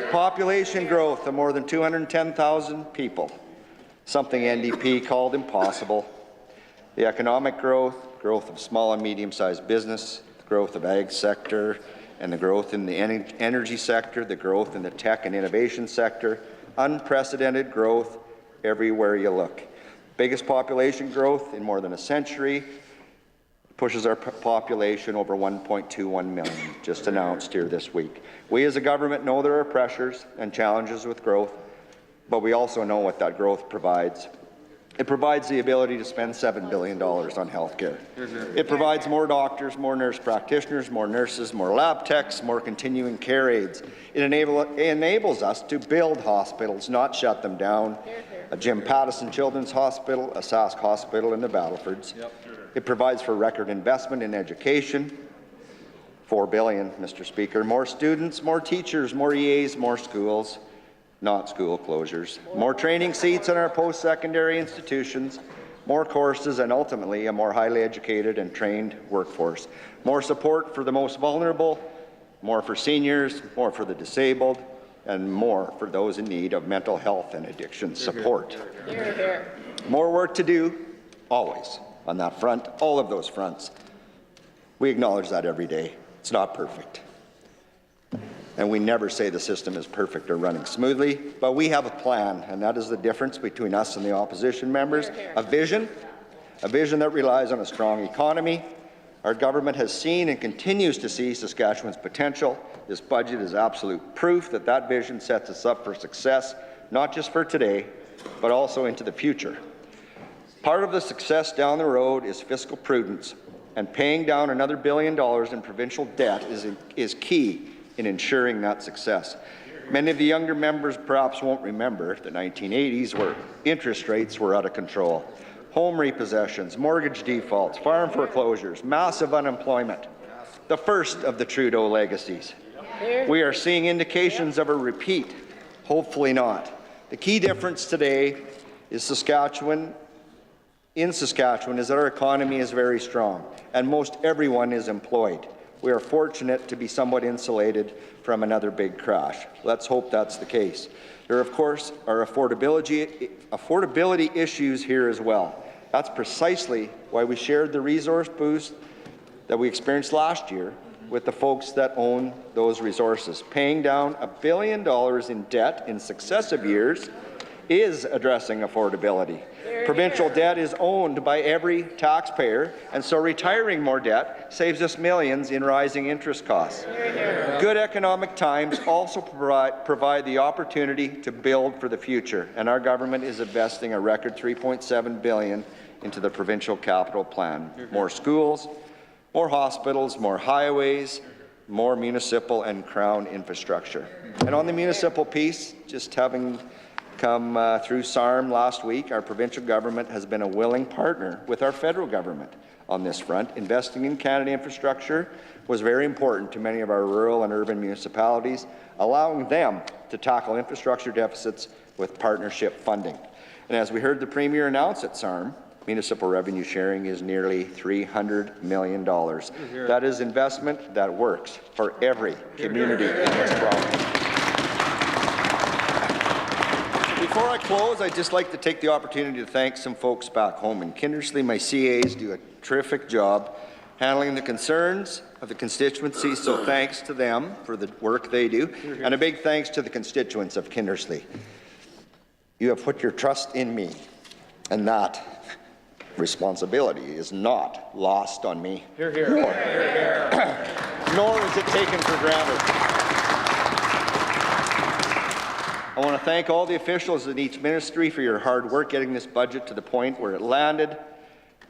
Speaker 18: Population growth of more than 210,000 people, something NDP called impossible. The economic growth of small and medium-sized business, growth of ag sector, and the growth in the energy sector, the growth in the tech and innovation sector, unprecedented growth everywhere you look. Biggest population growth in more than a century, pushes our population over 1.21 million, just announced here this week. We as a government know there are pressures and challenges with growth, but we also know what that growth provides. It provides the ability to spend $7 billion on health care. It provides more doctors, more nurse practitioners, more nurses, more lab techs, more continuing care aides. It enables us to build hospitals, not shut them down. A Jim Pattison Children's Hospital, a Sask Hospital in the Battlefords. It provides for record investment in education. $4 billion, Mr. Speaker. More students, more teachers, more EAs, more schools. Not school closures, more training seats in our post-secondary institutions, more courses, and ultimately a more highly educated and trained workforce. More support for the most vulnerable, more for seniors, more for the disabled, and more for those in need of mental health and addiction support. More work to do, always, on that front, all of those fronts. We acknowledge that every day. It's not perfect. And we never say the system is perfect or running smoothly, but we have a plan, and that is the difference between us and the opposition members. A vision that relies on a strong economy. Our government has seen and continues to see Saskatchewan's potential. This budget is absolute proof that that vision sets us up for success, not just for today, but also into the future. Part of the success down the road is fiscal prudence, and paying down another $1 billion in provincial debt is key in ensuring that success. Many of the younger members perhaps won't remember the 1980s where interest rates were out of control. Home repossessions, mortgage defaults, farm foreclosures, massive unemployment. The first of the Trudeau legacies. We are seeing indications of a repeat, hopefully not. The key difference today is in Saskatchewan is that our economy is very strong and most everyone is employed. We are fortunate to be somewhat insulated from another big crash. Let's hope that's the case. There, of course, are affordability issues here as well. That's precisely why we shared the resource boost that we experienced last year with the folks that own those resources. Paying down $1 billion in debt in successive years is addressing affordability. Provincial debt is owned by every taxpayer, and so retiring more debt saves us millions in rising interest costs. Good economic times also provide the opportunity to build for the future, and our government is investing a record $3.7 billion into the provincial capital plan. More schools, more hospitals, more highways, more municipal and Crown infrastructure. And on the municipal piece, just having come through SARM last week, our provincial government has been a willing partner with our federal government on this front. Investing in Canada infrastructure was very important to many of our rural and urban municipalities, allowing them to tackle infrastructure deficits with partnership funding. And as we heard the Premier announce at SARM, municipal revenue sharing is nearly $300 million. That is investment that works for every community in this province. Before I close, I'd just like to take the opportunity to thank some folks back home in Kindersley. My CAs do a terrific job handling the concerns of the constituency, so thanks to them for the work they do, and a big thanks to the constituents of Kindersley. You have put your trust in me, and that responsibility is not lost on me. Hear, hear. Nor is it taken for granted. I want to thank all the officials in each ministry for your hard work getting this budget to the point where it landed.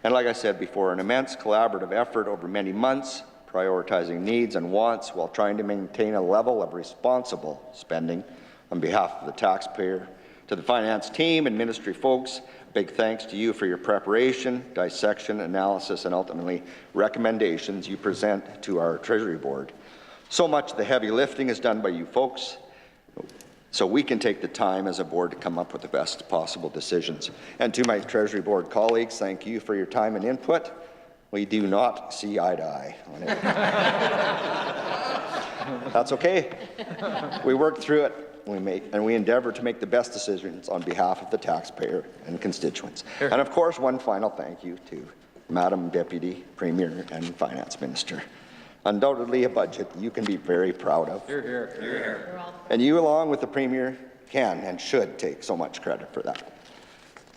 Speaker 18: And like I said before, an immense collaborative effort over many months, prioritizing needs and wants while trying to maintain a level of responsible spending on behalf of the taxpayer. To the finance team and ministry folks, big thanks to you for your preparation, dissection, analysis, and ultimately recommendations you present to our Treasury Board. So much of the heavy lifting is done by you folks, so we can take the time as a board to come up with the best possible decisions. And to my Treasury Board colleagues, thank you for your time and input. We do not see eye to eye on it. That's okay. We work through it. We endeavour to make the best decisions on behalf of the taxpayer and constituents. And of course, one final thank you to Madam Deputy Premier and Finance Minister. Undoubtedly a budget you can be very proud of. Hear, hear. Hear, hear. And you, along with the Premier, can and should take so much credit for that.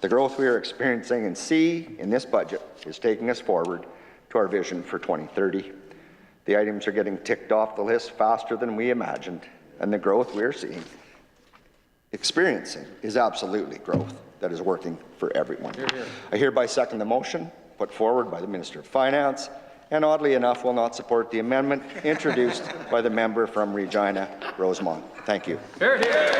Speaker 18: The growth we are experiencing and see in this budget is taking us forward to our vision for 2030. The items are getting ticked off the list faster than we imagined, and the growth we are experiencing is absolutely growth that is working for everyone. Hear, hear. I hereby second the motion put forward by the Minister of Finance, and oddly enough will not support the amendment introduced by the member from Regina, Rosemont. Thank you.
Speaker 10: Hear, hear.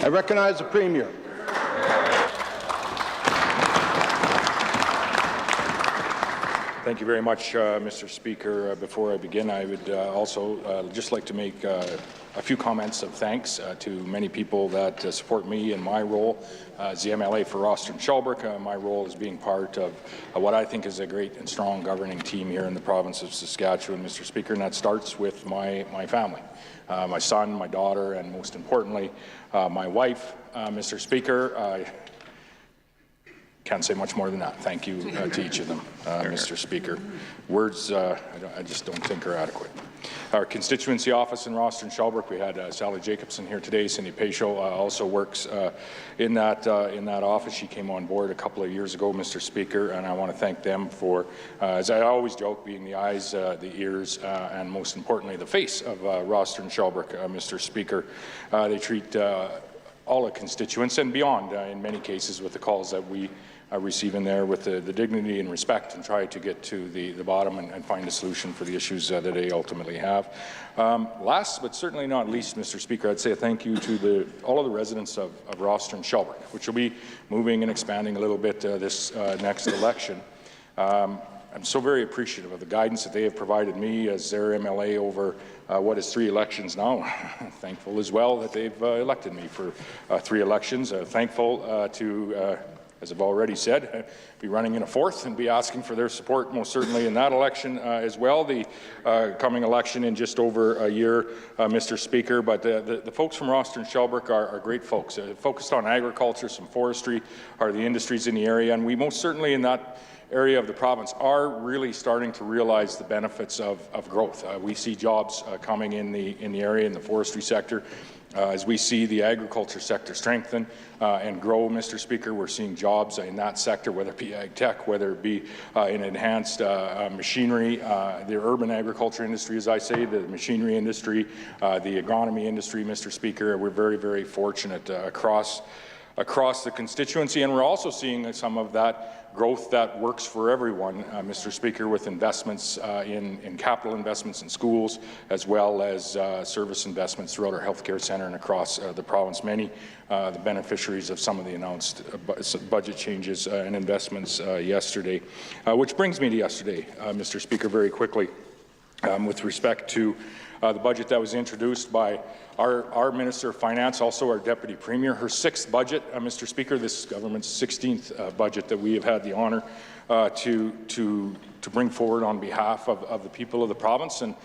Speaker 2: I recognize the Premier.
Speaker 9: Thank you very much, Mr. Speaker. Before I begin, I would also just like to make a few comments of thanks to many people that support me in my role as the MLA for Rosthern-Shelburne. My role is being part of what I think is a great and strong governing team here in the province of Saskatchewan, Mr. Speaker, and that starts with my family, my son, my daughter, and most importantly, my wife. Mr. Speaker, I can't say much more than that. Thank you to each of them, Mr. Speaker. Words I just don't think are adequate. Our constituency office in Rosthern-Shelburne, we had Sally Jacobson here today. Cindy Pacho also works in that office. She came on board a couple of years ago, Mr. Speaker, and I want to thank them for, as I always joke, being the eyes, the ears, and most importantly, the face of Rosthern-Shelburne, Mr. Speaker. They treat all the constituents and beyond, in many cases, with the calls that we receive in there with the dignity and respect, and try to get to the bottom and find a solution for the issues that they ultimately have. Last but certainly not least, Mr. Speaker, I'd say a thank you to all of the residents of Rosthern-Shelburne, which will be moving and expanding a little bit this next election. I'm so very appreciative of the guidance that they have provided me as their MLA over what is 3 elections now. Thankful as well that they've elected me for 3 elections. Thankful to, as I've already said, be running in a 4th and be asking for their support most certainly in that election as well, the coming election in just over a year, Mr. Speaker. But the folks from Rosthern-Shelburne are great folks, focused on agriculture, some forestry are the industries in the area, and we most certainly in that area of the province are really starting to realize the benefits of growth. We see jobs coming in the area in the forestry sector. As we see the agriculture sector strengthen and grow, Mr. Speaker, we're seeing jobs in that sector, whether it be ag tech, whether it be in enhanced machinery, the urban agriculture industry, as I say, the machinery industry, the agronomy industry, Mr. Speaker. We're very, very fortunate across the constituency, and we're also seeing some of that growth that works for everyone, Mr. Speaker, with investments in capital investments in schools, as well as service investments throughout our healthcare centre and across the province. Many the beneficiaries of some of the announced budget changes and investments yesterday. Which brings me to yesterday, Mr. Speaker, very quickly, with respect to the budget that was introduced by our Minister of Finance, also our Deputy Premier, her 6th budget, Mr. Speaker, this government's 16th budget that we have had the honour to bring forward on behalf of the people of the province. And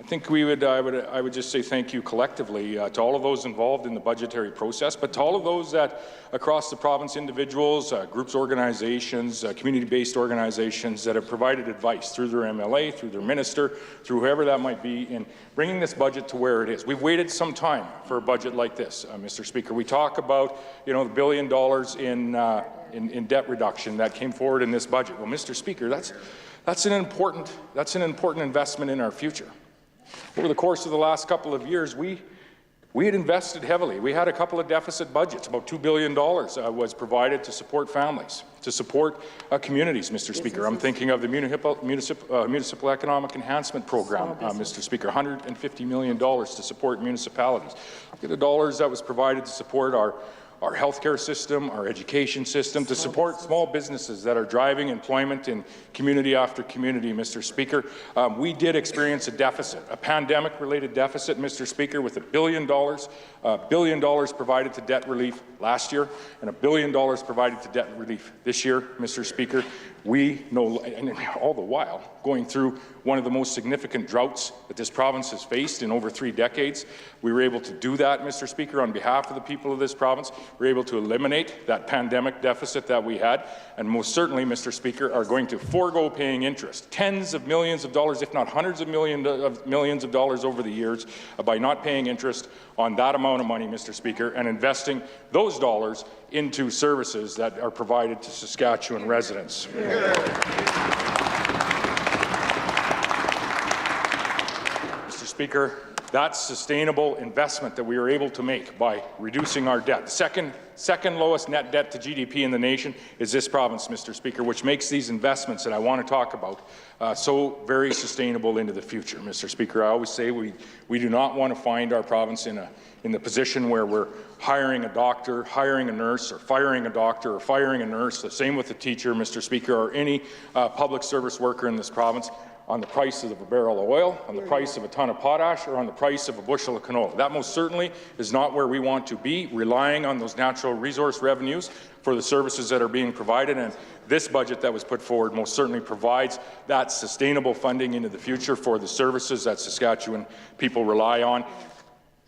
Speaker 9: I think I would just say thank you collectively to all of those involved in the budgetary process, but to all of those that across the province, individuals, groups, organizations, community-based organizations that have provided advice through their MLA, through their minister, through whoever that might be, in bringing this budget to where it is. We've waited some time for a budget like this, Mr. Speaker. We talk about, the $1 billion in debt reduction that came forward in this budget. Well, Mr. Speaker, that's an important investment in our future. Over the course of the last couple of years, we had invested heavily. We had a couple of deficit budgets. About $2 billion was provided to support families, to support communities, Mr. Speaker. I'm thinking of the Municipal Economic Enhancement Program, Mr. Speaker, $150 million to support municipalities. Look at the dollars that was provided to support our healthcare system, our education system, to support small businesses that are driving employment in community after community, Mr. Speaker. We did experience a deficit, a pandemic-related deficit, Mr. Speaker, with $1 billion provided to debt relief last year and $1 billion provided to debt relief this year, Mr. Speaker. We know, and all the while, going through one of the most significant droughts that this province has faced in over 3 decades. We were able to do that, Mr. Speaker, on behalf of the people of this province. We were able to eliminate that pandemic deficit that we had, and most certainly, Mr. Speaker, are going to forego paying interest, tens of millions of dollars, if not hundreds of millions of dollars over the years, by not paying interest on that amount of money, Mr. Speaker, and investing those dollars into services that are provided to Saskatchewan residents. Mr. Speaker, that's sustainable investment that we are able to make by reducing our debt. The second lowest net debt to GDP in the nation is this province, Mr. Speaker, which makes these investments that I want to talk about so very sustainable into the future, Mr. Speaker. I always say we do not want to find our province in the position where we're hiring a doctor, hiring a nurse, or firing a doctor, or firing a nurse, the same with a teacher, Mr. Speaker, or any public service worker in this province, on the price of a barrel of oil, on the price of a ton of potash, or on the price of a bushel of canola. That most certainly is not where we want to be, relying on those natural resource revenues for the services that are being provided, and this budget that was put forward most certainly provides that sustainable funding into the future for the services that Saskatchewan people rely on.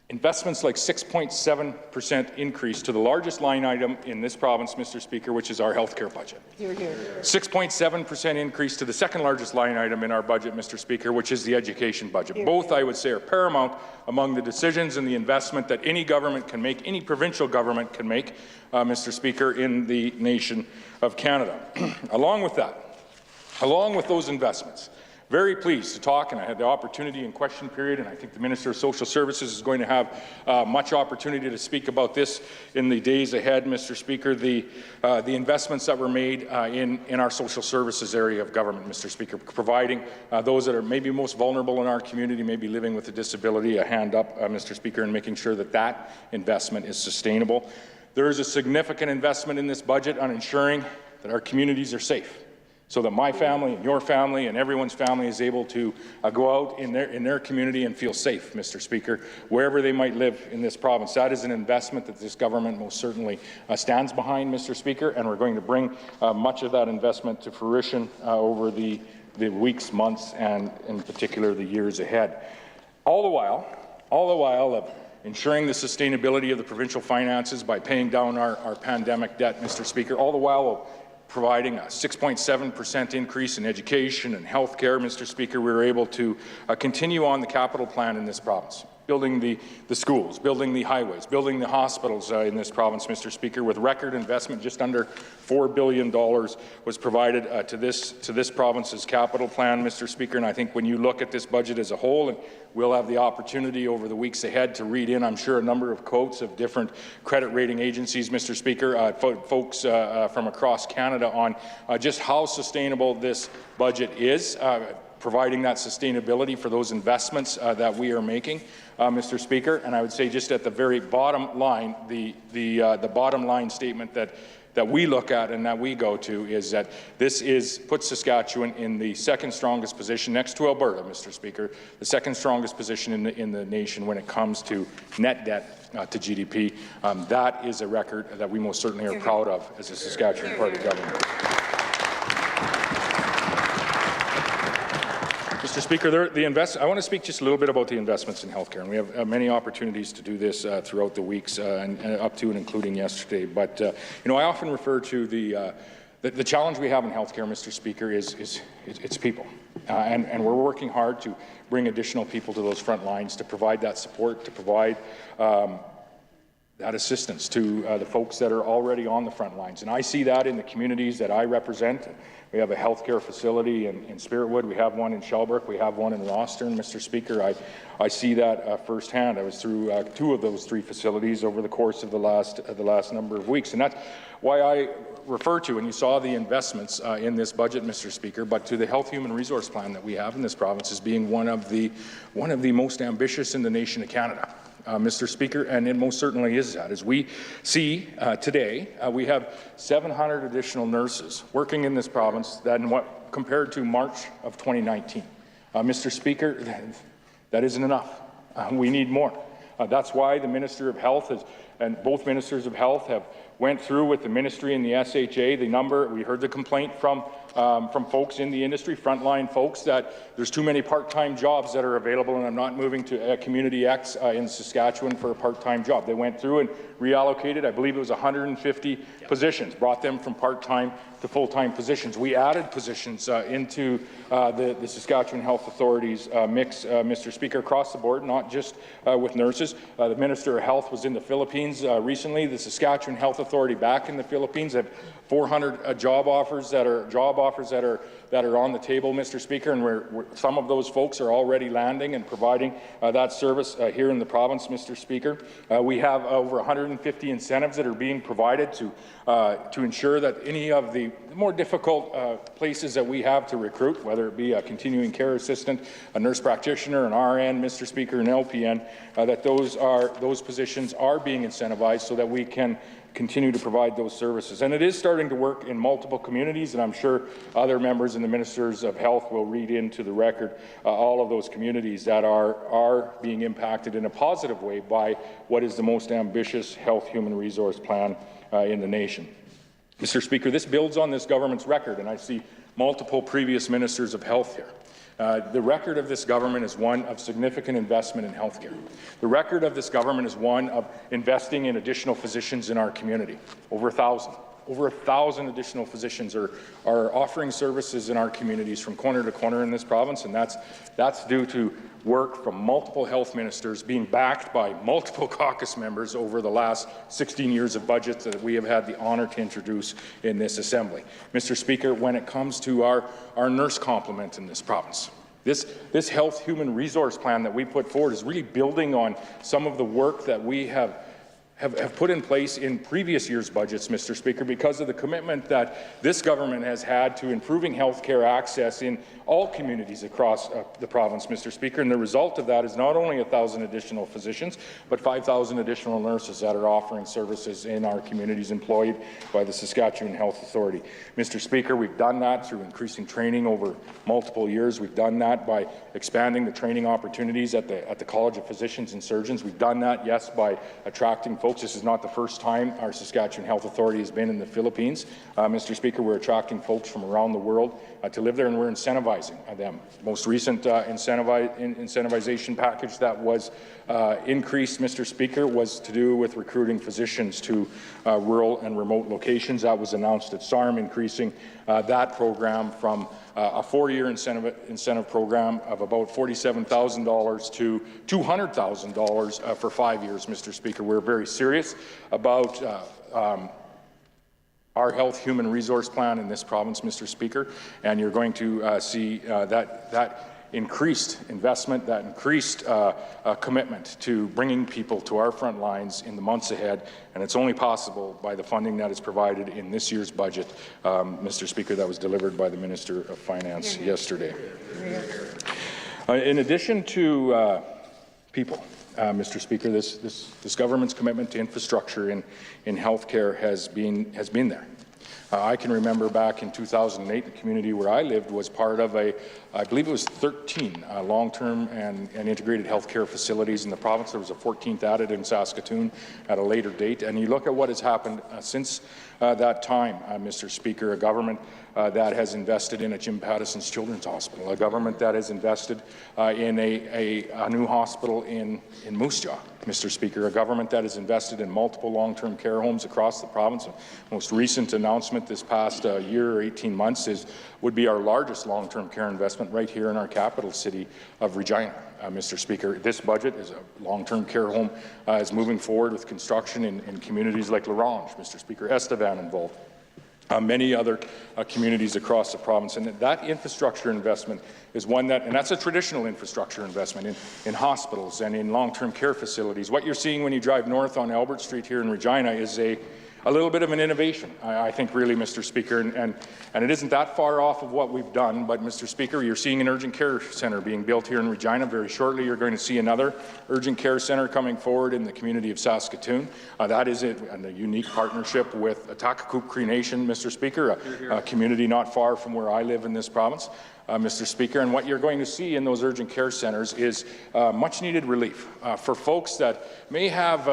Speaker 9: Investments like 6.7% increase to the largest line item in this province, Mr. Speaker, which is our healthcare budget. 6.7% increase to the second largest line item in our budget, Mr. Speaker, which is the education budget. Both, I would say, are paramount among the decisions and the investment that any government can make, any provincial government can make, Mr. Speaker, in the nation of Canada. Along with those investments, very pleased to talk, and I had the opportunity in question period, and I think the Minister of Social Services is going to have much opportunity to speak about this in the days ahead, Mr. Speaker, the investments that were made in our social services area of government, Mr. Speaker, providing those that are maybe most vulnerable in our community, maybe living with a disability, a hand up, Mr. Speaker, and making sure that that investment is sustainable. There is a significant investment in this budget on ensuring that our communities are safe, so that my family and your family and everyone's family is able to go out in their community and feel safe, Mr. Speaker, wherever they might live in this province. That is an investment that this government most certainly stands behind, Mr. Speaker, and we're going to bring much of that investment to fruition over the weeks, months, and in particular the years ahead. All the while of ensuring the sustainability of the provincial finances by paying down our pandemic debt, Mr. Speaker, all the while of providing a 6.7% increase in education and health care, Mr. Speaker, we were able to continue on the capital plan in this province, building the schools, building the highways, building the hospitals in this province, Mr. Speaker, with record investment. Just under $4 billion was provided to this province's capital plan, Mr. Speaker, and I think when you look at this budget as a whole, and we'll have the opportunity over the weeks ahead to read in, I'm sure, a number of quotes of different credit rating agencies, Mr. Speaker, folks from across Canada on just how sustainable this budget is, providing that sustainability for those investments that we are making, Mr. Speaker. And I would say just at the very bottom line, the bottom line statement that we look at and that we go to is that this puts Saskatchewan in the second strongest position next to Alberta, Mr. Speaker, the second strongest position in the nation when it comes to net debt to GDP. That is a record that we most certainly are proud of as a Saskatchewan Party government. Mr. Mr. Speaker, I want to speak just a little bit about the investments in healthcare, and we have many opportunities to do this throughout the weeks and up to and including yesterday. But I often refer to the challenge we have in healthcare, Mr. Speaker, is it's people, and we're working hard to bring additional people to those front lines to provide that support, to provide that assistance to the folks that are already on the front lines. And I see that in the communities that I represent. We have a healthcare facility in Spiritwood. We have one in Shelburne. We have one in Rostern, Mr. Speaker. I see that firsthand. I was through 2 of those 3 facilities over the course of the last number of weeks. And that's why I refer to, and you saw the investments in this budget, Mr. Speaker, but to the Health Human Resource Plan that we have in this province as being one of the most ambitious in the nation of Canada. Mr. Speaker, and it most certainly is that. As we see today, we have 700 additional nurses working in this province compared to March of 2019. Mr. Speaker, that isn't enough. We need more. That's why the Minister of Health and both Ministers of Health have went through with the Ministry and the SHA the number. We heard the complaint from folks in the industry, frontline folks, that there's too many part-time jobs that are available, and I'm not moving to Community X in Saskatchewan for a part-time job. They went through and reallocated, I believe it was 150 positions, brought them from part-time to full-time positions. We added positions into the Saskatchewan Health Authority's mix, Mr. Speaker, across the board, not just with nurses. The Minister of Health was in the Philippines recently. The Saskatchewan Health Authority back in the Philippines have 400 job offers that are on the table, Mr. Speaker, and some of those folks are already landing and providing that service here in the province, Mr. Speaker. We have over 150 incentives that are being provided to ensure that any of the more difficult places that we have to recruit, whether it be a continuing care assistant, a nurse practitioner, an RN, Mr. Speaker, an LPN, that those positions are being incentivized so that we can continue to provide those services. And it is starting to work in multiple communities, and I'm sure other members and the Ministers of Health will read into the record all of those communities that are being impacted in a positive way by what is the most ambitious health human resource plan in the nation. Mr. Speaker, this builds on this government's record, and I see multiple previous Ministers of Health here. The record of this government is one of significant investment in healthcare. The record of this government is one of investing in additional physicians in our community, over 1,000. Over 1,000 additional physicians are offering services in our communities from corner to corner in this province, and that's due to work from multiple health ministers being backed by multiple caucus members over the last 16 years of budgets that we have had the honour to introduce in this Assembly. Mr. Speaker, when it comes to our nurse complement in this province, this health human resource plan that we put forward is really building on some of the work that we have put in place in previous year's budgets, Mr. Speaker, because of the commitment that this government has had to improving health care access in all communities across the province, Mr. Speaker. And the result of that is not only 1,000 additional physicians, but 5,000 additional nurses that are offering services in our communities employed by the Saskatchewan Health Authority. Mr. Speaker, we've done that through increasing training over multiple years. We've done that by expanding the training opportunities at the College of Physicians and Surgeons. We've done that, yes, by attracting folks. This is not the first time our Saskatchewan Health Authority has been in the Philippines. Mr. Speaker, we're attracting folks from around the world to live there, and we're incentivizing them. Most recent incentivization package that was increased, Mr. Speaker, was to do with recruiting physicians to rural and remote locations. That was announced at SARM, increasing that program from a 4-year incentive program of about $47,000 to $200,000 for 5 years, Mr. Speaker. We're very serious about our health human resource plan in this province, Mr. Speaker, and you're going to see that increased investment, that increased commitment to bringing people to our front lines in the months ahead, and it's only possible by the funding that is provided in this year's budget, Mr. Speaker, that was delivered by the Minister of Finance yesterday. In addition to people, Mr. Speaker, this government's commitment to infrastructure in healthcare has been there. I can remember back in 2008, the community where I lived was part of I believe it was 13 long-term and integrated healthcare facilities in the province. There was a 14th added in Saskatoon at a later date. And you look at what has happened since that time, Mr. Speaker, a government that has invested in a Jim Patterson's Children's Hospital, a government that has invested in a new hospital in Moose Jaw, Mr. Speaker, a government that has invested in multiple long-term care homes across the province. The most recent announcement this past year or 18 months would be our largest long-term care investment right here in our capital city of Regina. Mr. Speaker, this budget is a long-term care home is moving forward with construction in communities like L'Orange, Mr. Speaker, Estevan involved. Many other communities across the province. And that infrastructure investment is one that, and that's a traditional infrastructure investment in hospitals and in long-term care facilities. What you're seeing when you drive north on Albert Street here in Regina is a little bit of an innovation, I think, really, Mr. Speaker, and it isn't that far off of what we've done, but, Mr. Speaker, you're seeing an urgent care centre being built here in Regina. Very shortly, you're going to see another urgent care centre coming forward in the community of Saskatoon. That is a unique partnership with Atakakuk Cree Nation, Mr. Speaker, a community not far from where I live in this province. Mr. Speaker, and what you're going to see in those urgent care centres is much-needed relief for folks that may have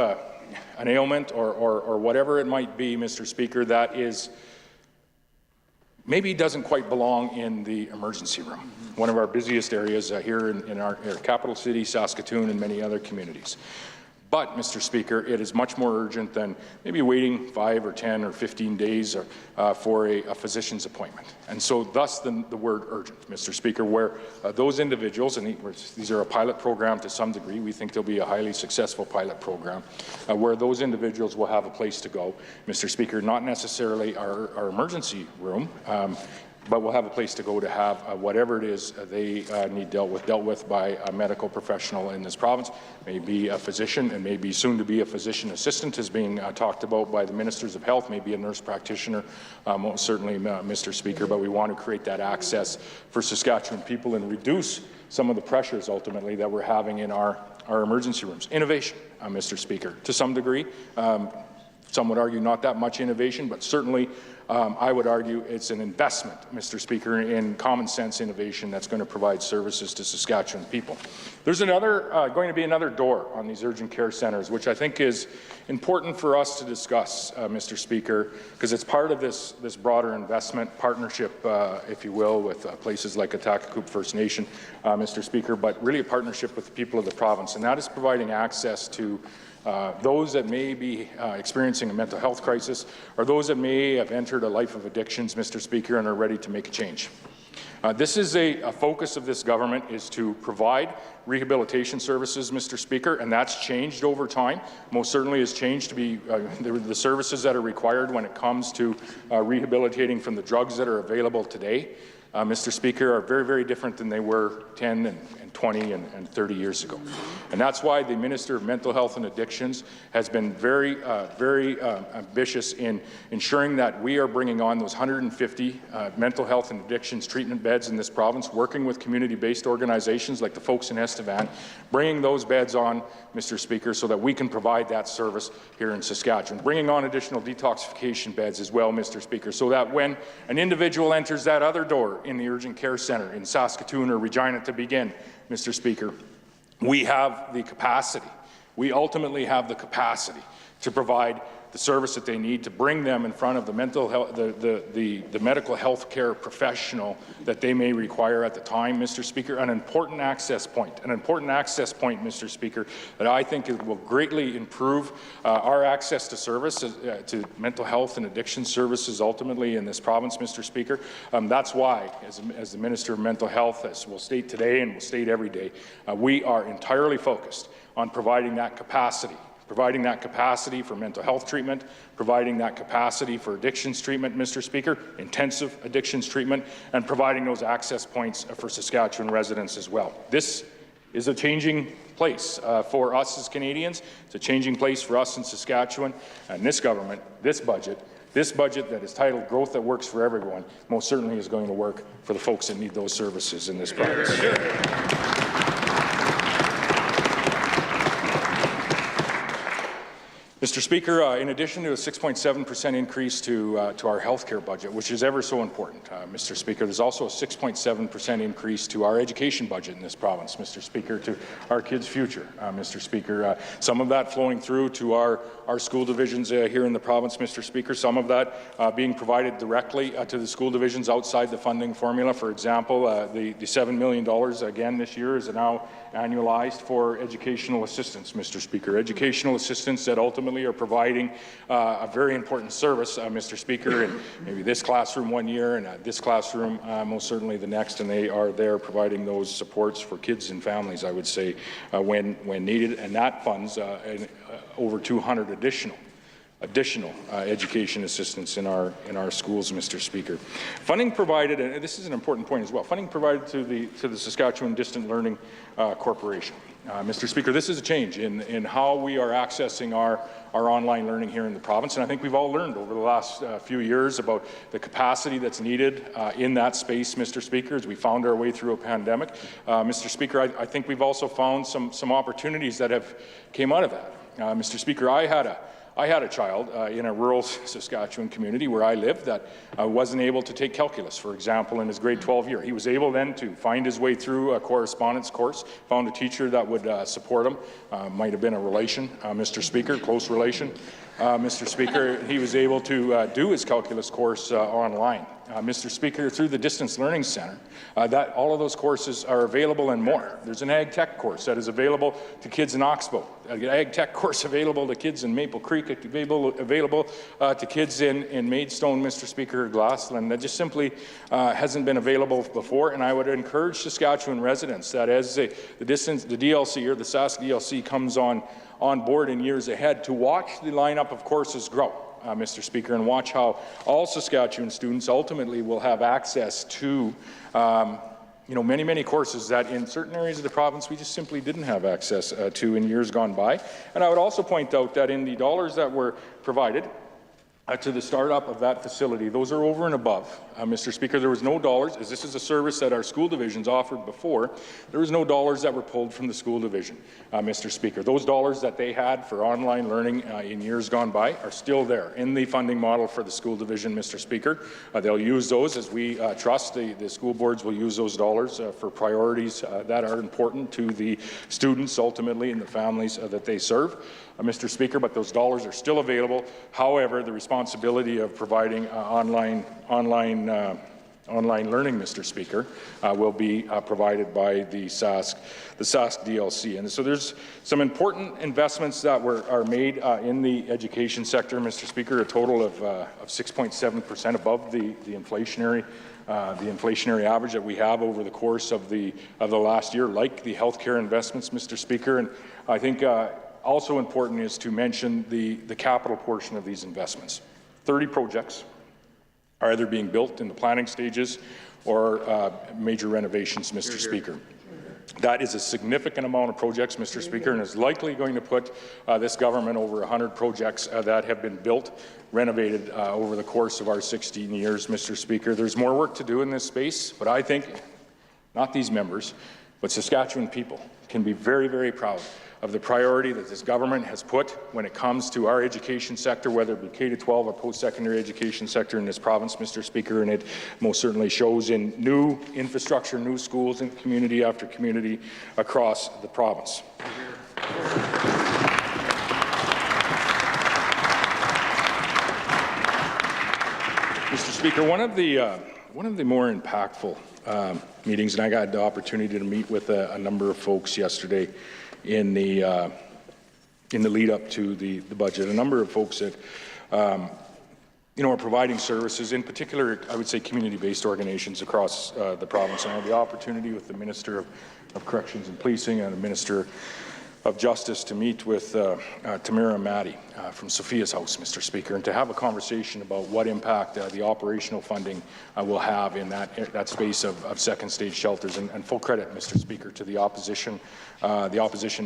Speaker 9: an ailment or whatever it might be, Mr. Speaker, that is maybe doesn't quite belong in the emergency room, one of our busiest areas here in our capital city, Saskatoon, and many other communities. But, Mr. Speaker, it is much more urgent than maybe waiting 5 or 10 or 15 days for a physician's appointment. And so thus the word urgent, Mr. Speaker, where those individuals, and these are a pilot program to some degree, we think they'll be a highly successful pilot program, where those individuals will have a place to go, Mr. Speaker, not necessarily our emergency room, but we'll have a place to go to have whatever it is they need dealt with by a medical professional in this province. Maybe a physician, and maybe soon to be a physician assistant is being talked about by the ministers of health, maybe a nurse practitioner, most certainly, Mr. Speaker, but we want to create that access for Saskatchewan people and reduce some of the pressures ultimately that we're having in our emergency rooms. Innovation, Mr. Speaker, to some degree. Some would argue not that much innovation, but certainly I would argue it's an investment, Mr. Speaker, in common sense innovation that's going to provide services to Saskatchewan people. There's going to be another door on these urgent care centres, which I think is important for us to discuss, Mr. Speaker, because it's part of this broader investment partnership, if you will, with places like Atakakuk First Nation, Mr. Speaker, but really a partnership with the people of the province, and that is providing access to those that may be experiencing a mental health crisis, or those that may have entered a life of addictions, Mr. Speaker, and are ready to make a change. This is a focus of this government, is to provide rehabilitation services, Mr. Speaker, and that's changed over time. Most certainly has changed to be the services that are required when it comes to rehabilitating from the drugs that are available today, Mr. Speaker, are very, very different than they were 10 and 20 and 30 years ago. And that's why the Minister of Mental Health and Addictions has been very ambitious in ensuring that we are bringing on those 150 mental health and addictions treatment beds in this province, working with community-based organizations like the folks in Estevan, bringing those beds on, Mr. Speaker, so that we can provide that service here in Saskatchewan, bringing on additional detoxification beds as well, Mr. Speaker, so that when an individual enters that other door in the urgent care centre in Saskatoon or Regina to begin, Mr. Speaker, we have the capacity. We ultimately have the capacity to provide the service that they need to bring them in front of the mental health, the medical health care professional that they may require at the time, Mr. Speaker. An important access point, Mr. Speaker, that I think will greatly improve our access to service, to mental health and addiction services ultimately in this province, Mr. Speaker. That's why, as the Minister of Mental Health, as we'll state today and we'll state every day, we are entirely focused on providing that capacity for mental health treatment, providing that capacity for addictions treatment, Mr. Speaker, intensive addictions treatment, and providing those access points for Saskatchewan residents as well. This is a changing place for us as Canadians. It's a changing place for us in Saskatchewan, and this government, this budget that is titled Growth That Works for Everyone, most certainly is going to work for the folks that need those services in this province. Mr. Speaker, in addition to a 6.7% increase to our healthcare budget, which is ever so important, Mr. Speaker, there's also a 6.7% increase to our education budget in this province, Mr. Speaker, to our kids' future, Mr. Speaker. Some of that flowing through to our school divisions here in the province, Mr. Speaker, some of that being provided directly to the school divisions outside the funding formula. For example, the $7 million again this year is now annualized for educational assistance, Mr. Speaker. Educational assistance that ultimately are providing a very important service, Mr. Speaker, in maybe this classroom one year and this classroom most certainly the next, and they are there providing those supports for kids and families, I would say, when needed, and that funds over 200 additional education assistance in our schools, Mr. Speaker. Funding provided, and this is an important point as well, funding provided to the Saskatchewan Distant Learning Corporation. Mr. Speaker, this is a change in how we are accessing our online learning here in the province, and I think we've all learned over the last few years about the capacity that's needed in that space, Mr. Speaker, as we found our way through a pandemic. Mr. Speaker, I think we've also found some opportunities that have came out of that. Mr. Speaker, I had a child in a rural Saskatchewan community where I live that wasn't able to take calculus, for example, in his grade 12 year. He was able then to find his way through a correspondence course, found a teacher that would support him, might have been a relation, Mr. Speaker, close relation. Mr. Speaker, he was able to do his calculus course online. Mr. Speaker, through the Distance Learning Centre, that all of those courses are available and more. There's an Ag Tech course that is available to kids in Oxbow, an Ag Tech course available to kids in Maple Creek, available to kids in Maidstone, Mr. Speaker, Glassland, that just simply hasn't been available before. And I would encourage Saskatchewan residents that as the DLC or the Sask DLC comes on board in years ahead, to watch the lineup of courses grow. Mr. Speaker, and watch how all Saskatchewan students ultimately will have access to many courses that in certain areas of the province we just simply didn't have access to in years gone by. And I would also point out that in the dollars that were provided to the startup of that facility, those are over and above. Mr. Speaker, there was no dollars, as this is a service that our school divisions offered before, there was no dollars that were pulled from the school division, Mr. Speaker. Those dollars that they had for online learning in years gone by are still there in the funding model for the school division, Mr. Speaker. They'll use those as we trust the school boards will use those dollars for priorities that are important to the students ultimately and the families that they serve. Mr. Speaker, but those dollars are still available. However, the responsibility of providing online learning, Mr. Speaker, will be provided by the Sask DLC. And so there's some important investments that are made in the education sector, Mr. Speaker, a total of 6.7% above the inflationary average that we have over the course of the last year, like the healthcare investments, Mr. Speaker. And I think also important is to mention the capital portion of these investments. 30 projects are either being built in the planning stages or major renovations, Mr. Speaker. That is a significant amount of projects, Mr. Speaker, and is likely going to put this government over 100 projects that have been built, renovated over the course of our 16 years, Mr. Speaker. There's more work to do in this space, but I think, not these members, but Saskatchewan people can be very, very proud of the priority that this government has put when it comes to our education sector, whether it be K-12 or post-secondary education sector in this province, Mr. Speaker, and it most certainly shows in new infrastructure, new schools, and community after community across the province. Mr. Speaker, one of the more impactful meetings, and I got the opportunity to meet with a number of folks yesterday in the lead up to the budget, a number of folks that are providing services, in particular, I would say community-based organizations across the province. And I had the opportunity with the Minister of Corrections and Policing and the Minister of Justice to meet with Tamara Maddie from Sophia's House, Mr. Speaker, and to have a conversation about what impact the operational funding will have in that space of second stage shelters. And full credit, Mr. Speaker, to the opposition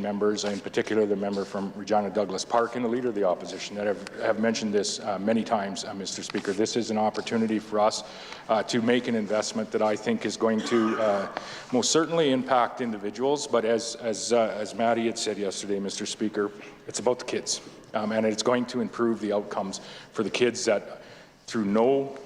Speaker 9: members, in particular the member from Regina Douglas Park and the Leader of the Opposition that have mentioned this many times, Mr. Speaker. This is an opportunity for us to make an investment that I think is going to most certainly impact individuals, but as Maddie had said yesterday, Mr. Speaker, it's about the kids. and it's going to improve the outcomes for the kids that, through no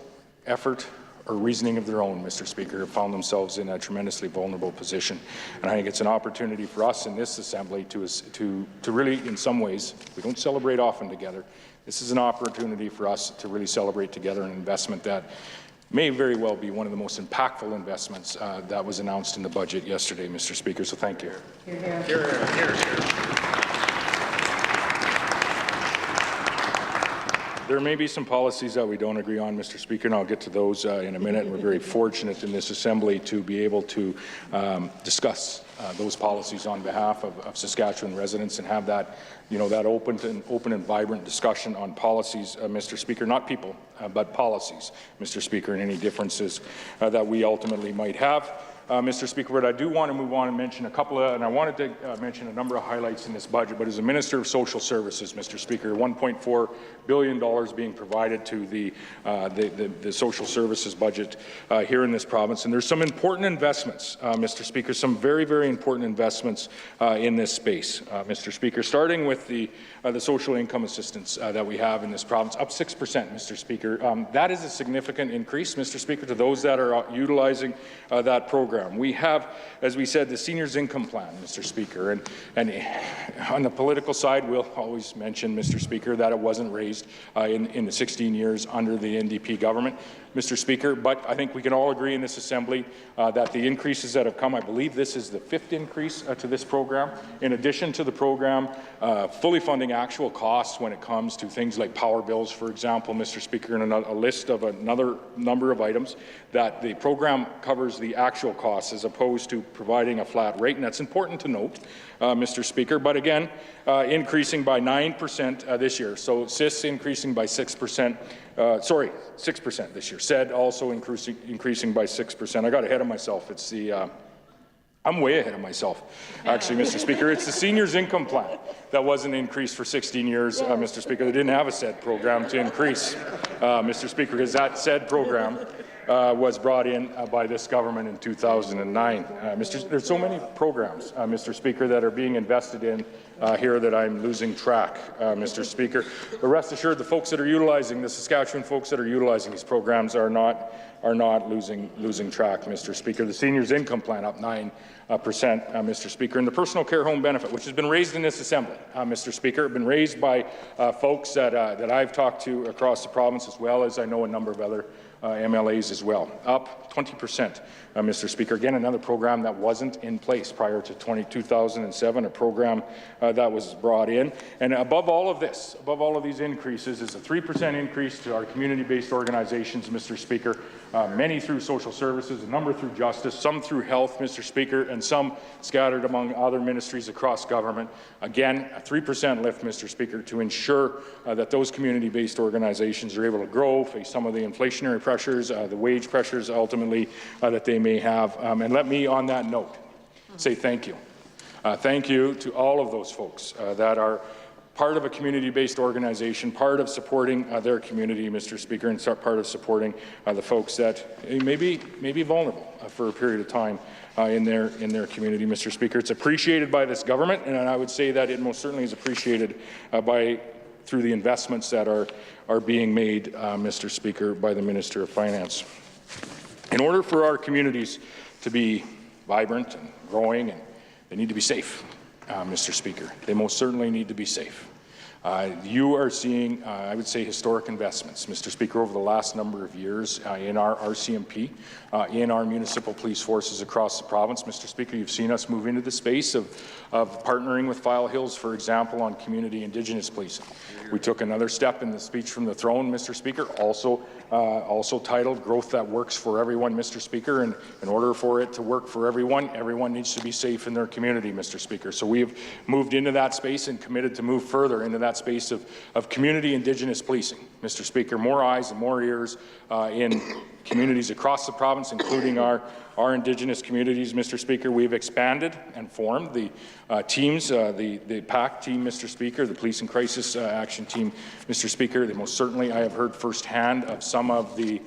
Speaker 9: effort or reasoning of their own, Mr. Speaker, have found themselves in a tremendously vulnerable position. And I think it's an opportunity for us in this Assembly to really, in some ways, we don't celebrate often together. This is an opportunity for us to really celebrate together an investment that may very well be one of the most impactful investments that was announced in the budget yesterday, Mr. Speaker. So thank you. There may be some policies that we don't agree on, Mr. Speaker, and I'll get to those in a minute. We're very fortunate in this Assembly to be able to discuss those policies on behalf of Saskatchewan residents and have that, that open and vibrant discussion on policies, Mr. Speaker, not people, but policies, Mr. Speaker, and any differences that we ultimately might have. Mr. Speaker, but I do want to move on and mention a couple of, and I wanted to mention a number of highlights in this budget, but as a Minister of Social Services, Mr. Speaker, $1.4 billion being provided to the social services budget here in this province. And there's some important investments, Mr. Speaker, some very, very important investments in this space, Mr. Speaker, starting with the social income assistance that we have in this province, up 6%, Mr. Speaker. That is a significant increase, Mr. Speaker, to those that are utilizing that program. We have, as we said, the Seniors Income Plan, Mr. Speaker, and on the political side, we'll always mention, Mr. Speaker, that it wasn't raised in the 16 years under the NDP government, Mr. Speaker, but I think we can all agree in this Assembly that the increases that have come, I believe this is the 5th increase to this program. In addition to the program, fully funding actual costs when it comes to things like power bills, for example, Mr. Speaker, and a list of another number of items, that the program covers the actual costs as opposed to providing a flat rate, and that's important to note, Mr. Speaker, but again, increasing by 9% this year. So SIS increasing by 6%, 6% this year. SED also increasing by 6%. I got ahead of myself. It's the I'm way ahead of myself, actually, Mr. Speaker. It's the Seniors Income Plan that wasn't increased for 16 years, Mr. Speaker. They didn't have a SED program to increase, Mr. Speaker, because that SED program was brought in by this government in 2009. There's so many programs, Mr. Speaker, that are being invested in here that I'm losing track, Mr. Speaker. But rest assured, the folks that are utilizing, the Saskatchewan folks that are utilizing these programs are not losing track, Mr. Speaker. The Seniors Income Plan up 9%, Mr. Speaker, and the personal care home benefit, which has been raised in this Assembly, Mr. Speaker, been raised by folks that I've talked to across the province, as well as I know a number of other MLAs as well, up 20%, Mr. Speaker. Again, another program that wasn't in place prior to 2007, a program that was brought in. And above all of this, above all of these increases, is a 3% increase to our community-based organizations, Mr. Speaker, many through social services, a number through justice, some through health, Mr. Speaker, and some scattered among other ministries across government. Again, a 3% lift, Mr. Speaker, to ensure that those community-based organizations are able to grow, face some of the inflationary pressures, the wage pressures ultimately that they may have. And let me, on that note, say thank you. Thank you to all of those folks that are part of a community-based organization, part of supporting their community, Mr. Speaker, and part of supporting the folks that may be vulnerable for a period of time in their community, Mr. Speaker. It's appreciated by this government, and I would say that it most certainly is appreciated through the investments that are being made, Mr. Speaker, by the Minister of Finance. In order for our communities to be vibrant and growing, and they need to be safe, Mr. Speaker. They most certainly need to be safe. You are seeing, I would say, historic investments, Mr. Speaker, over the last number of years in our RCMP, in our municipal police forces across the province. Mr. Speaker, you've seen us move into the space of partnering with File Hills, for example, on community Indigenous policing. We took another step in the speech from the throne, Mr. Speaker, also titled Growth That Works for Everyone, Mr. Speaker, and in order for it to work for everyone needs to be safe in their community, Mr. Speaker. So we've moved into that space and committed to move further into that space of community Indigenous policing, Mr. Speaker. More eyes and more ears in communities across the province, including our Indigenous communities, Mr. Speaker. We've expanded and formed the teams, the PAC team, Mr. Speaker, the Police and Crisis Action Team, Mr. Speaker. Most certainly I have heard firsthand of some of the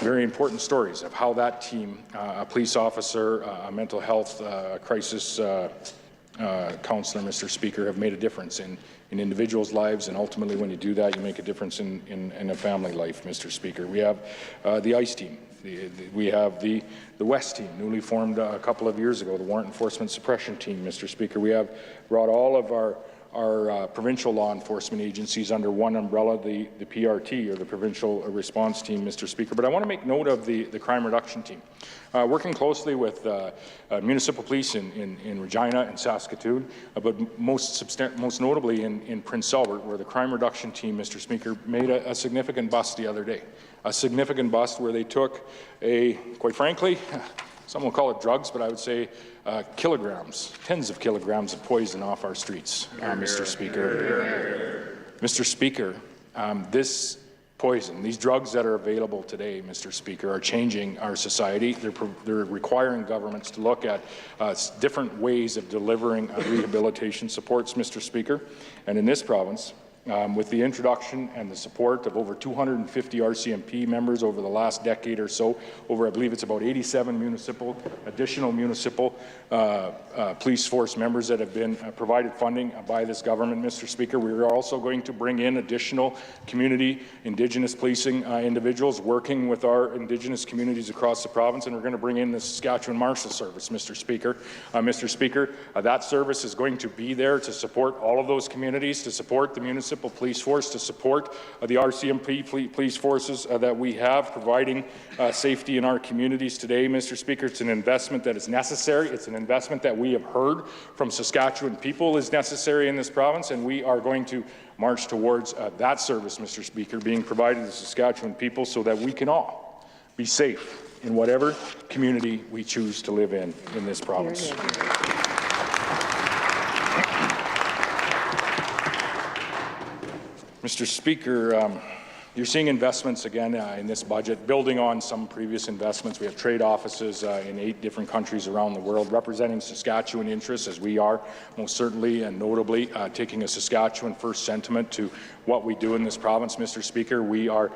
Speaker 9: very important stories of how that team, a police officer, a mental health crisis councillor, Mr. Speaker, have made a difference in individuals' lives, and ultimately when you do that, you make a difference in a family life, Mr. Speaker. We have the ICE team. We have the West team, newly formed a couple of years ago, the Warrant Enforcement Suppression Team, Mr. Speaker. We have brought all of our provincial law enforcement agencies under one umbrella, the PRT, or the Provincial Response Team, Mr. Speaker. But I want to make note of the crime reduction team. Working closely with municipal police in Regina and Saskatoon, but most notably in Prince Albert, where the crime reduction team, Mr. Speaker, made a significant bust the other day. A significant bust where they took quite frankly, some will call it drugs, but I would say kilograms, tens of kilograms of poison off our streets, Mr. Speaker. Mr. Speaker, this poison, these drugs that are available today, Mr. Speaker, are changing our society. They're requiring governments to look at different ways of delivering rehabilitation supports, Mr. Speaker. And in this province, with the introduction and the support of over 250 RCMP members over the last decade or so, I believe it's about 87 additional municipal police force members that have been provided funding by this government, Mr. Speaker. We are also going to bring in additional community Indigenous policing individuals working with our Indigenous communities across the province, and we're going to bring in the Saskatchewan Marshal Service, Mr. Speaker. That service is going to be there to support all of those communities, to support the municipal police force, to support the RCMP police forces that we have, providing safety in our communities today, Mr. Speaker. It's an investment that is necessary. It's an investment that we have heard from Saskatchewan people is necessary in this province, and we are going to march towards that service, Mr. Speaker, being provided to Saskatchewan people so that we can all be safe in whatever community we choose to live in this province. Mr. Speaker, you're seeing investments again in this budget, building on some previous investments. We have trade offices in 8 different countries around the world representing Saskatchewan interests, as we are most certainly and notably taking a Saskatchewan first sentiment to what we do in this province, Mr. Speaker. We are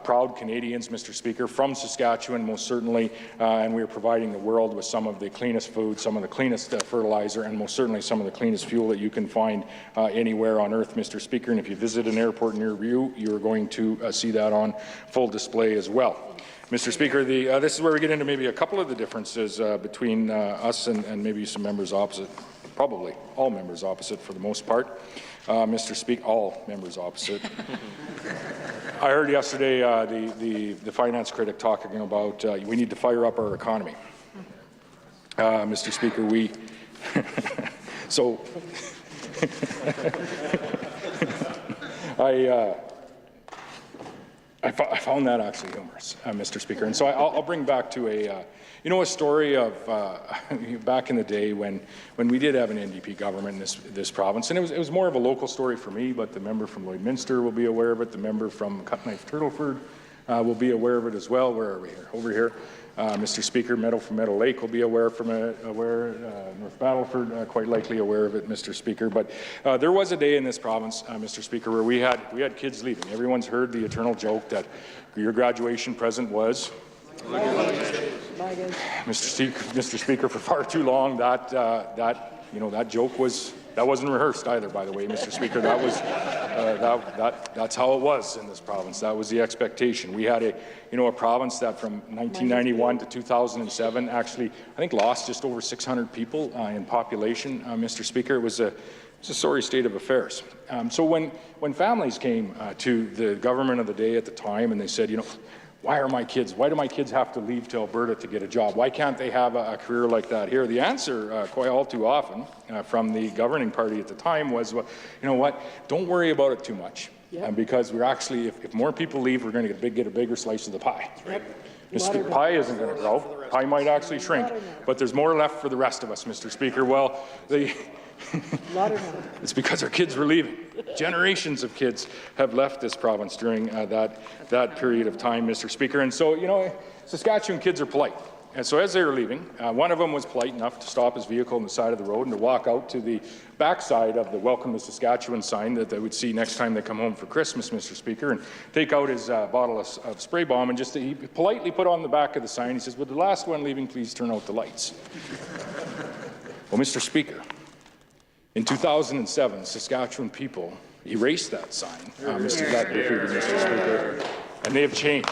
Speaker 9: proud Canadians, Mr. Speaker, from Saskatchewan, most certainly, and we are providing the world with some of the cleanest food, some of the cleanest fertilizer, and most certainly some of the cleanest fuel that you can find anywhere on earth, Mr. Speaker. And if you visit an airport near you, you're going to see that on full display as well. Mr. Speaker, this is where we get into maybe a couple of the differences between us and maybe some members opposite, probably all members opposite for the most part. Mr. Speaker, all members opposite. I heard yesterday the finance critic talking about we need to fire up our economy. Mr. Speaker, so I found that actually humorous, Mr. Speaker. And so I'll bring back to a story of back in the day when we did have an NDP government in this province. And it was more of a local story for me, but the member from Lloydminster will be aware of it. The member from Cutknife Turtleford will be aware of it as well. Where are we here? Over here. Mr. Speaker, Meadow from Meadow Lake will be aware, North Battleford quite likely aware of it, Mr. Speaker. But there was a day in this province, Mr. Speaker, where we had kids leaving. Everyone's heard the eternal joke that your graduation present was. Mr. Speaker, for far too long, that joke wasn't rehearsed either. By the way, Mr. Speaker, that's how it was in this province. That was the expectation. We had a province that from 1991 to 2007 actually, I think, lost just over 600 people in population. Mr. Speaker, it was a sorry state of affairs. So when families came to the government of the day at the time and they said, why do my kids have to leave to Alberta to get a job? Why can't they have a career like that here? The answer, quite all too often, from the governing party at the time was, well, you know what, don't worry about it too much. Because we're actually, if more people leave, we're going to get a bigger slice of the pie. Mr. Pie isn't going to grow. Pie might actually shrink. But there's more left for the rest of us, Mr. Speaker. Well, it's because our kids were leaving. Generations of kids have left this province during that period of time, Mr. Speaker. And so, Saskatchewan kids are polite. And so as they were leaving, one of them was polite enough to stop his vehicle on the side of the road and to walk out to the backside of the Welcome to Saskatchewan sign that they would see next time they come home for Christmas, Mr. Speaker, and take out his bottle of spray bomb and he politely put on the back of the sign, he says, "Would the last one leaving please turn out the lights?" Well, Mr. Speaker, In 2007, Saskatchewan people erased that sign, Mr. Speaker, and they have changed.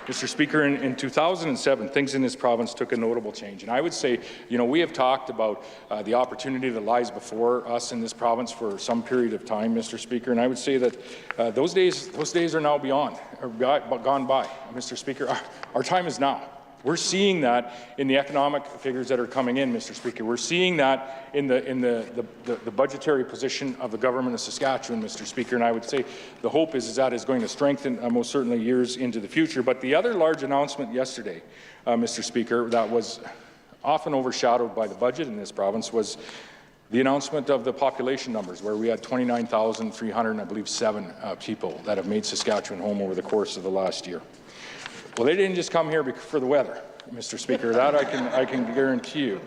Speaker 9: Mr. Speaker, in 2007, things in this province took a notable change. And I would say, we have talked about the opportunity that lies before us in this province for some period of time, Mr. Speaker. And I would say that those days are now gone by, Mr. Speaker. Our time is now. We're seeing that in the economic figures that are coming in, Mr. Speaker. We're seeing that in the budgetary position of the government of Saskatchewan, Mr. Speaker. And I would say the hope is that is going to strengthen most certainly years into the future. But the other large announcement yesterday, Mr. Speaker, that was often overshadowed by the budget in this province was the announcement of the population numbers, where we had 29,300, I believe, 7 people that have made Saskatchewan home over the course of the last year. Well, they didn't just come here for the weather, Mr. Speaker. That I can guarantee you.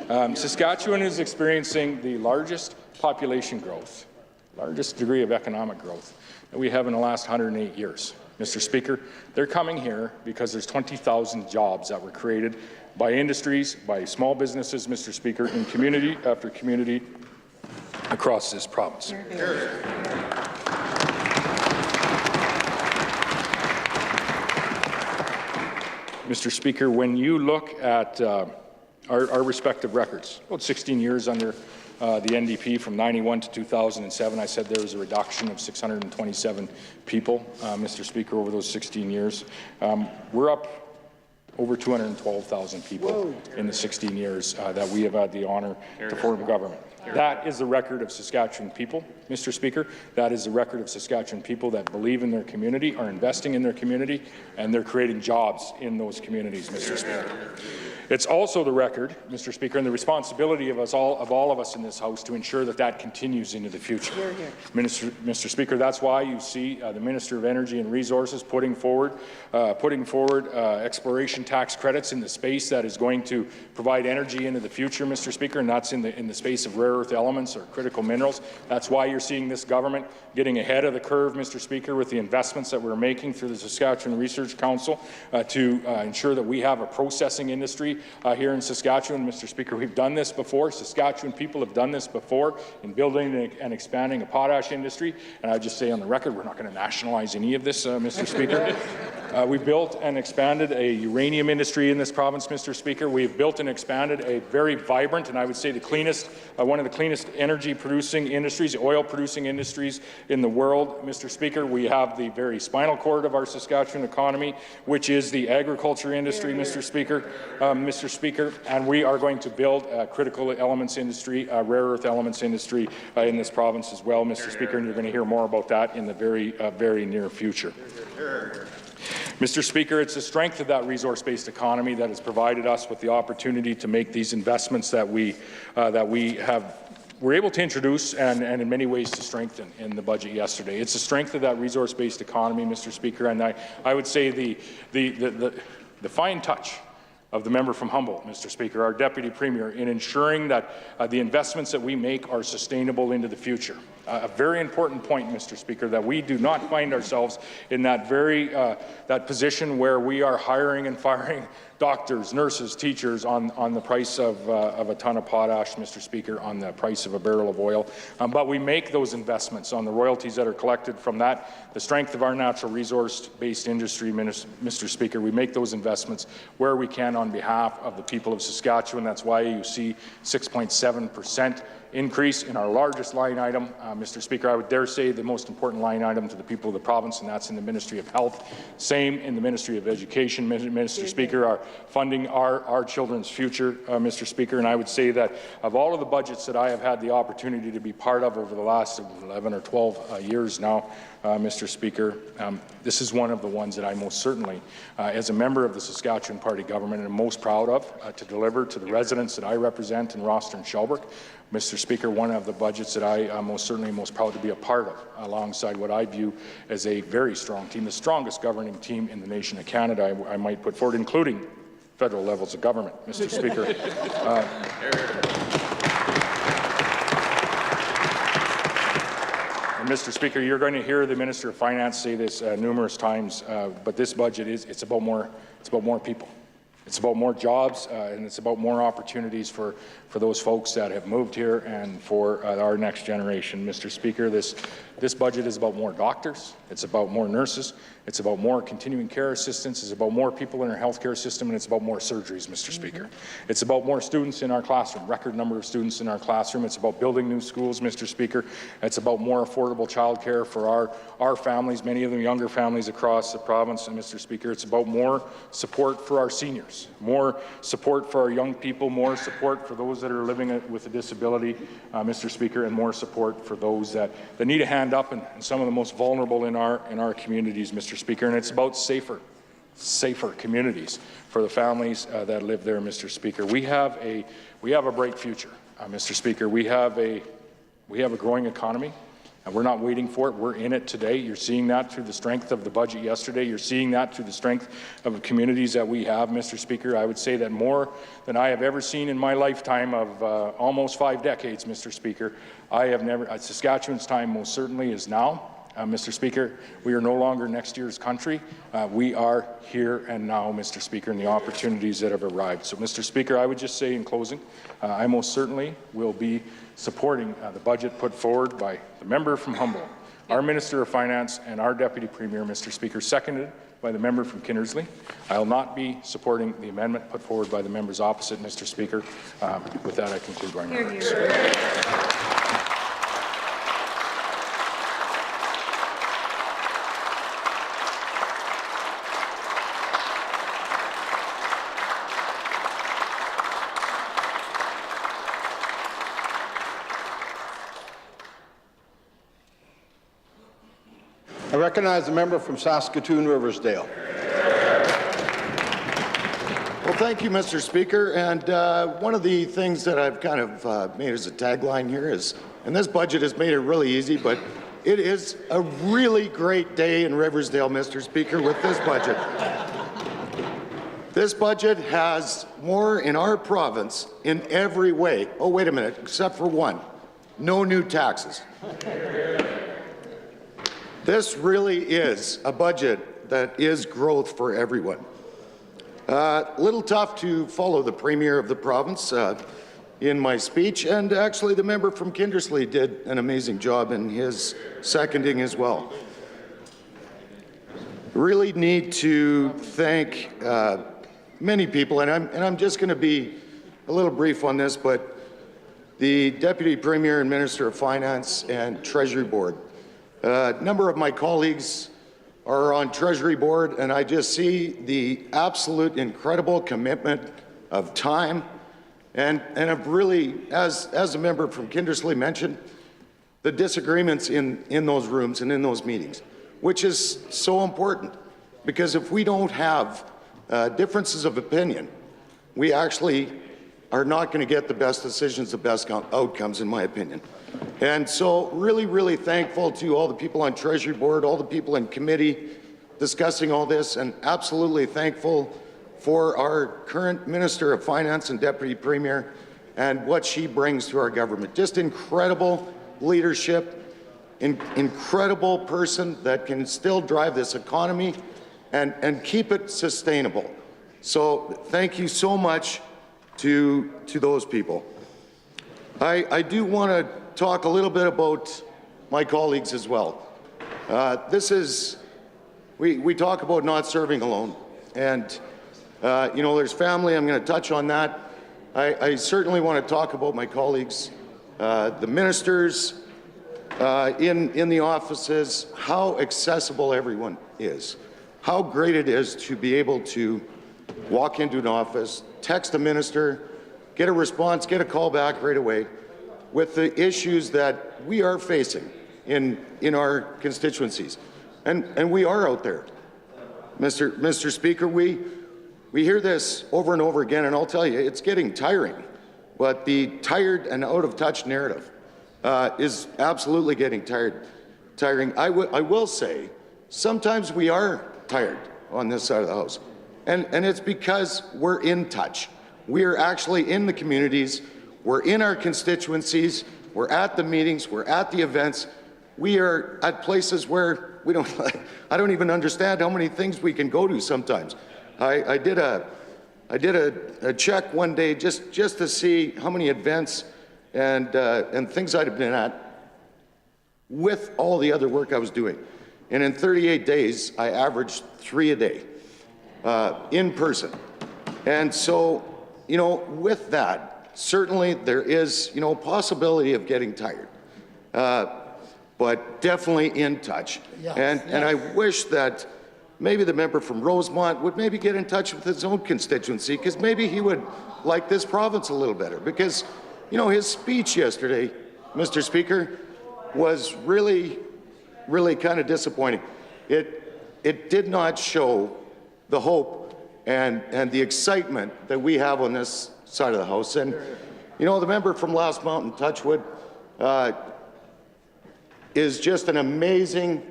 Speaker 9: Saskatchewan is experiencing the largest population growth, largest degree of economic growth that we have in the last 108 years. Mr. Speaker, they're coming here because there's 20,000 jobs that were created by industries, by small businesses, Mr. Speaker, in community after community across this province. Mr. Speaker, when you look at our respective records, about 16 years under the NDP from 91 to 2007, I said there was a reduction of 627 people, Mr. Speaker, over those 16 years. We're up over 212,000 people in the 16 years that we have had the honour to form government. That is the record of Saskatchewan people, Mr. Speaker. That is the record of Saskatchewan people that believe in their community, are investing in their community, and they're creating jobs in those communities, Mr. Speaker. It's also the record, Mr. Speaker, and the responsibility of all of us in this House to ensure that that continues into the future. Mr. Speaker, that's why you see the Minister of Energy and Resources putting forward exploration tax credits in the space that is going to provide energy into the future, Mr. Speaker, and that's in the space of rare earth elements or critical minerals. That's why you're seeing this government getting ahead of the curve, Mr. Speaker, with the investments that we're making through the Saskatchewan Research Council to ensure that we have a processing industry here in Saskatchewan. Mr. Speaker, we've done this before. Saskatchewan people have done this before in building and expanding a potash industry. And I just say on the record, we're not going to nationalize any of this, Mr. Speaker. We've built and expanded a uranium industry in this province, Mr. Speaker. We've built and expanded a very vibrant, and I would say the cleanest, one of the cleanest energy-producing industries, oil-producing industries in the world, Mr. Speaker. We have the very spinal cord of our Saskatchewan economy, which is the agriculture industry, Mr. Speaker, and we are going to build a critical elements industry, a rare earth elements industry in this province as well, Mr. Speaker, and you're going to hear more about that in the very near future. Mr. Speaker, it's the strength of that resource-based economy that has provided us with the opportunity to make these investments that we're able to introduce and in many ways to strengthen in the budget yesterday. It's the strength of that resource-based economy, Mr. Speaker, and I would say the fine touch of the member from Humboldt, Mr. Speaker, our Deputy Premier, in ensuring that the investments that we make are sustainable into the future. A very important point, Mr. Speaker, that we do not find ourselves in that that position where we are hiring and firing doctors, nurses, teachers on the price of a ton of potash, Mr. Speaker, on the price of a barrel of oil. But we make those investments on the royalties that are collected from that, the strength of our natural resource-based industry, Mr. Speaker. We make those investments where we can on behalf of the people of Saskatchewan. That's why you see 6.7% increase in our largest line item. Mr. Speaker, I would dare say the most important line item to the people of the province, and that's in the Ministry of Health. Same in the Ministry of Education, Mr. Speaker, are funding our children's future, Mr. Speaker. And I would say that of all of the budgets that I have had the opportunity to be part of over the last 11 or 12 years now, Mr. Speaker, this is one of the ones that I most certainly, as a member of the Saskatchewan Party government, am most proud of to deliver to the residents that I represent in Roster and Shelburne. Mr. Speaker, one of the budgets that I most certainly am most proud to be a part of, alongside what I view as a very strong team, the strongest governing team in the nation of Canada, I might put forward, including federal levels of government, Mr. Speaker. Mr. Speaker, you're going to hear the Minister of Finance say this numerous times, but this budget it's about more people. It's about more jobs, and it's about more opportunities for those folks that have moved here and for our next generation. Mr. Speaker, this budget is about more doctors, it's about more nurses, it's about more continuing care assistants, it's about more people in our healthcare system, and it's about more surgeries, Mr. Speaker. It's about more students in our classroom, record number of students in our classroom. It's about building new schools, Mr. Speaker. It's about more affordable childcare for our families, many of them younger families across the province, and Mr. Speaker. It's about more support for our seniors, more support for our young people, more support for those that are living with a disability, Mr. Speaker, and more support for those that need a hand up and some of the most vulnerable in our communities, Mr. Speaker. And it's about safer communities for the families that live there, Mr. Speaker. We have a bright future, Mr. Speaker. We have a growing economy. And we're not waiting for it. We're in it today. You're seeing that through the strength of the budget yesterday. You're seeing that through the strength of the communities that we have, Mr. Speaker. I would say that more than I have ever seen in my lifetime of almost 5 decades, Mr. Speaker, I have never, Saskatchewan's time most certainly is now. Mr. Speaker, we are no longer next year's country. We are here and now, Mr. Speaker, and the opportunities that have arrived. So, Mr. Speaker, I would just say in closing, I most certainly will be supporting the budget put forward by the member from Humboldt, our Minister of Finance, and our Deputy Premier, Mr. Speaker, seconded by the member from Kindersley. I will not be supporting the amendment put forward by the members opposite, Mr. Speaker. With that, I conclude my remarks.
Speaker 2: I recognize the member from Saskatoon-Riversdale.
Speaker 15: Well, thank you, Mr. Speaker. And one of the things that I've kind of made as a tagline here is, and this budget has made it really easy, but it is a really great day in Riversdale, Mr. Speaker, with this budget. This budget has more in our province in every way. Oh, wait a minute, except for one. No new taxes. This really is a budget that is growth for everyone. A little tough to follow the Premier of the province in my speech, and actually the member from Kindersley did an amazing job in his seconding as well. Really need to thank many people, and I'm just going to be a little brief on this, but the Deputy Premier and Minister of Finance and Treasury Board. A number of my colleagues are on Treasury Board, and I just see the absolute incredible commitment of time and of really, as a member from Kindersley mentioned, the disagreements in those rooms and in those meetings, which is so important, because if we don't have differences of opinion, we actually are not going to get the best decisions, the best outcomes, in my opinion. And so really, really thankful to all the people on Treasury Board, all the people in committee discussing all this, and absolutely thankful for our current Minister of Finance and Deputy Premier and what she brings to our government. Just incredible leadership, incredible person that can still drive this economy and keep it sustainable. So thank you so much to those people. I do want to talk a little bit about my colleagues as well. We talk about not serving alone, and you know, there's family. I'm going to touch on that. I certainly want to talk about my colleagues, the ministers in the offices, how accessible everyone is, how great it is to be able to walk into an office, text a minister, get a response, get a call back right away with the issues that we are facing in our constituencies. And we are out there. Mr. Speaker, we hear this over and over again, and I'll tell you, it's getting tiring. But the tired and out of touch narrative is absolutely getting tiring. I will say, sometimes we are tired on this side of the House. And it's because we're in touch. We're actually in the communities. We're in our constituencies. We're at the meetings. We're at the events. We are at places where we don't, I don't even understand how many things we can go to sometimes. I did a I did a check one day just to see how many events and things I'd have been at with all the other work I was doing. And in 38 days, I averaged 3 a day in person. And so, you know, with that, certainly there is, you know, possibility of getting tired, but definitely in touch. Yes, and I wish that maybe the member from Rosemont would maybe get in touch with his own constituency, because maybe he would like this province a little better. Because, you know, his speech yesterday, Mr. Speaker, was really kind of disappointing. It did not show the hope and the excitement that we have on this side of the House. And, you know, the member from Last Mountain, Touchwood, is just an amazing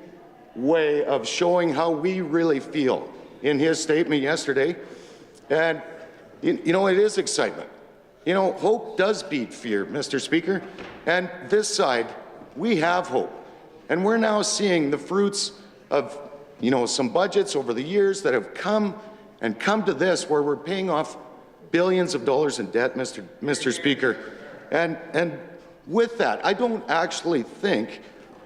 Speaker 15: way of showing how we really feel in his statement yesterday. And, you know, it is excitement. You know, hope does beat fear, Mr. Speaker. And this side, we have hope. And we're now seeing the fruits of, you know, some budgets over the years that have come to this, where we're paying off billions of dollars in debt, Mr. Speaker. And with that, I don't actually think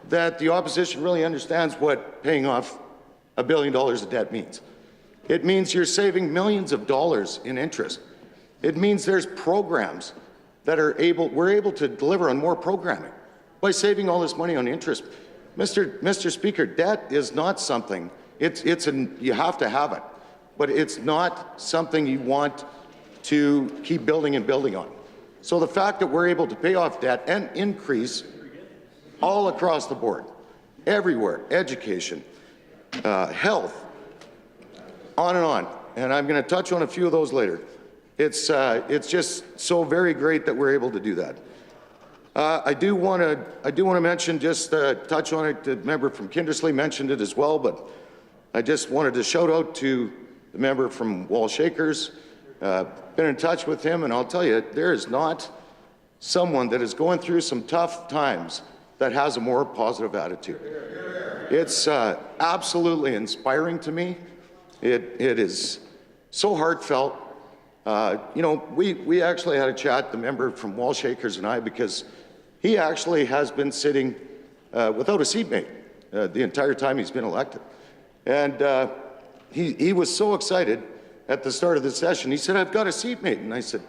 Speaker 15: that the opposition really understands what paying off $1 billion of debt means. It means you're saving millions of dollars in interest. It means there's programs that we're able to deliver on more programming by saving all this money on interest. Mr. Speaker, debt is not something, you have to have it, but it's not something you want to keep building and building on. So the fact that we're able to pay off debt and increase all across the board, everywhere, education, health, on, and I'm going to touch on a few of those later. It's just so very great that we're able to do that. I do want to mention, just touch on it. The member from Kindersley mentioned it as well, but I just wanted to shout out to the member from Walsh Acres. Been in touch with him, and I'll tell you, there is not someone that is going through some tough times that has a more positive attitude. It's absolutely inspiring to me. It is so heartfelt. You know, we actually had a chat, the member from Walsh Acres and I, because he actually has been sitting without a seatmate the entire time he's been elected. And he was so excited at the start of the session. He said, "I've got a seatmate." And I said,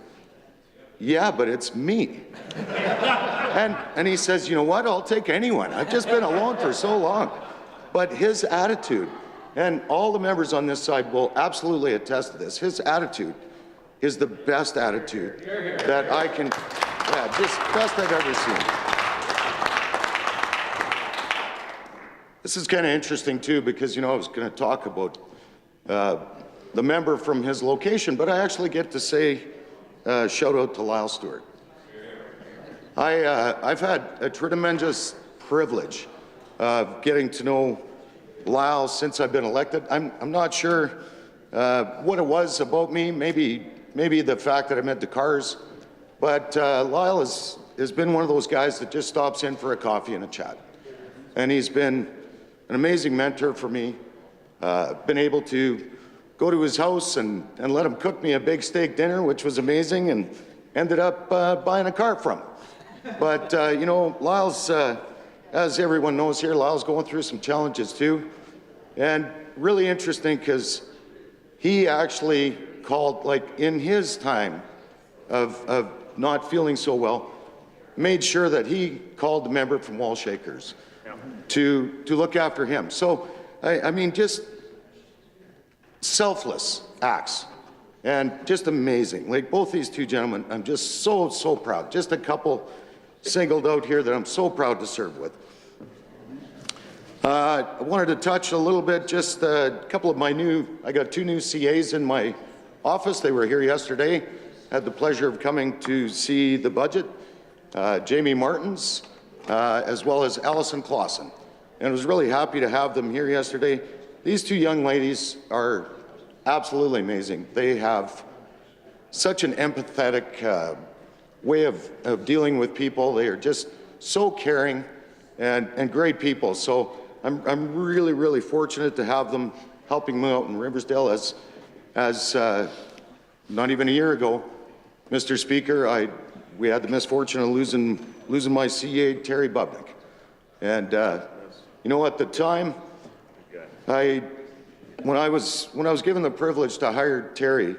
Speaker 15: "Yeah, but it's me." And he says, "You know what? I'll take anyone. I've just been alone for so long." But his attitude, and all the members on this side will absolutely attest to this, his attitude is the best attitude that I can, just best I've ever seen. This is kind of interesting too, because, you know, I was going to talk about the member from his location, but I actually get to say shout out to Lyle Stewart. I've had a tremendous privilege of getting to know Lyle since I've been elected. I'm not sure what it was about me, maybe the fact that I'm into cars, but Lyle has been one of those guys that just stops in for a coffee and a chat. And he's been an amazing mentor for me. Been able to go to his house and let him cook me a big steak dinner, which was amazing, and ended up buying a car from him. But, you know, Lyle's, as everyone knows here, Lyle's going through some challenges too. And really interesting, because he actually called, like in his time of not feeling so well, made sure that he called the member from Walsh Acres to look after him. So, I mean, just selfless acts and just amazing. Like both these two gentlemen, I'm just so proud. Just a couple singled out here that I'm so proud to serve with. I wanted to touch a little bit, just a couple of I got 2 new CAs in my office. They were here yesterday. Had the pleasure of coming to see the budget. Jamie Martins, as well as Allison Clausen. And I was really happy to have them here yesterday. These 2 young ladies are absolutely amazing. They have such an empathetic way of dealing with people. They are just so caring and great people. So I'm really fortunate to have them helping me out in Riversdale as not even a year ago, Mr. Speaker, we had the misfortune of losing my CA, Terry Bubnick. And you know, at the time, when I was given the privilege to hire Terry,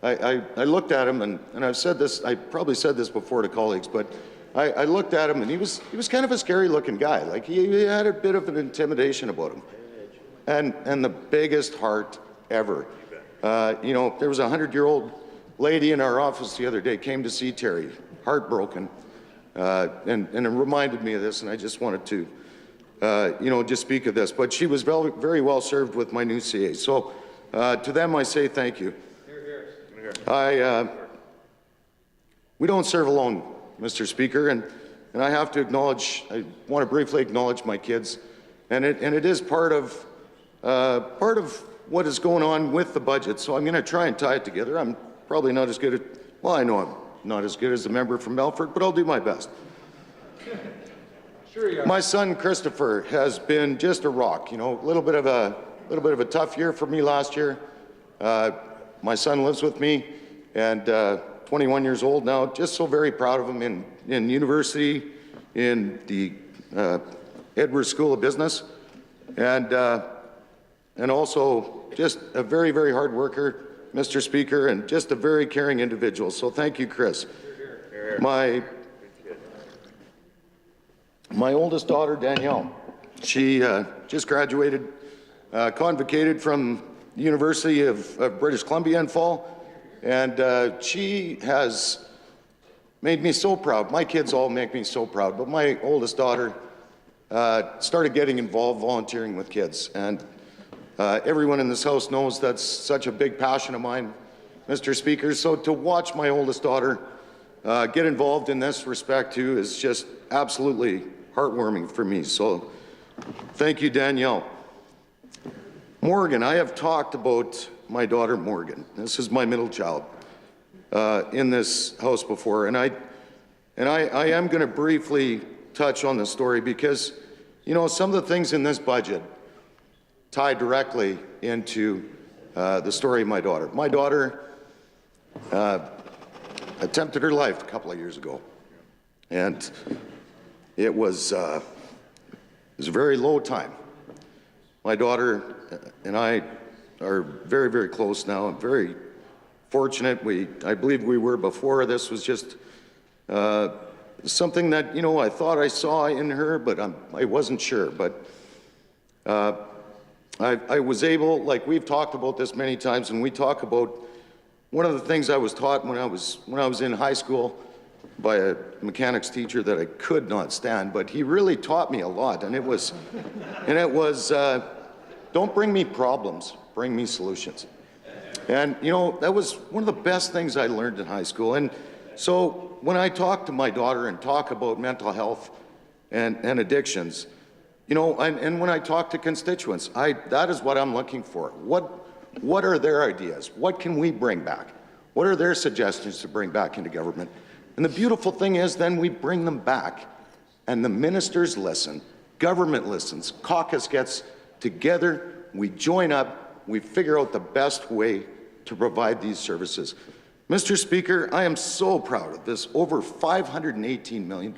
Speaker 15: I looked at him, and I've said this, I probably said this before to colleagues, but I looked at him, and he was kind of a scary-looking guy. Like, he had a bit of an intimidation about him, and the biggest heart ever. You know, there was a 100-year-old lady in our office the other day, came to see Terry, heartbroken, and it reminded me of this, and I just wanted to, you know, just speak of this. But she was very well served with my new CA. So to them, I say thank you. We don't serve alone, Mr. Speaker, and I have to acknowledge, I want to briefly acknowledge my kids, and it is part of what is going on with the budget. So I'm going to try and tie it together. I'm probably not as good at, well, I know I'm not as good as the member from Melfort, but I'll do my best. My son Christopher has been just a rock. You know, a little bit of a tough year for me last year. My son lives with me, and 21 years old now. Just so very proud of him in university, in the Edwards School of Business, and also just a very, very hard worker, Mr. Speaker, and just a very caring individual. So thank you, Chris. My oldest daughter, Danielle, she just graduated, convocated from the University of British Columbia in fall, and she has made me so proud. My kids all make me so proud, but my oldest daughter started getting involved volunteering with kids, and everyone in this House knows that's such a big passion of mine, Mr. Speaker. So to watch my oldest daughter get involved in this respect too is just absolutely heartwarming for me. So thank you, Danielle. Morgan, I have talked about my daughter Morgan. This is my middle child in this House before, and I am going to briefly touch on the story because, you know, some of the things in this budget tie directly into the story of my daughter. My daughter attempted her life a couple of years ago, and it was a very low time. My daughter and I are very, very close now. I'm very fortunate. I believe we were before. This was just something that, you know, I thought I saw in her, but I wasn't sure. But I was able, like we've talked about this many times, and we talk about one of the things I was taught when I was in high school by a mechanics teacher that I could not stand, but he really taught me a lot, and it was don't bring me problems, bring me solutions. And you know, that was one of the best things I learned in high school. And so when I talk to my daughter and talk about mental health and addictions, you know, and when I talk to constituents, that is what I'm looking for. What are their ideas? What can we bring back? What are their suggestions to bring back into government? And the beautiful thing is then we bring them back, and the ministers listen, government listens, caucus gets together, we join up, we figure out the best way to provide these services. Mr. Speaker, I am so proud of this over $518 million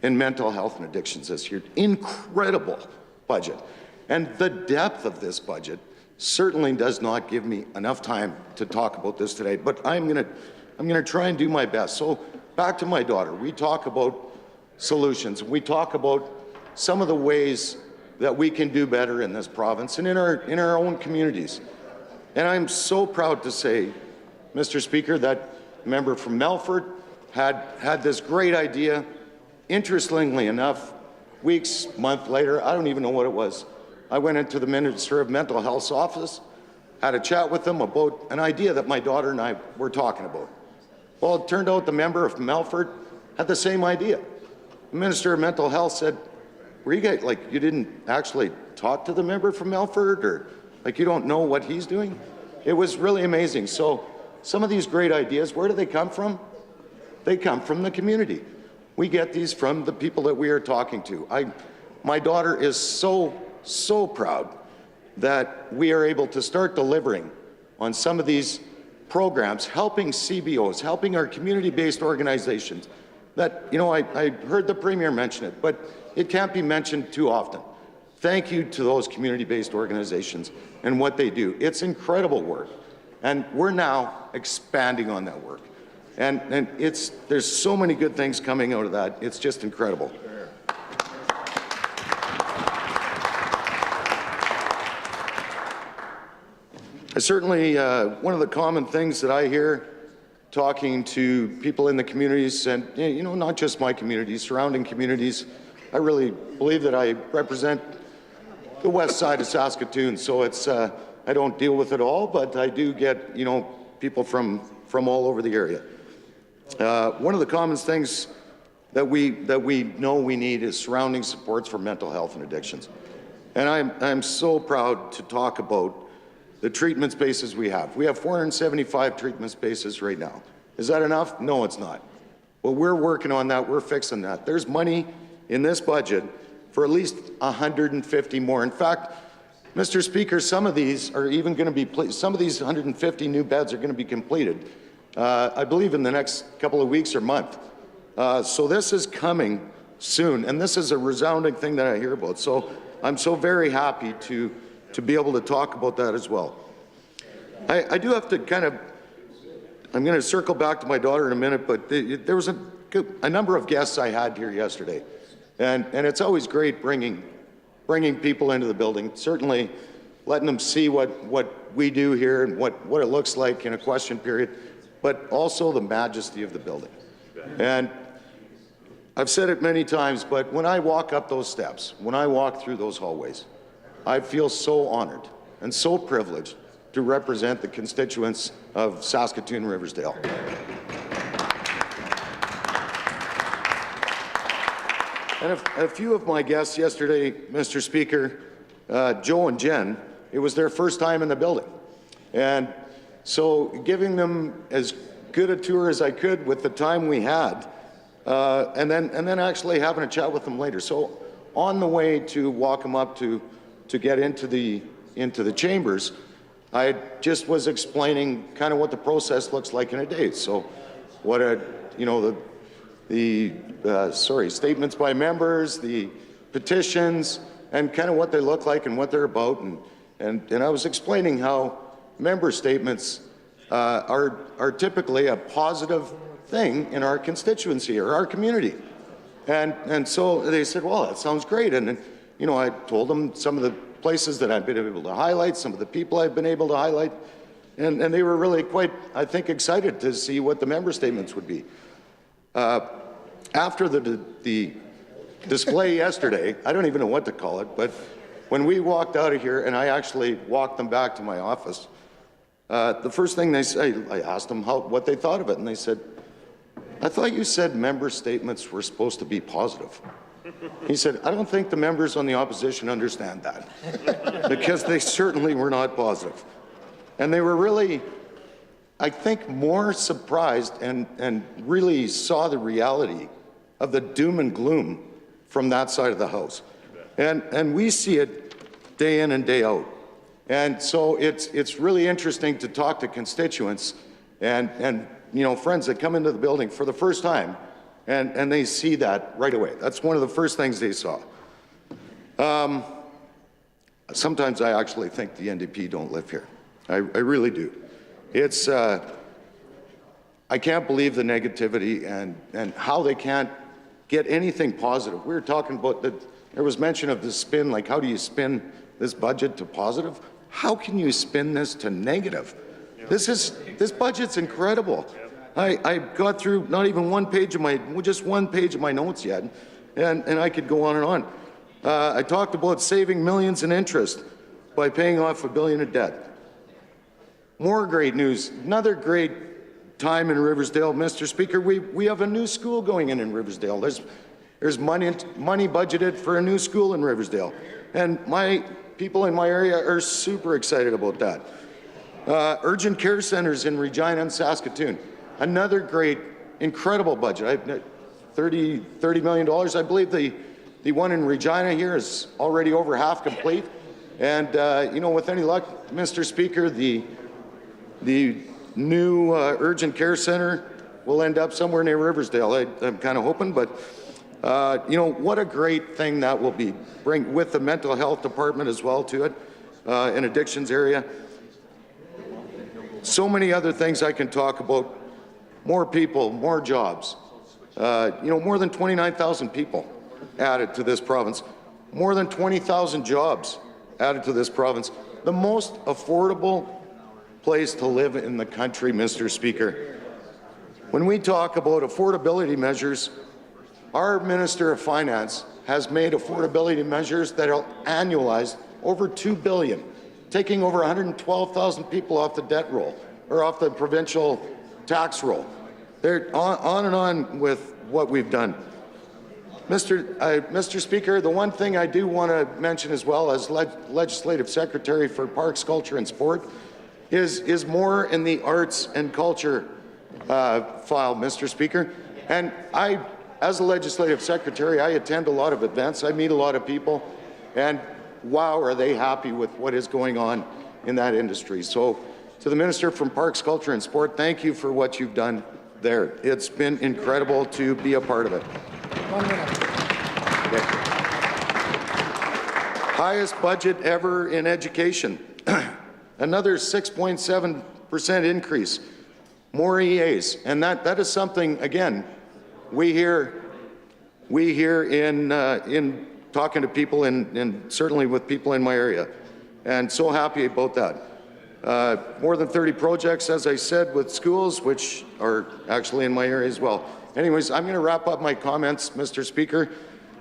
Speaker 15: in mental health and addictions this year. Incredible budget. And the depth of this budget certainly does not give me enough time to talk about this today, but I'm gonna try and do my best. So back to my daughter, we talk about solutions. We talk about some of the ways that we can do better in this province and in our own communities. And I'm so proud to say, Mr. Speaker, that a member from Melfort had this great idea. Interestingly enough, month later, I don't even know what it was, I went into the Minister of Mental Health's office, had a chat with them about an idea that my daughter and I were talking about. Well, it turned out the member from Melfort had the same idea. The Minister of Mental Health said, were you guys, like, you didn't actually talk to the member from Melfort, or like you don't know what he's doing? It was really amazing. So some of these great ideas, where do they come from? They come from the community. We get these from the people that we are talking to. My daughter is so proud that we are able to start delivering on some of these programs, helping CBOs, helping our community-based organizations that, you know, I heard the Premier mention it, but it can't be mentioned too often. Thank you to those community-based organizations and what they do. It's incredible work, and we're now expanding on that work. And there's so many good things coming out of that. It's just incredible. I certainly, one of the common things that I hear talking to people in the communities, and you know, not just my communities, surrounding communities, I really believe that I represent the west side of Saskatoon, so it's I don't deal with it all, but I do get, you know, people from all over the area. One of the common things that we know we need is surrounding supports for mental health and addictions. And I'm so proud to talk about the treatment spaces we have. We have 475 treatment spaces right now. Is that enough? No, it's not. Well, we're working on that. We're fixing that. There's money in this budget for at least 150 more. In fact, Mr. Speaker, some of these are even going to be, some of these 150 new beds are going to be completed, I believe, in the next couple of weeks or month. So this is coming soon, and this is a resounding thing that I hear about. So I'm so very happy to be able to talk about that as well. I do have to kind of, I'm going to circle back to my daughter in a minute, but there was a number of guests I had here yesterday, and it's always great bringing people into the building, certainly letting them see what we do here and what it looks like in a question period, but also the majesty of the building. And I've said it many times, but when I walk up those steps, when I walk through those hallways, I feel so honored and so privileged to represent the constituents of Saskatoon Riversdale. And a few of my guests yesterday, Mr. Speaker, Joe and Jen, it was their first time in the building. And so giving them as good a tour as I could with the time we had, and then actually having a chat with them later. So on the way to walk them up to get into the chambers, I just was explaining kind of what the process looks like in a day. So what statements by members, the petitions, and kind of what they look like and what they're about. And I was explaining how member statements are typically a positive thing in our constituency or our community. And so they said, well, that sounds great. And you know, I told them some of the places that I've been able to highlight, some of the people I've been able to highlight, and they were really quite, I think, excited to see what the member statements would be. After the display yesterday, I don't even know what to call it, but when we walked out of here and I actually walked them back to my office, the first thing they say, I asked them what they thought of it, and they said, I thought you said member statements were supposed to be positive. He said, I don't think the members on the opposition understand that, because they certainly were not positive. And they were really, I think, more surprised and really saw the reality of the doom and gloom from that side of the House. And we see it day in and day out. And so it's really interesting to talk to constituents and you know, friends that come into the building for the first time, and they see that right away. That's one of the first things they saw. Sometimes I actually think the NDP don't live here. I really do. It's, I can't believe the negativity and how they can't get anything positive. We were talking about that, there was mention of the spin, like how do you spin this budget to positive? How can you spin this to negative? This budget's incredible. I got through not even just one page of my notes yet, and I could go on and on. I talked about saving millions in interest by paying off $1 billion of debt. More great news, another great time in Riversdale, Mr. Speaker. We have a new school going in Riversdale. There's money budgeted for a new school in Riversdale, and my people in my area are super excited about that. Urgent care centers in Regina and Saskatoon. Another great, incredible budget. $30 million. I believe the one in Regina here is already over half complete. And you know, with any luck, Mr. Speaker, the new urgent care center will end up somewhere near Riversdale. I'm kind of hoping, but you know, what a great thing that will be. Bring with the mental health department as well to it, in addictions area. So many other things I can talk about. More people, more jobs. You know, more than 29,000 people added to this province. More than 20,000 jobs added to this province. The most affordable place to live in the country, Mr. Speaker. When we talk about affordability measures, our Minister of Finance has made affordability measures that are annualized over $2 billion, taking over 112,000 people off the debt roll or off the provincial tax roll. They're on and on with what we've done. Mr. Speaker, the one thing I do want to mention as well as Legislative Secretary for Parks, Culture and Sport is more in the arts and culture file, Mr. Speaker. And as a Legislative Secretary, I attend a lot of events, I meet a lot of people, and wow, are they happy with what is going on in that industry. So to the Minister from Parks, Culture and Sport, thank you for what you've done there. It's been incredible to be a part of it.
Speaker 6: 1 minute.
Speaker 15: Okay. Highest budget ever in education. Another 6.7% increase. More EAs. And that is something, again, we hear in talking to people and certainly with people in my area. And so happy about that. More than 30 projects, as I said, with schools, which are actually in my area as well. Anyways, I'm going to wrap up my comments, Mr. Speaker,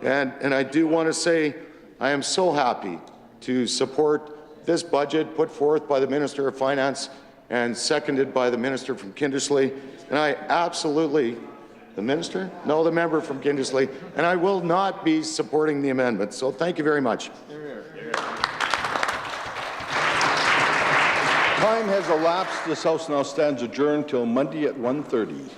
Speaker 15: and I do want to say I am so happy to support this budget put forth by the Minister of Finance and seconded by the Minister from Kindersley. And I absolutely, the Minister? No, the member from Kindersley. And I will not be supporting the amendment. So thank you very much.
Speaker 2: Time has elapsed. This House now stands adjourned till Monday at 1:30.